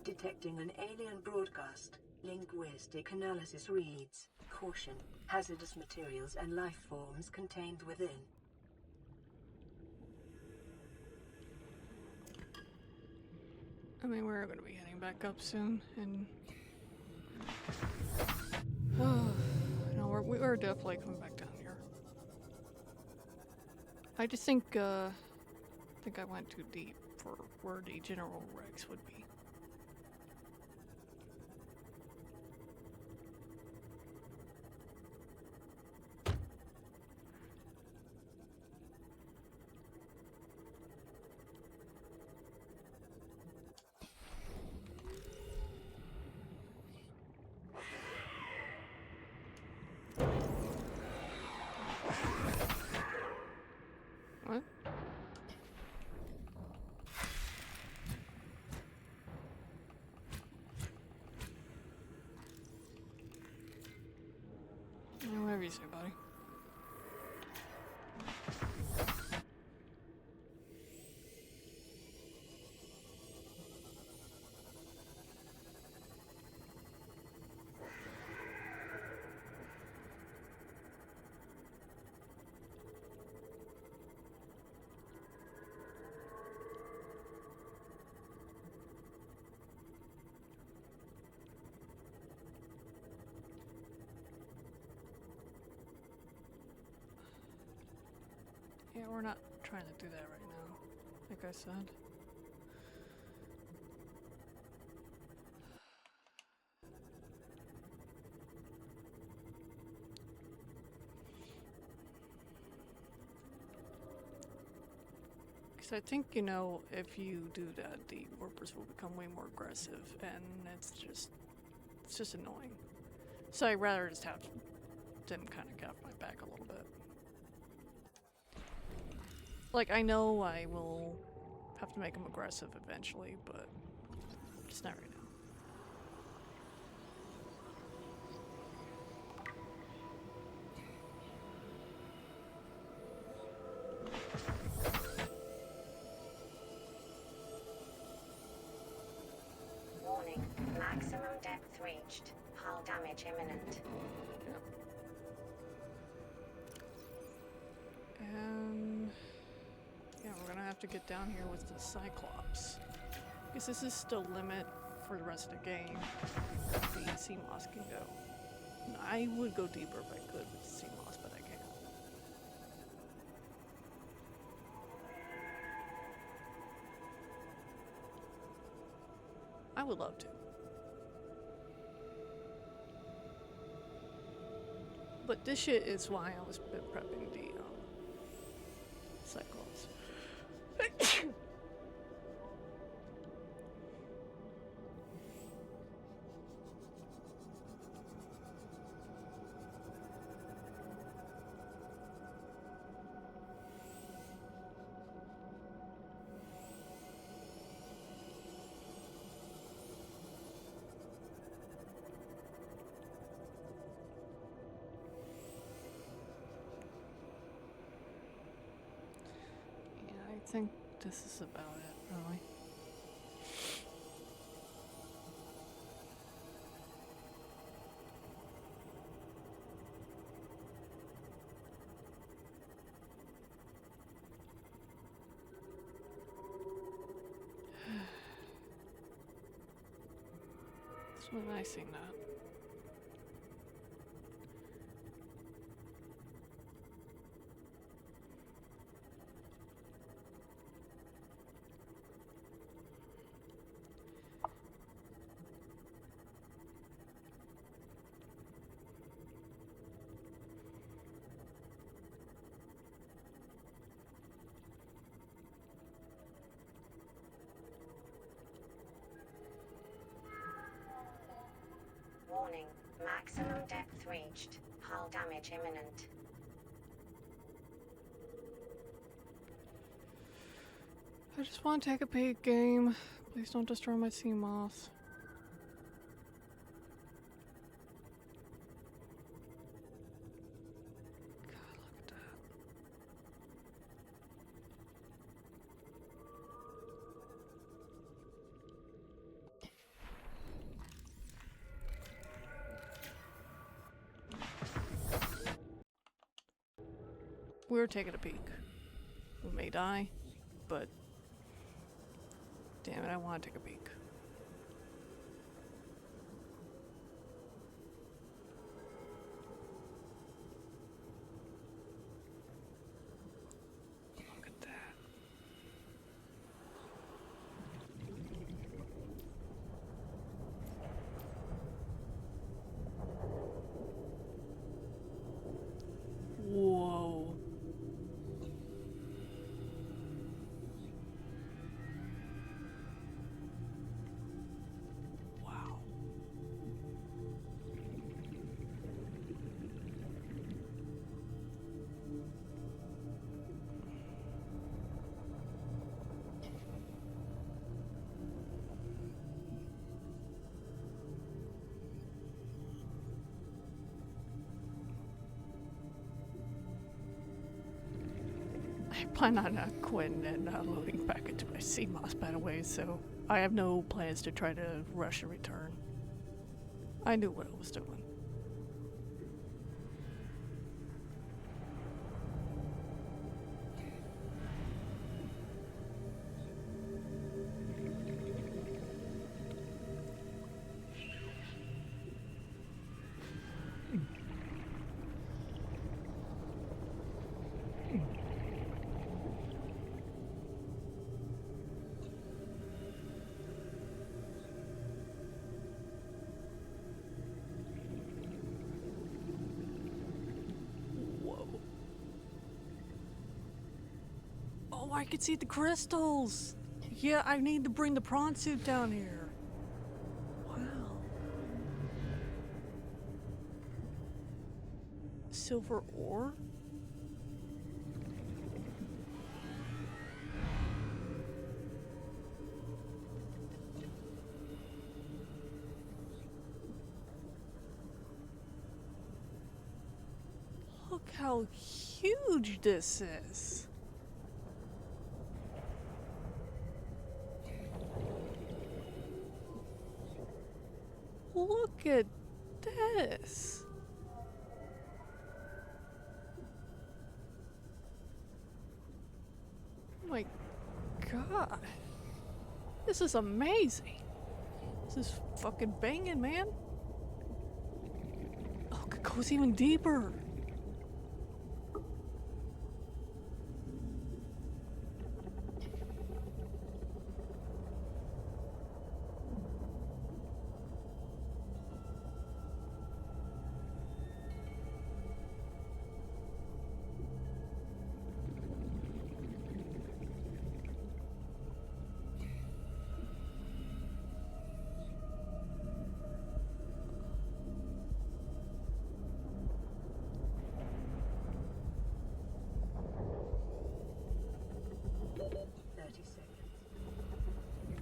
Detecting an alien broadcast. Linguistic analysis reads, caution, hazardous materials and life forms contained within. I mean, we're gonna be heading back up soon, and no, we're definitely coming back down here. I just think I went too deep for where the general Rex would be. What? Yeah, whatever you say, buddy. Yeah, we're not trying to do that right now, like I said. Because I think, you know, if you do that, the warpers will become way more aggressive, and it's just annoying. So I'd rather just have them kind of get off my back a little bit. Like, I know I will have to make them aggressive eventually, but just not right now. Maximum depth reached. Hull damage imminent. And yeah, we're gonna have to get down here with the Cyclops. Because this is still limit for the rest of the game. The sea moss can go. And I would go deeper if I could with the sea moss, but I can't. I would love to. But this shit is why I was been prepping the Cyclops. I think this is about it, really. It's really nice seeing that. Warning. Maximum depth reached. Hull damage imminent. I just want to take a peek, game. Please don't destroy my sea moss. God, look at that. We're taking a peek. We may die, but damn it, I want to take a peek. Look at that. Whoa. Wow. I plan on quitting and loading back into my sea moss, by the way, so I have no plans to try to rush a return. I knew what I was doing. Oh, I can see the crystals! Yeah, I need to bring the prawn suit down here. Wow. Silver ore? Look how huge this is. Look at this. Oh my god. This is amazing. This is fucking banging, man. Oh, it goes even deeper.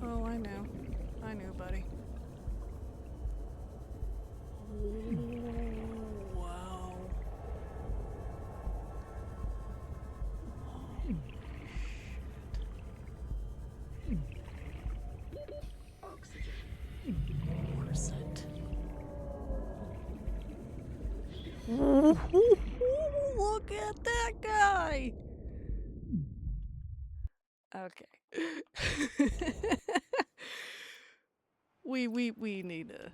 Oh, I know. I knew, buddy. Oh, wow. Where's it? Look at that guy! Okay. we need to.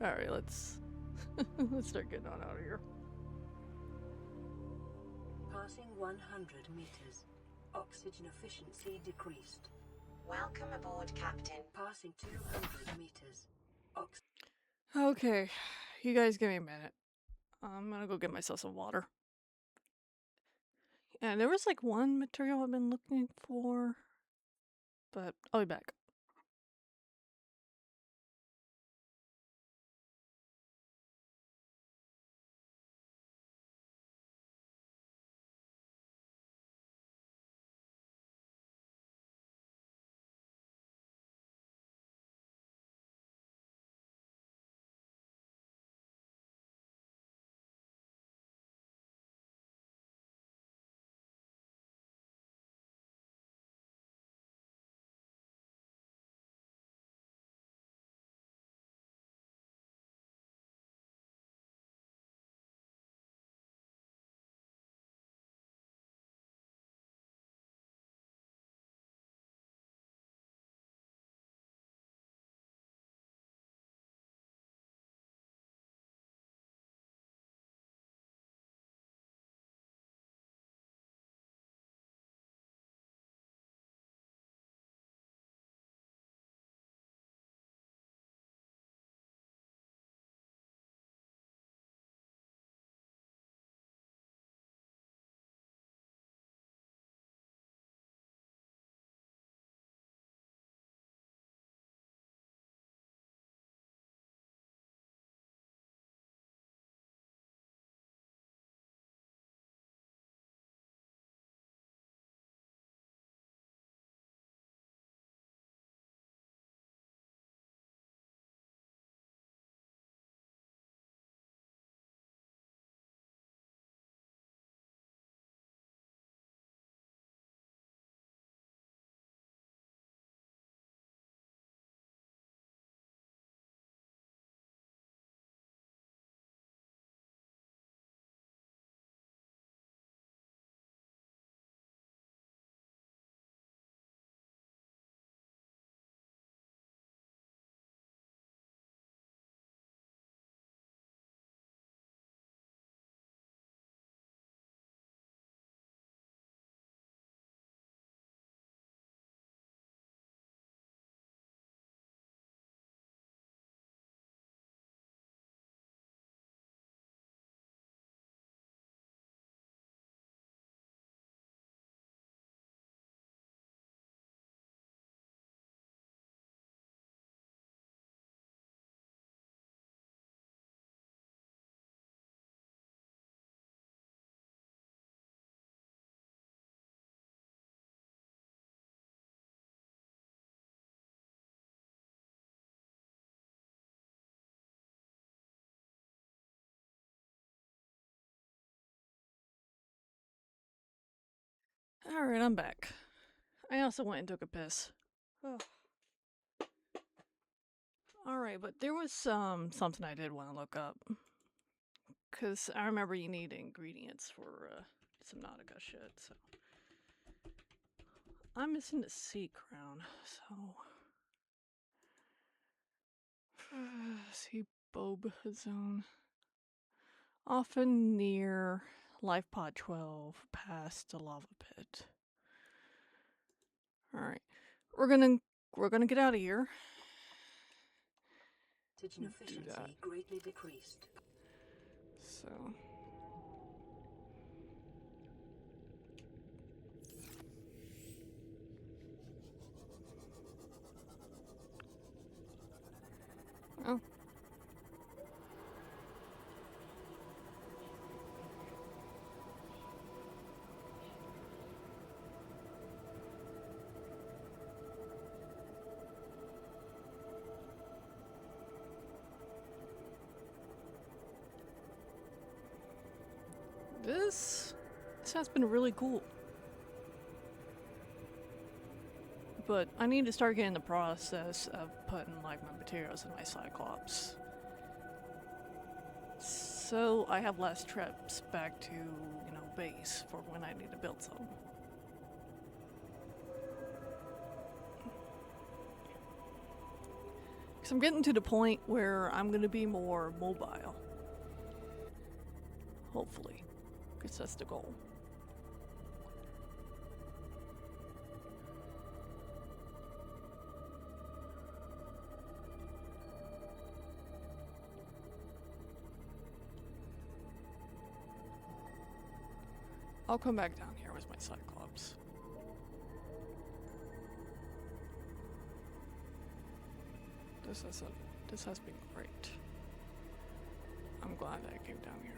Alright, let's start getting on out of here. Passing 100 meters. Oxygen efficiency decreased. Welcome aboard, Captain. Passing 200 meters. Okay, you guys give me a minute. I'm gonna go get myself some water. Yeah, there was like one material I've been looking for, but I'll be back. Alright, I'm back. I also went and took a piss. Oh. Alright, but there was something I did want to look up. Because I remember you need ingredients for Subnautica shit, so. I'm missing the sea crown, so. Sea bulb zone. Often near Life Pod 12, past the lava pit. Alright. We're gonna get out of here. Oxygen efficiency greatly decreased. So. Oh. This has been really cool. But I need to start getting the process of putting like my materials in my Cyclops. So I have less trips back to, base for when I need to build something. Because I'm getting to the point where I'm going to be more mobile. Hopefully. Because that's the goal. I'll come back down here with my Cyclops. This has been great. I'm glad I came down here.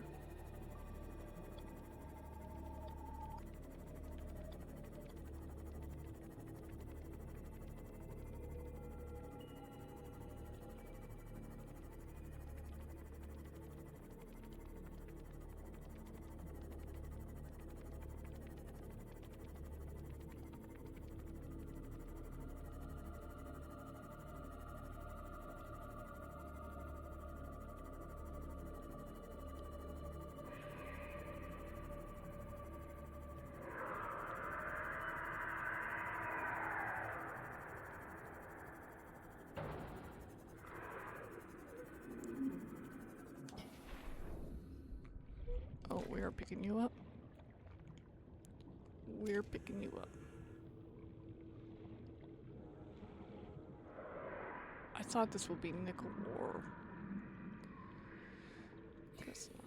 Oh, we are picking you up. We're picking you up. I thought this would be nickel ore. Guess not.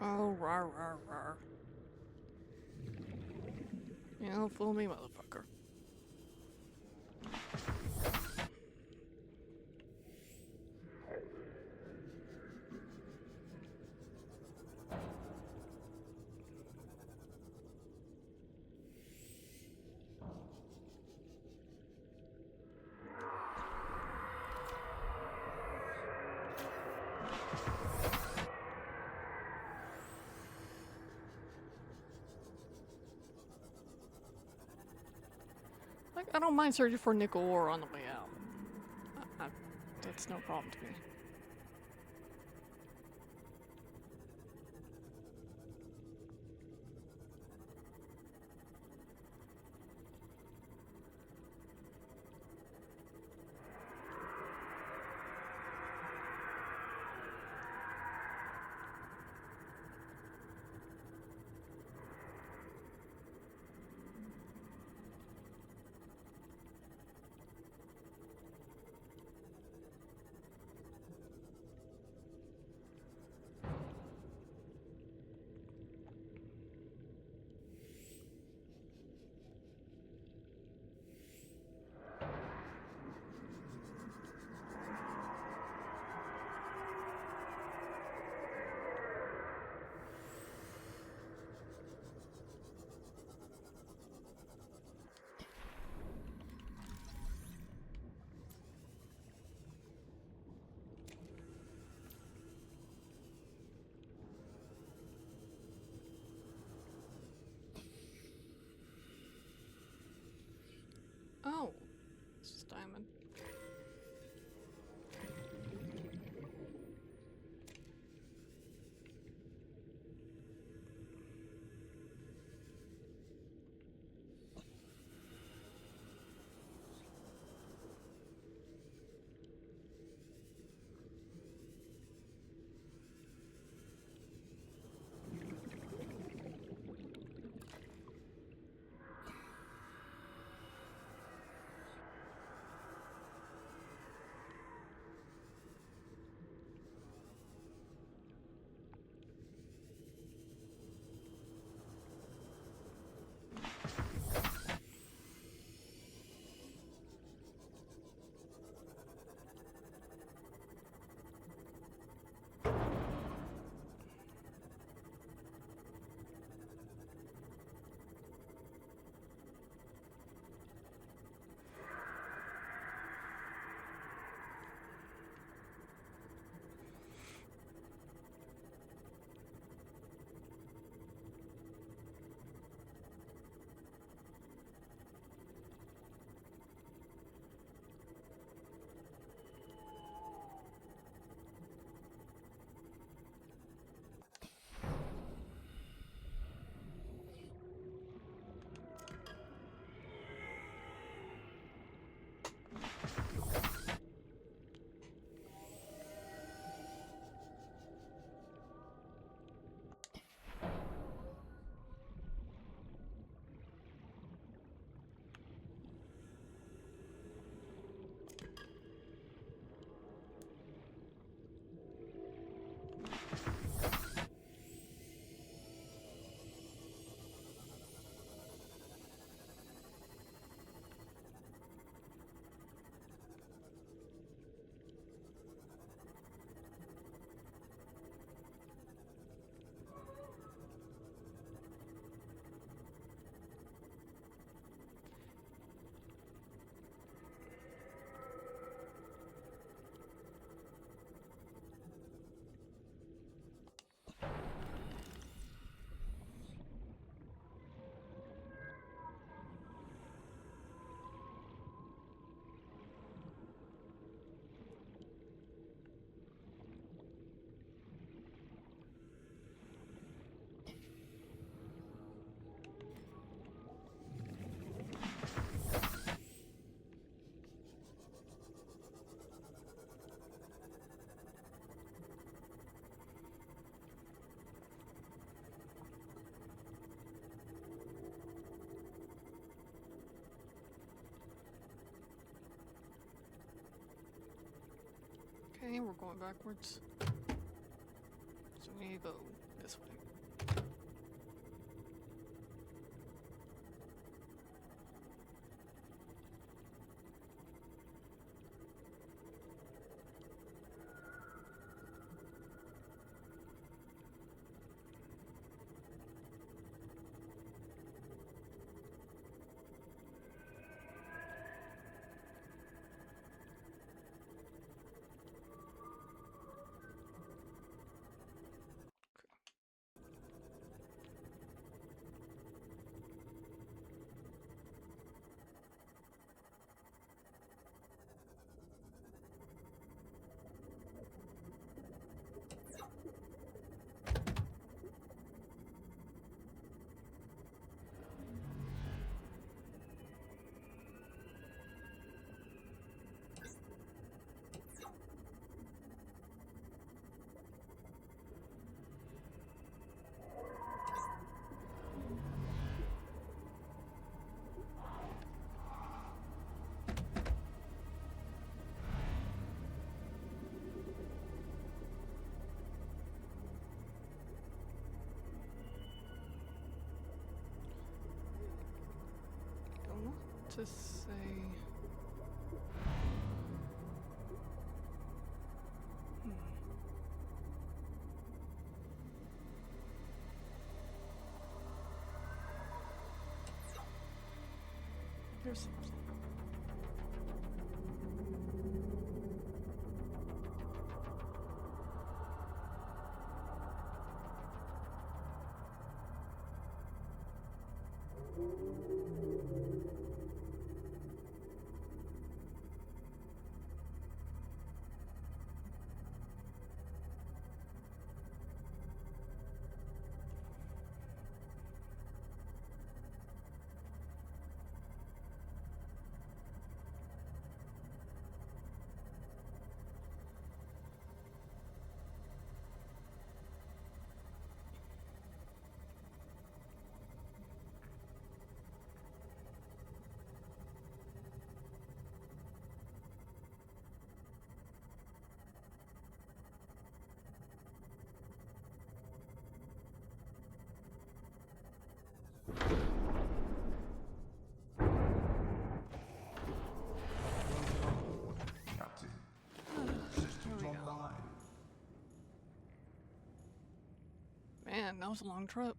Oh, rar, rar, rar. Fool me, motherfucker. I don't mind searching for nickel ore on the way out. That's no problem to me. Okay, we're going backwards. So we need to go this way. To say there's something. Captain, systems online. Man, that was a long trip.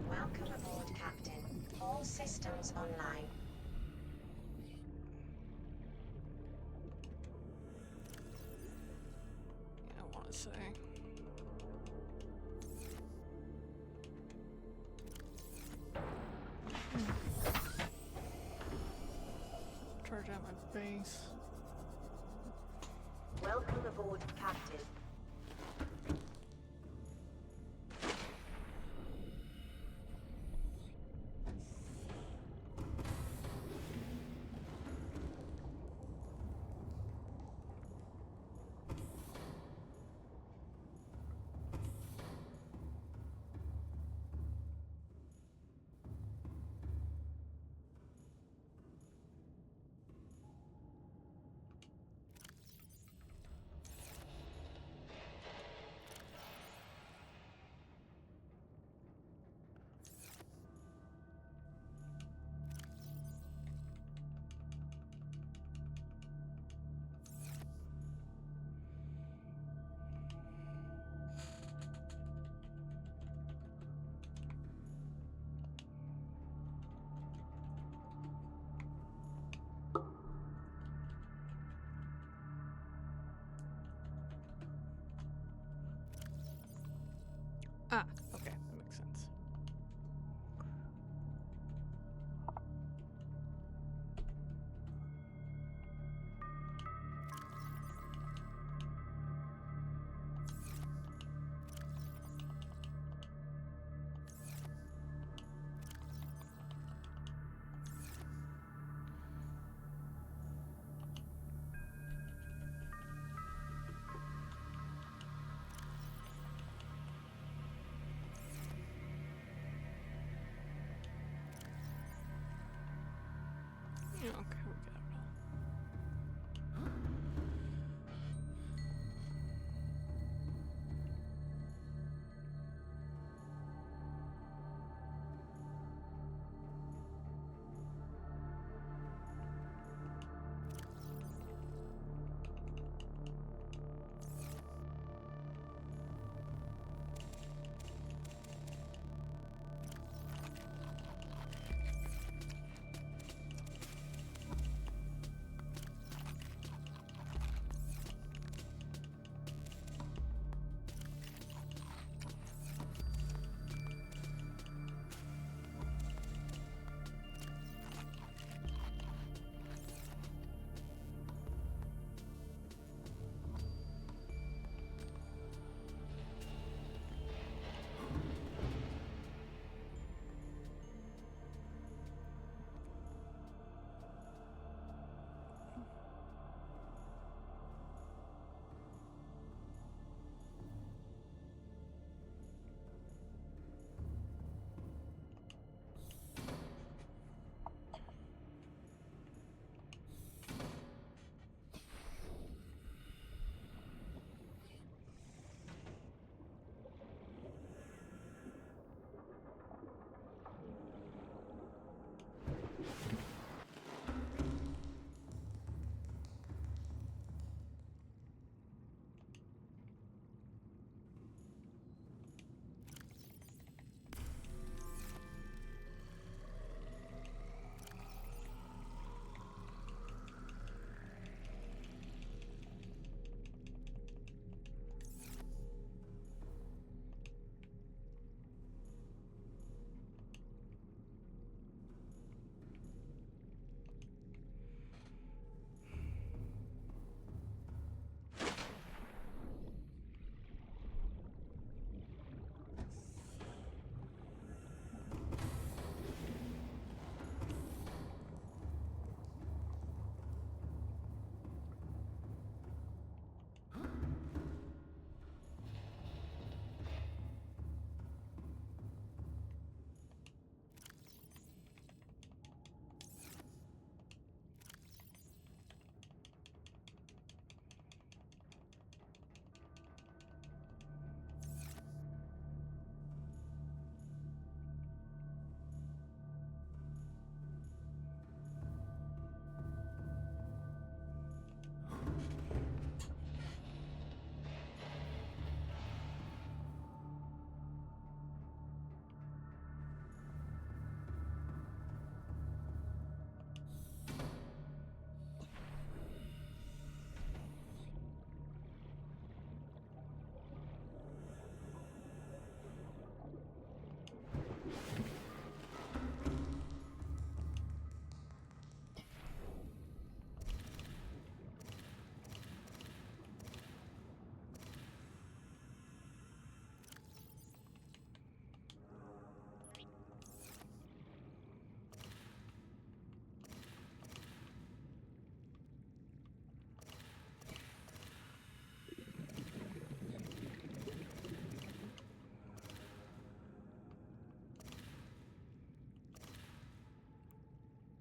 Welcome aboard, Captain. All systems online. Yeah, I want to say. Charge out my base. Welcome aboard, Captain. Ah, okay, that makes sense. Yeah, okay, we got it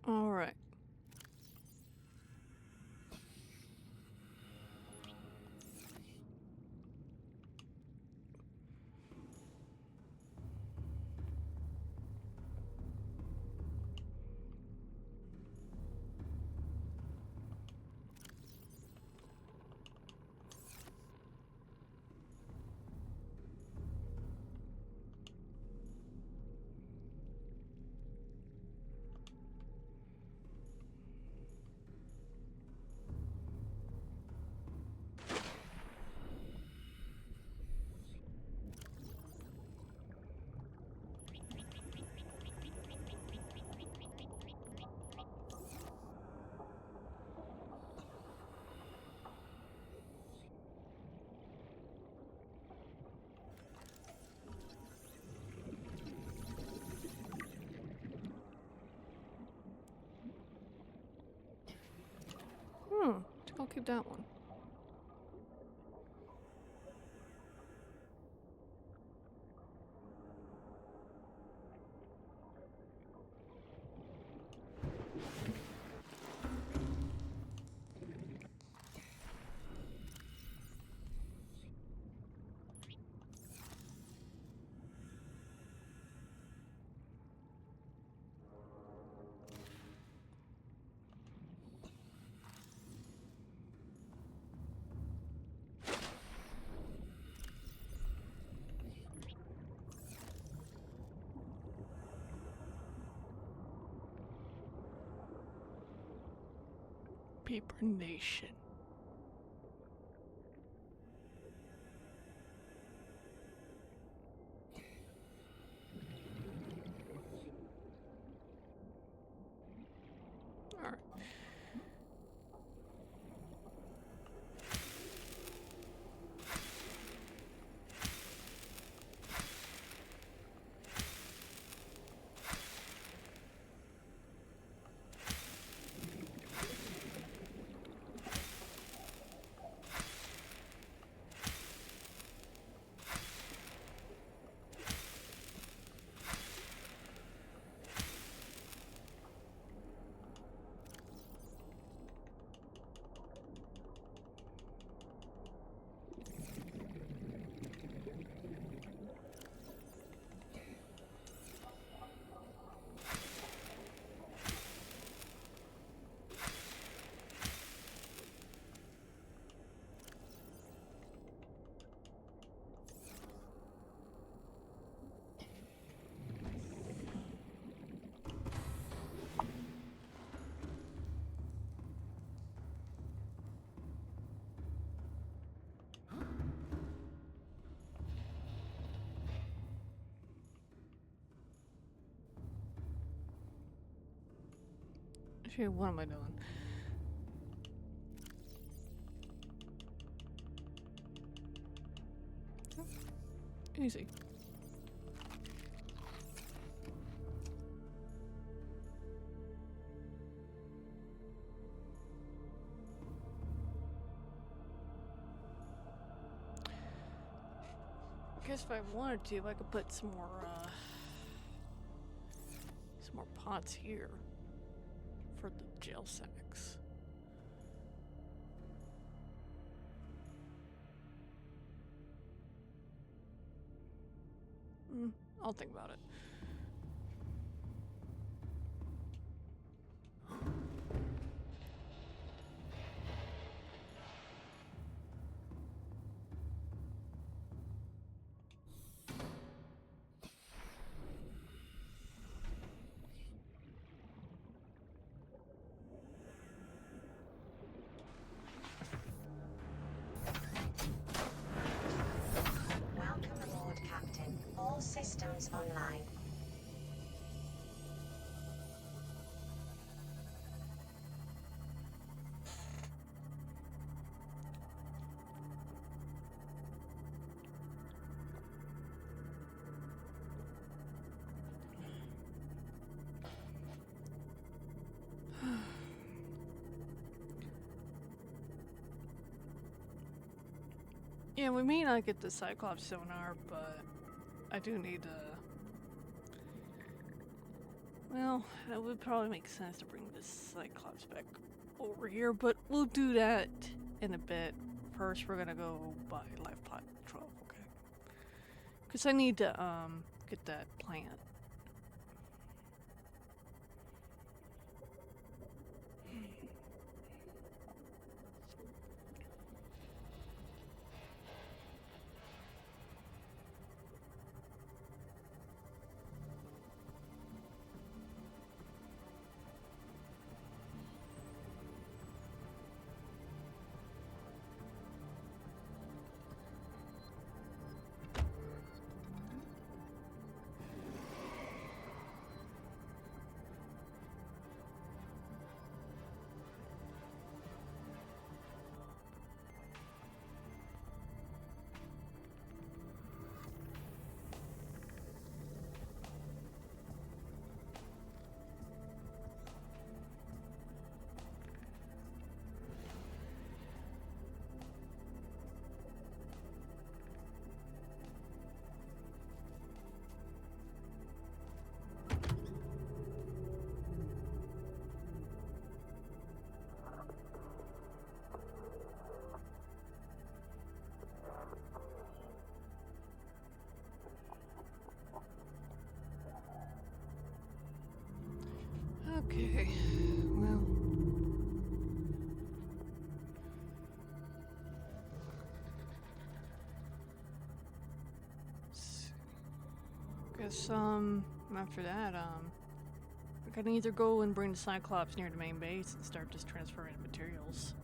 all. All right. I think I'll keep that one. Paper Nation. Alright. Actually, what am I doing? Easy. I guess if I wanted to, I could put some more pots here for the gel sacks. I'll think about it. Welcome aboard, Captain. All systems online. Yeah, we may not get the Cyclops sonar, but I do need to... Well, it would probably make sense to bring this Cyclops back over here, but we'll do that in a bit. First, we're gonna go buy Life Pot 12, okay? Because I need to, get that plant. Okay, well... Guess, after that, I can either go and bring the Cyclops near the main base and start just transferring materials.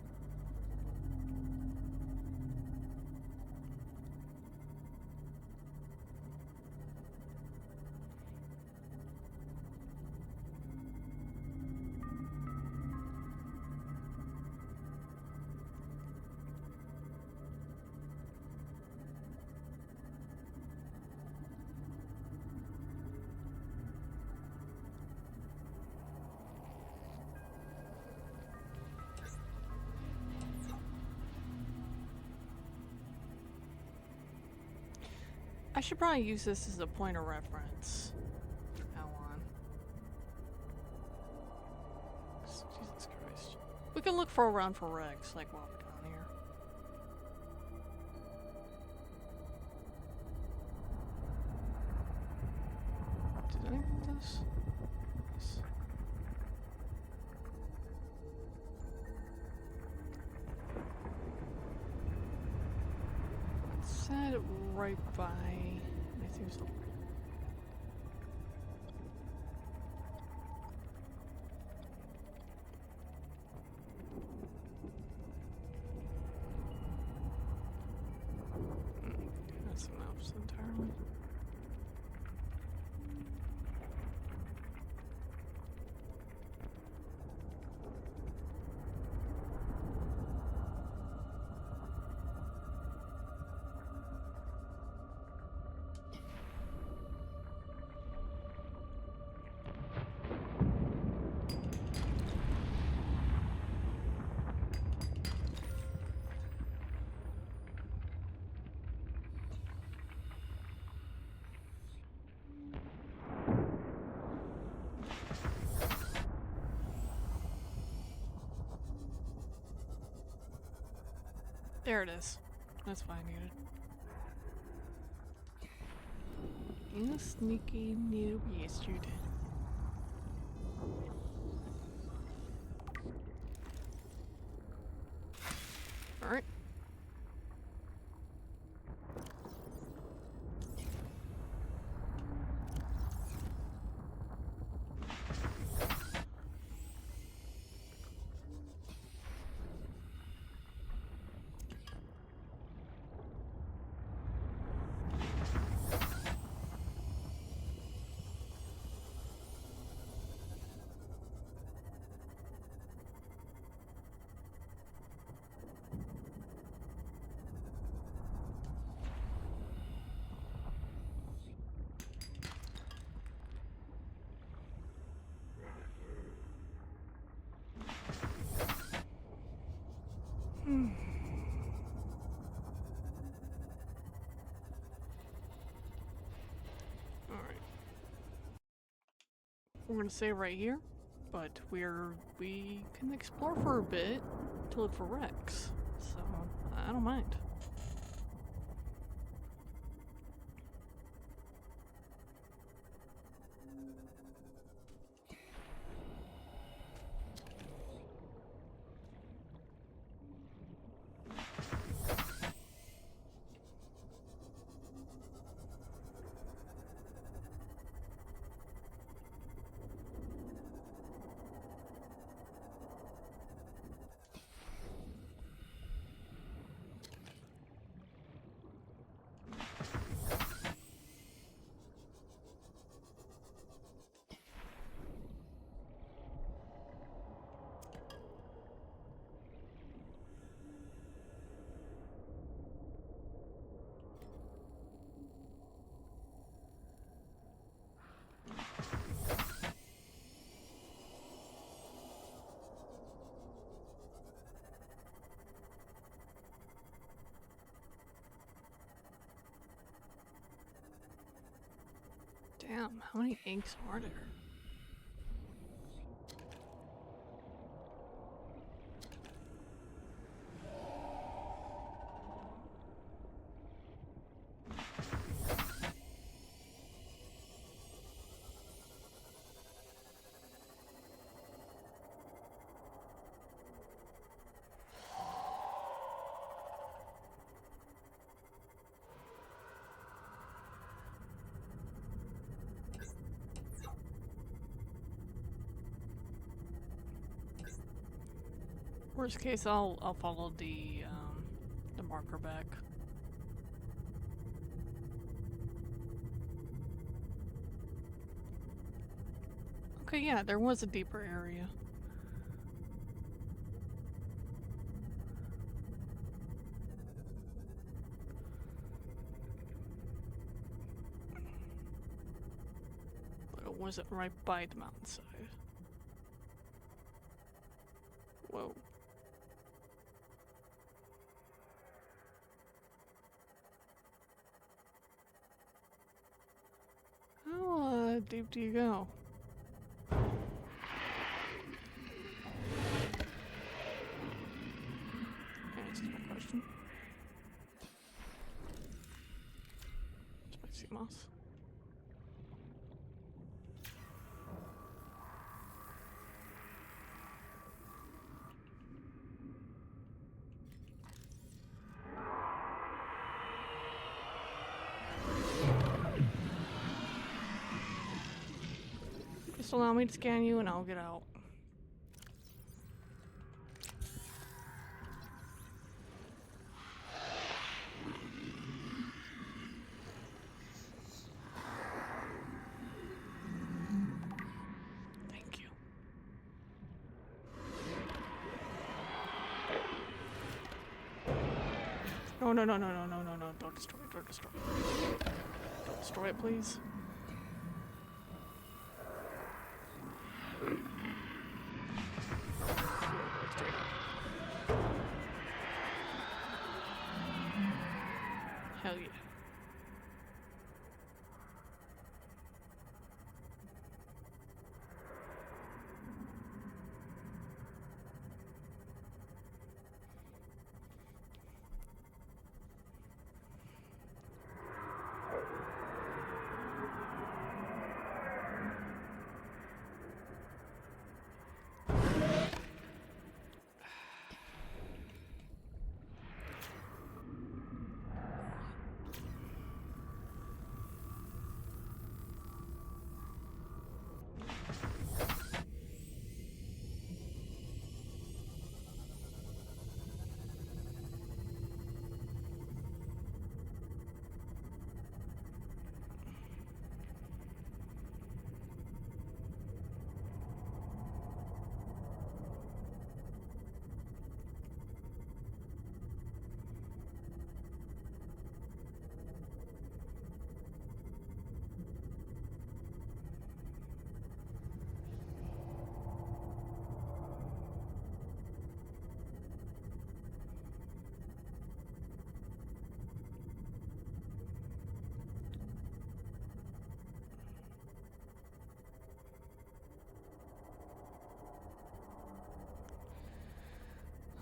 I should probably use this as a point of reference from now on. Jesus Christ. We can look for around for Rex, like while we're down here. Did anyone do this? Yes. Set it right by. I think so. That's enough entirely. There it is. That's what I needed. You sneaky noob. Yes, you did. Alright. Alright. We're gonna save right here, but we can explore for a bit to look for Rex. So I don't mind. Damn, how many inks are there? Worst case, I'll follow the marker back. Okay, yeah, there was a deeper area. But it wasn't right by the mountainside. Whoa. How deep do you go? Answers my question. It's my sea moss. Just allow me to scan you and I'll get out. Thank you. No, no, no, no, no, no, no, no. Don't destroy it, don't destroy it. Don't destroy it, please. Hell yeah.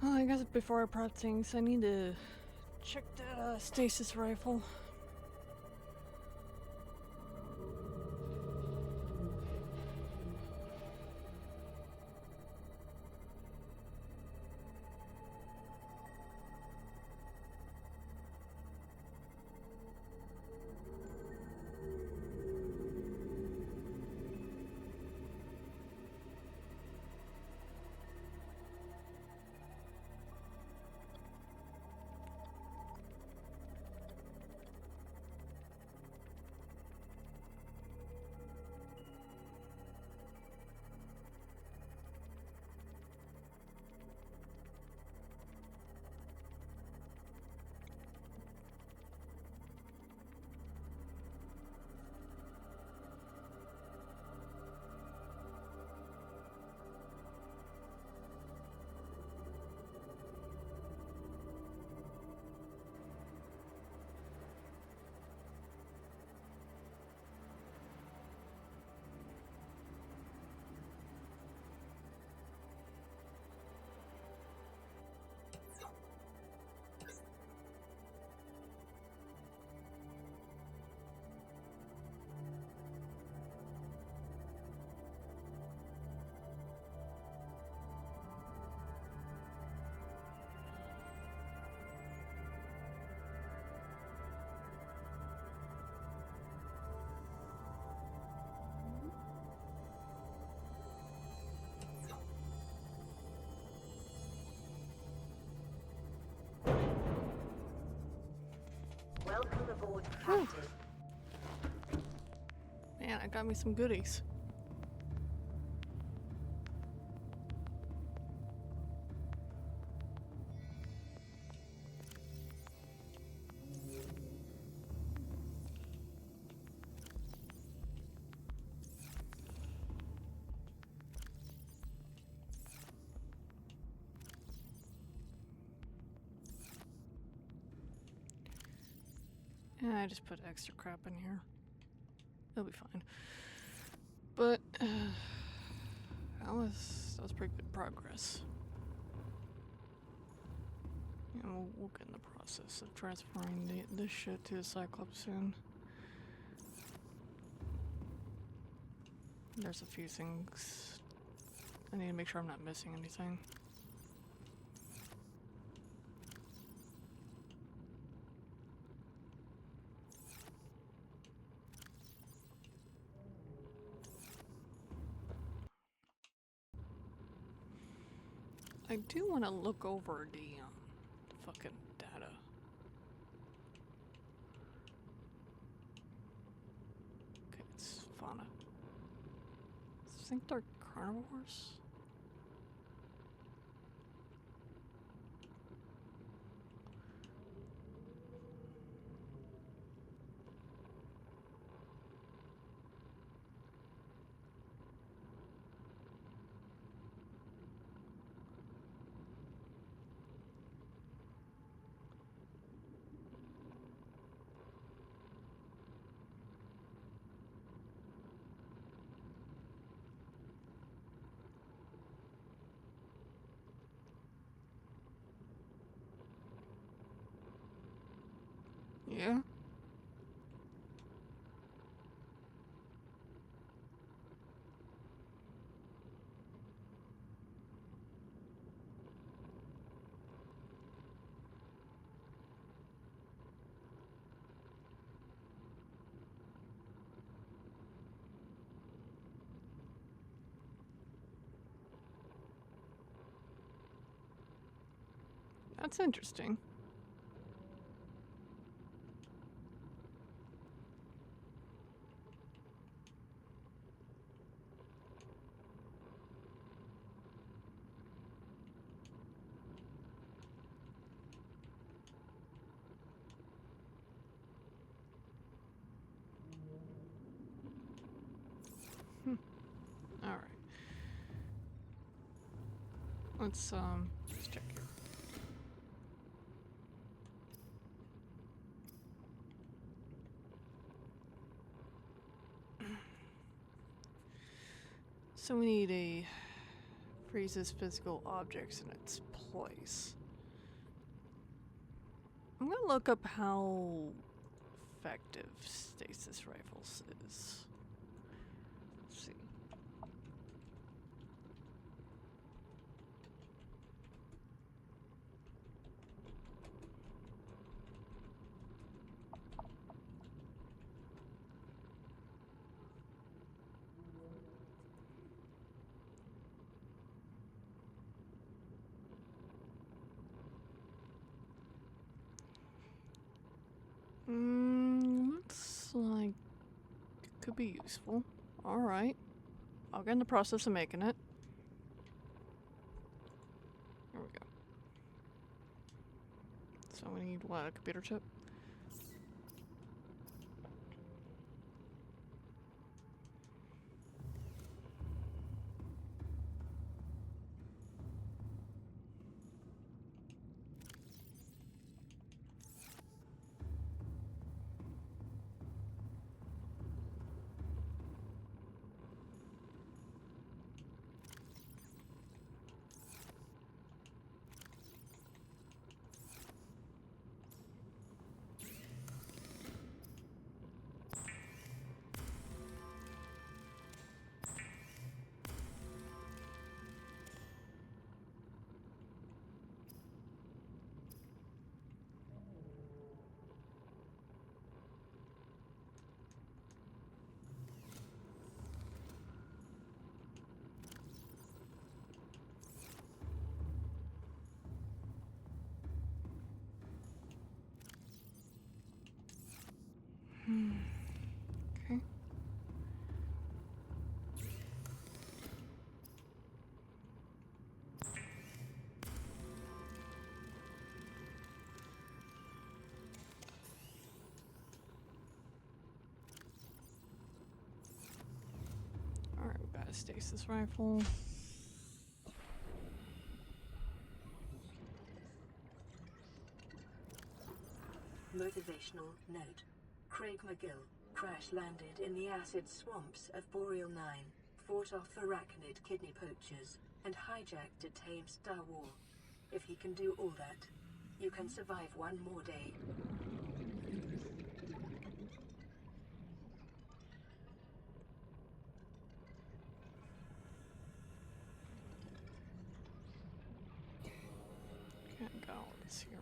Well, I guess before I prep things, I need to check that stasis rifle. Lord Captain. Man, I got me some goodies. Yeah, I just put extra crap in here. It'll be fine. But that was pretty good progress. And we'll get in the process of transferring this shit to the Cyclops soon. There's a few things I need to make sure I'm not missing anything. I do want to look over the fucking data. Okay, it's fauna. I think they're carnivores. Yeah. That's interesting. All right. Let's check here. So we need a freezes physical objects in its place. I'm gonna look up how effective stasis rifles is. Let's see. Looks like it could be useful. Alright. I'll get in the process of making it. There we go. So we need what? A computer chip? Okay. Alright, we got a stasis rifle. Motivational note. Craig McGill crash-landed in the acid swamps of Boreal 9, fought off arachnid kidney poachers, and hijacked a tame Star War. If he can do all that, you can survive one more day. Can't got all this here.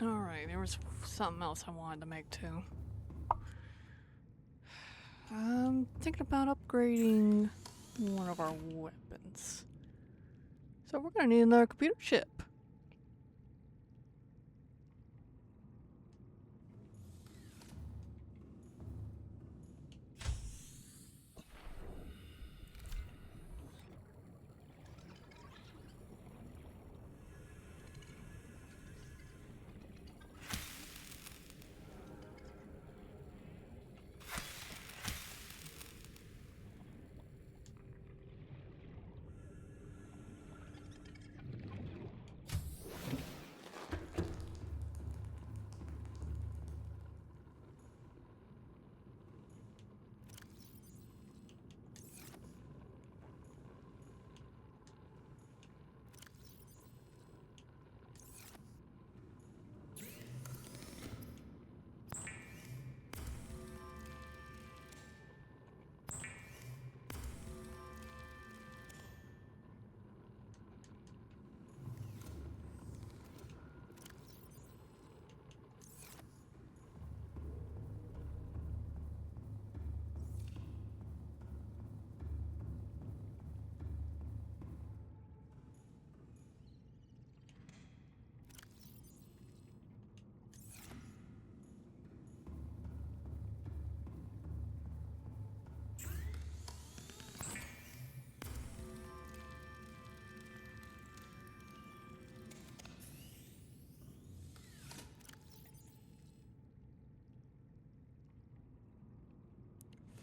Alright, there was something else I wanted to make too. I'm thinking about upgrading one of our weapons. So we're gonna need another computer chip.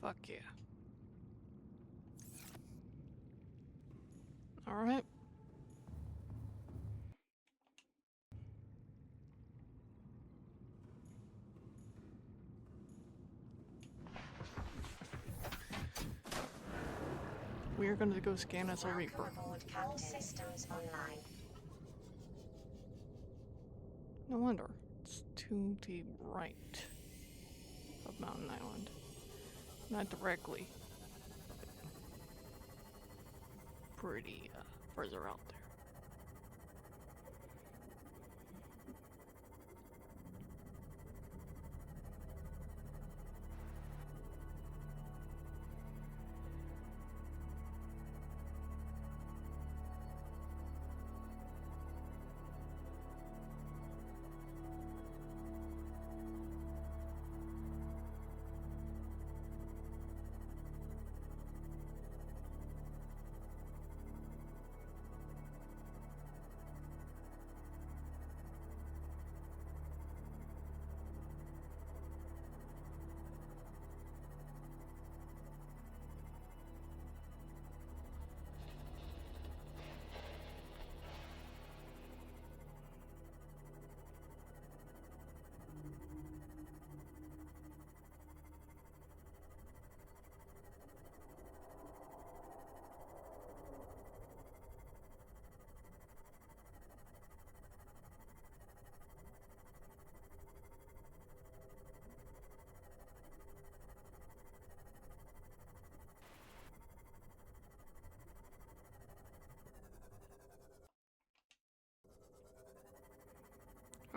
Fuck yeah. Alright. We are going to go scan as a Reaper. Welcome aboard Cannon Systems Online. No wonder. It's to the right of Mountain Island. Not directly. Pretty further out there.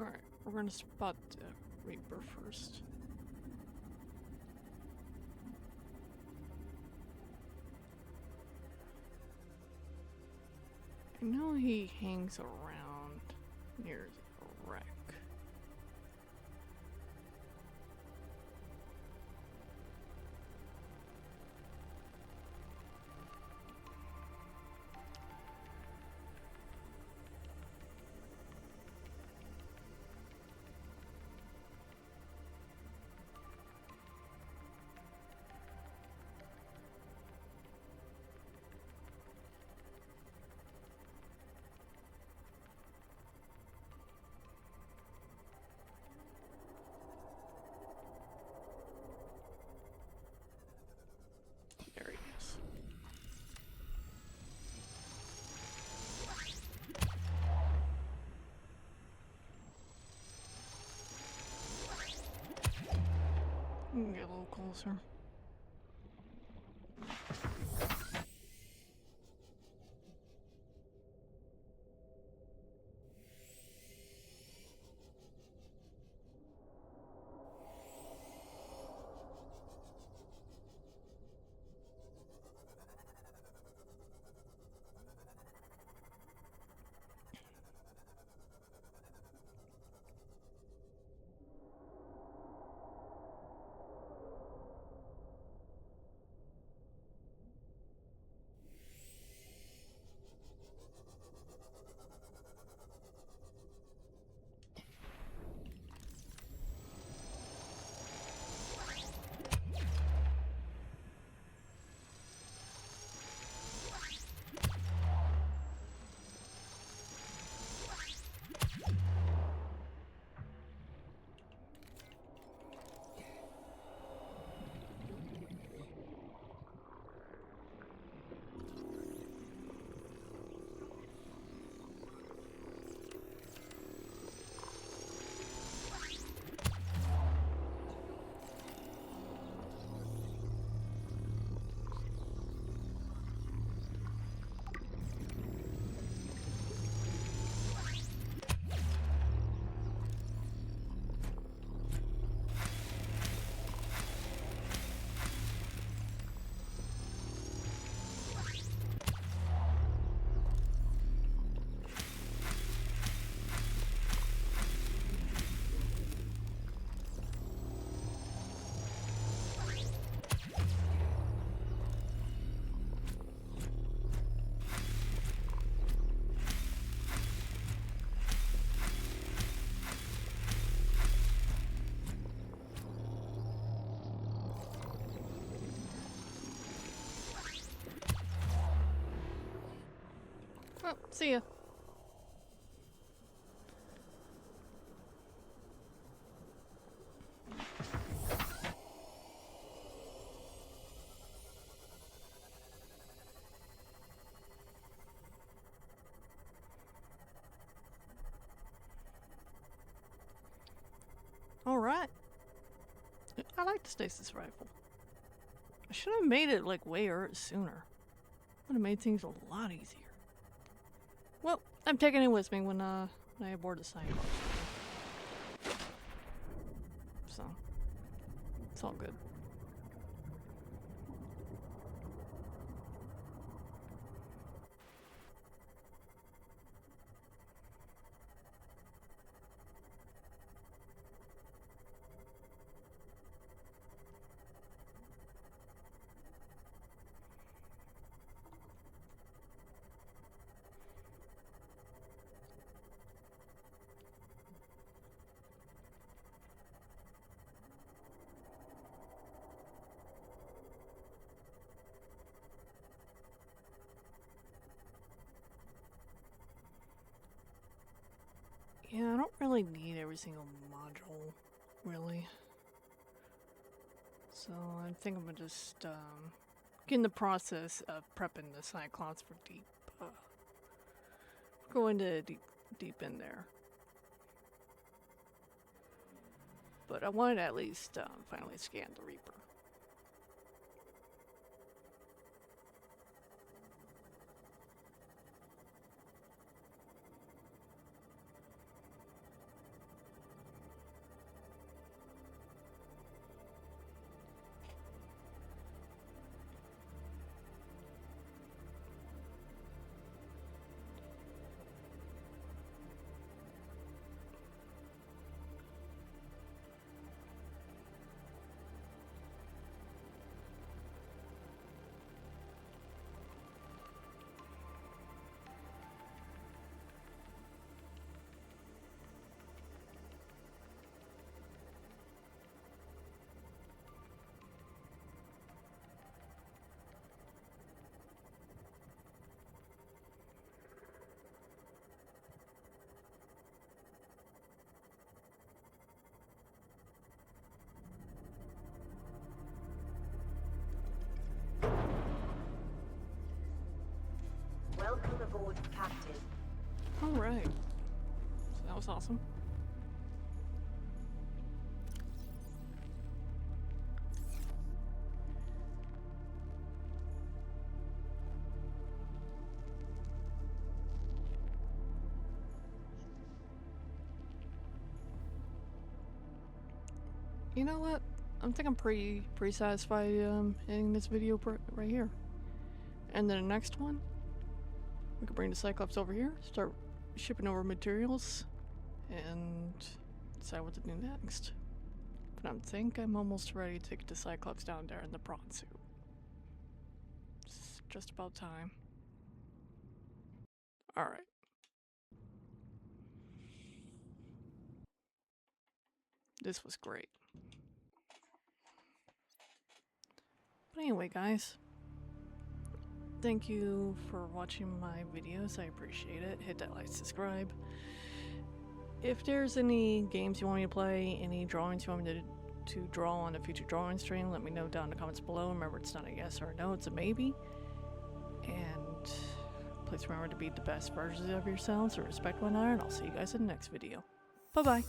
Alright, we're gonna spot the Reaper first. I know he hangs around near the wreck. There he is. Get a little closer. Oh, see ya. Alright. I like the stasis rifle. I should have made it like way sooner. Would have made things a lot easier. Well, I'm taking it with me when I board the sign. So, it's all good. Yeah, I don't really need every single module, really. So I think I'm gonna just get in the process of prepping the Cyclops for deep. Going to deep in there. But I wanted to at least finally scan the Reaper. Alright. So that was awesome. You know what? I think I'm pretty satisfied ending this video right here. And then the next one, we can bring the Cyclops over here, start shipping over materials, and decide what to do next. But I think I'm almost ready to get the Cyclops down there in the prawn suit. It's just about time. Alright. This was great. But anyway, guys, thank you for watching my videos. I appreciate it. Hit that like, subscribe. If there's any games you want me to play, any drawings you want me to draw on a future drawing stream, let me know down in the comments below. Remember, it's not a yes or a no, it's a maybe. And please remember to be the best versions of yourselves, or respect one another, and I'll see you guys in the next video. Bye-bye.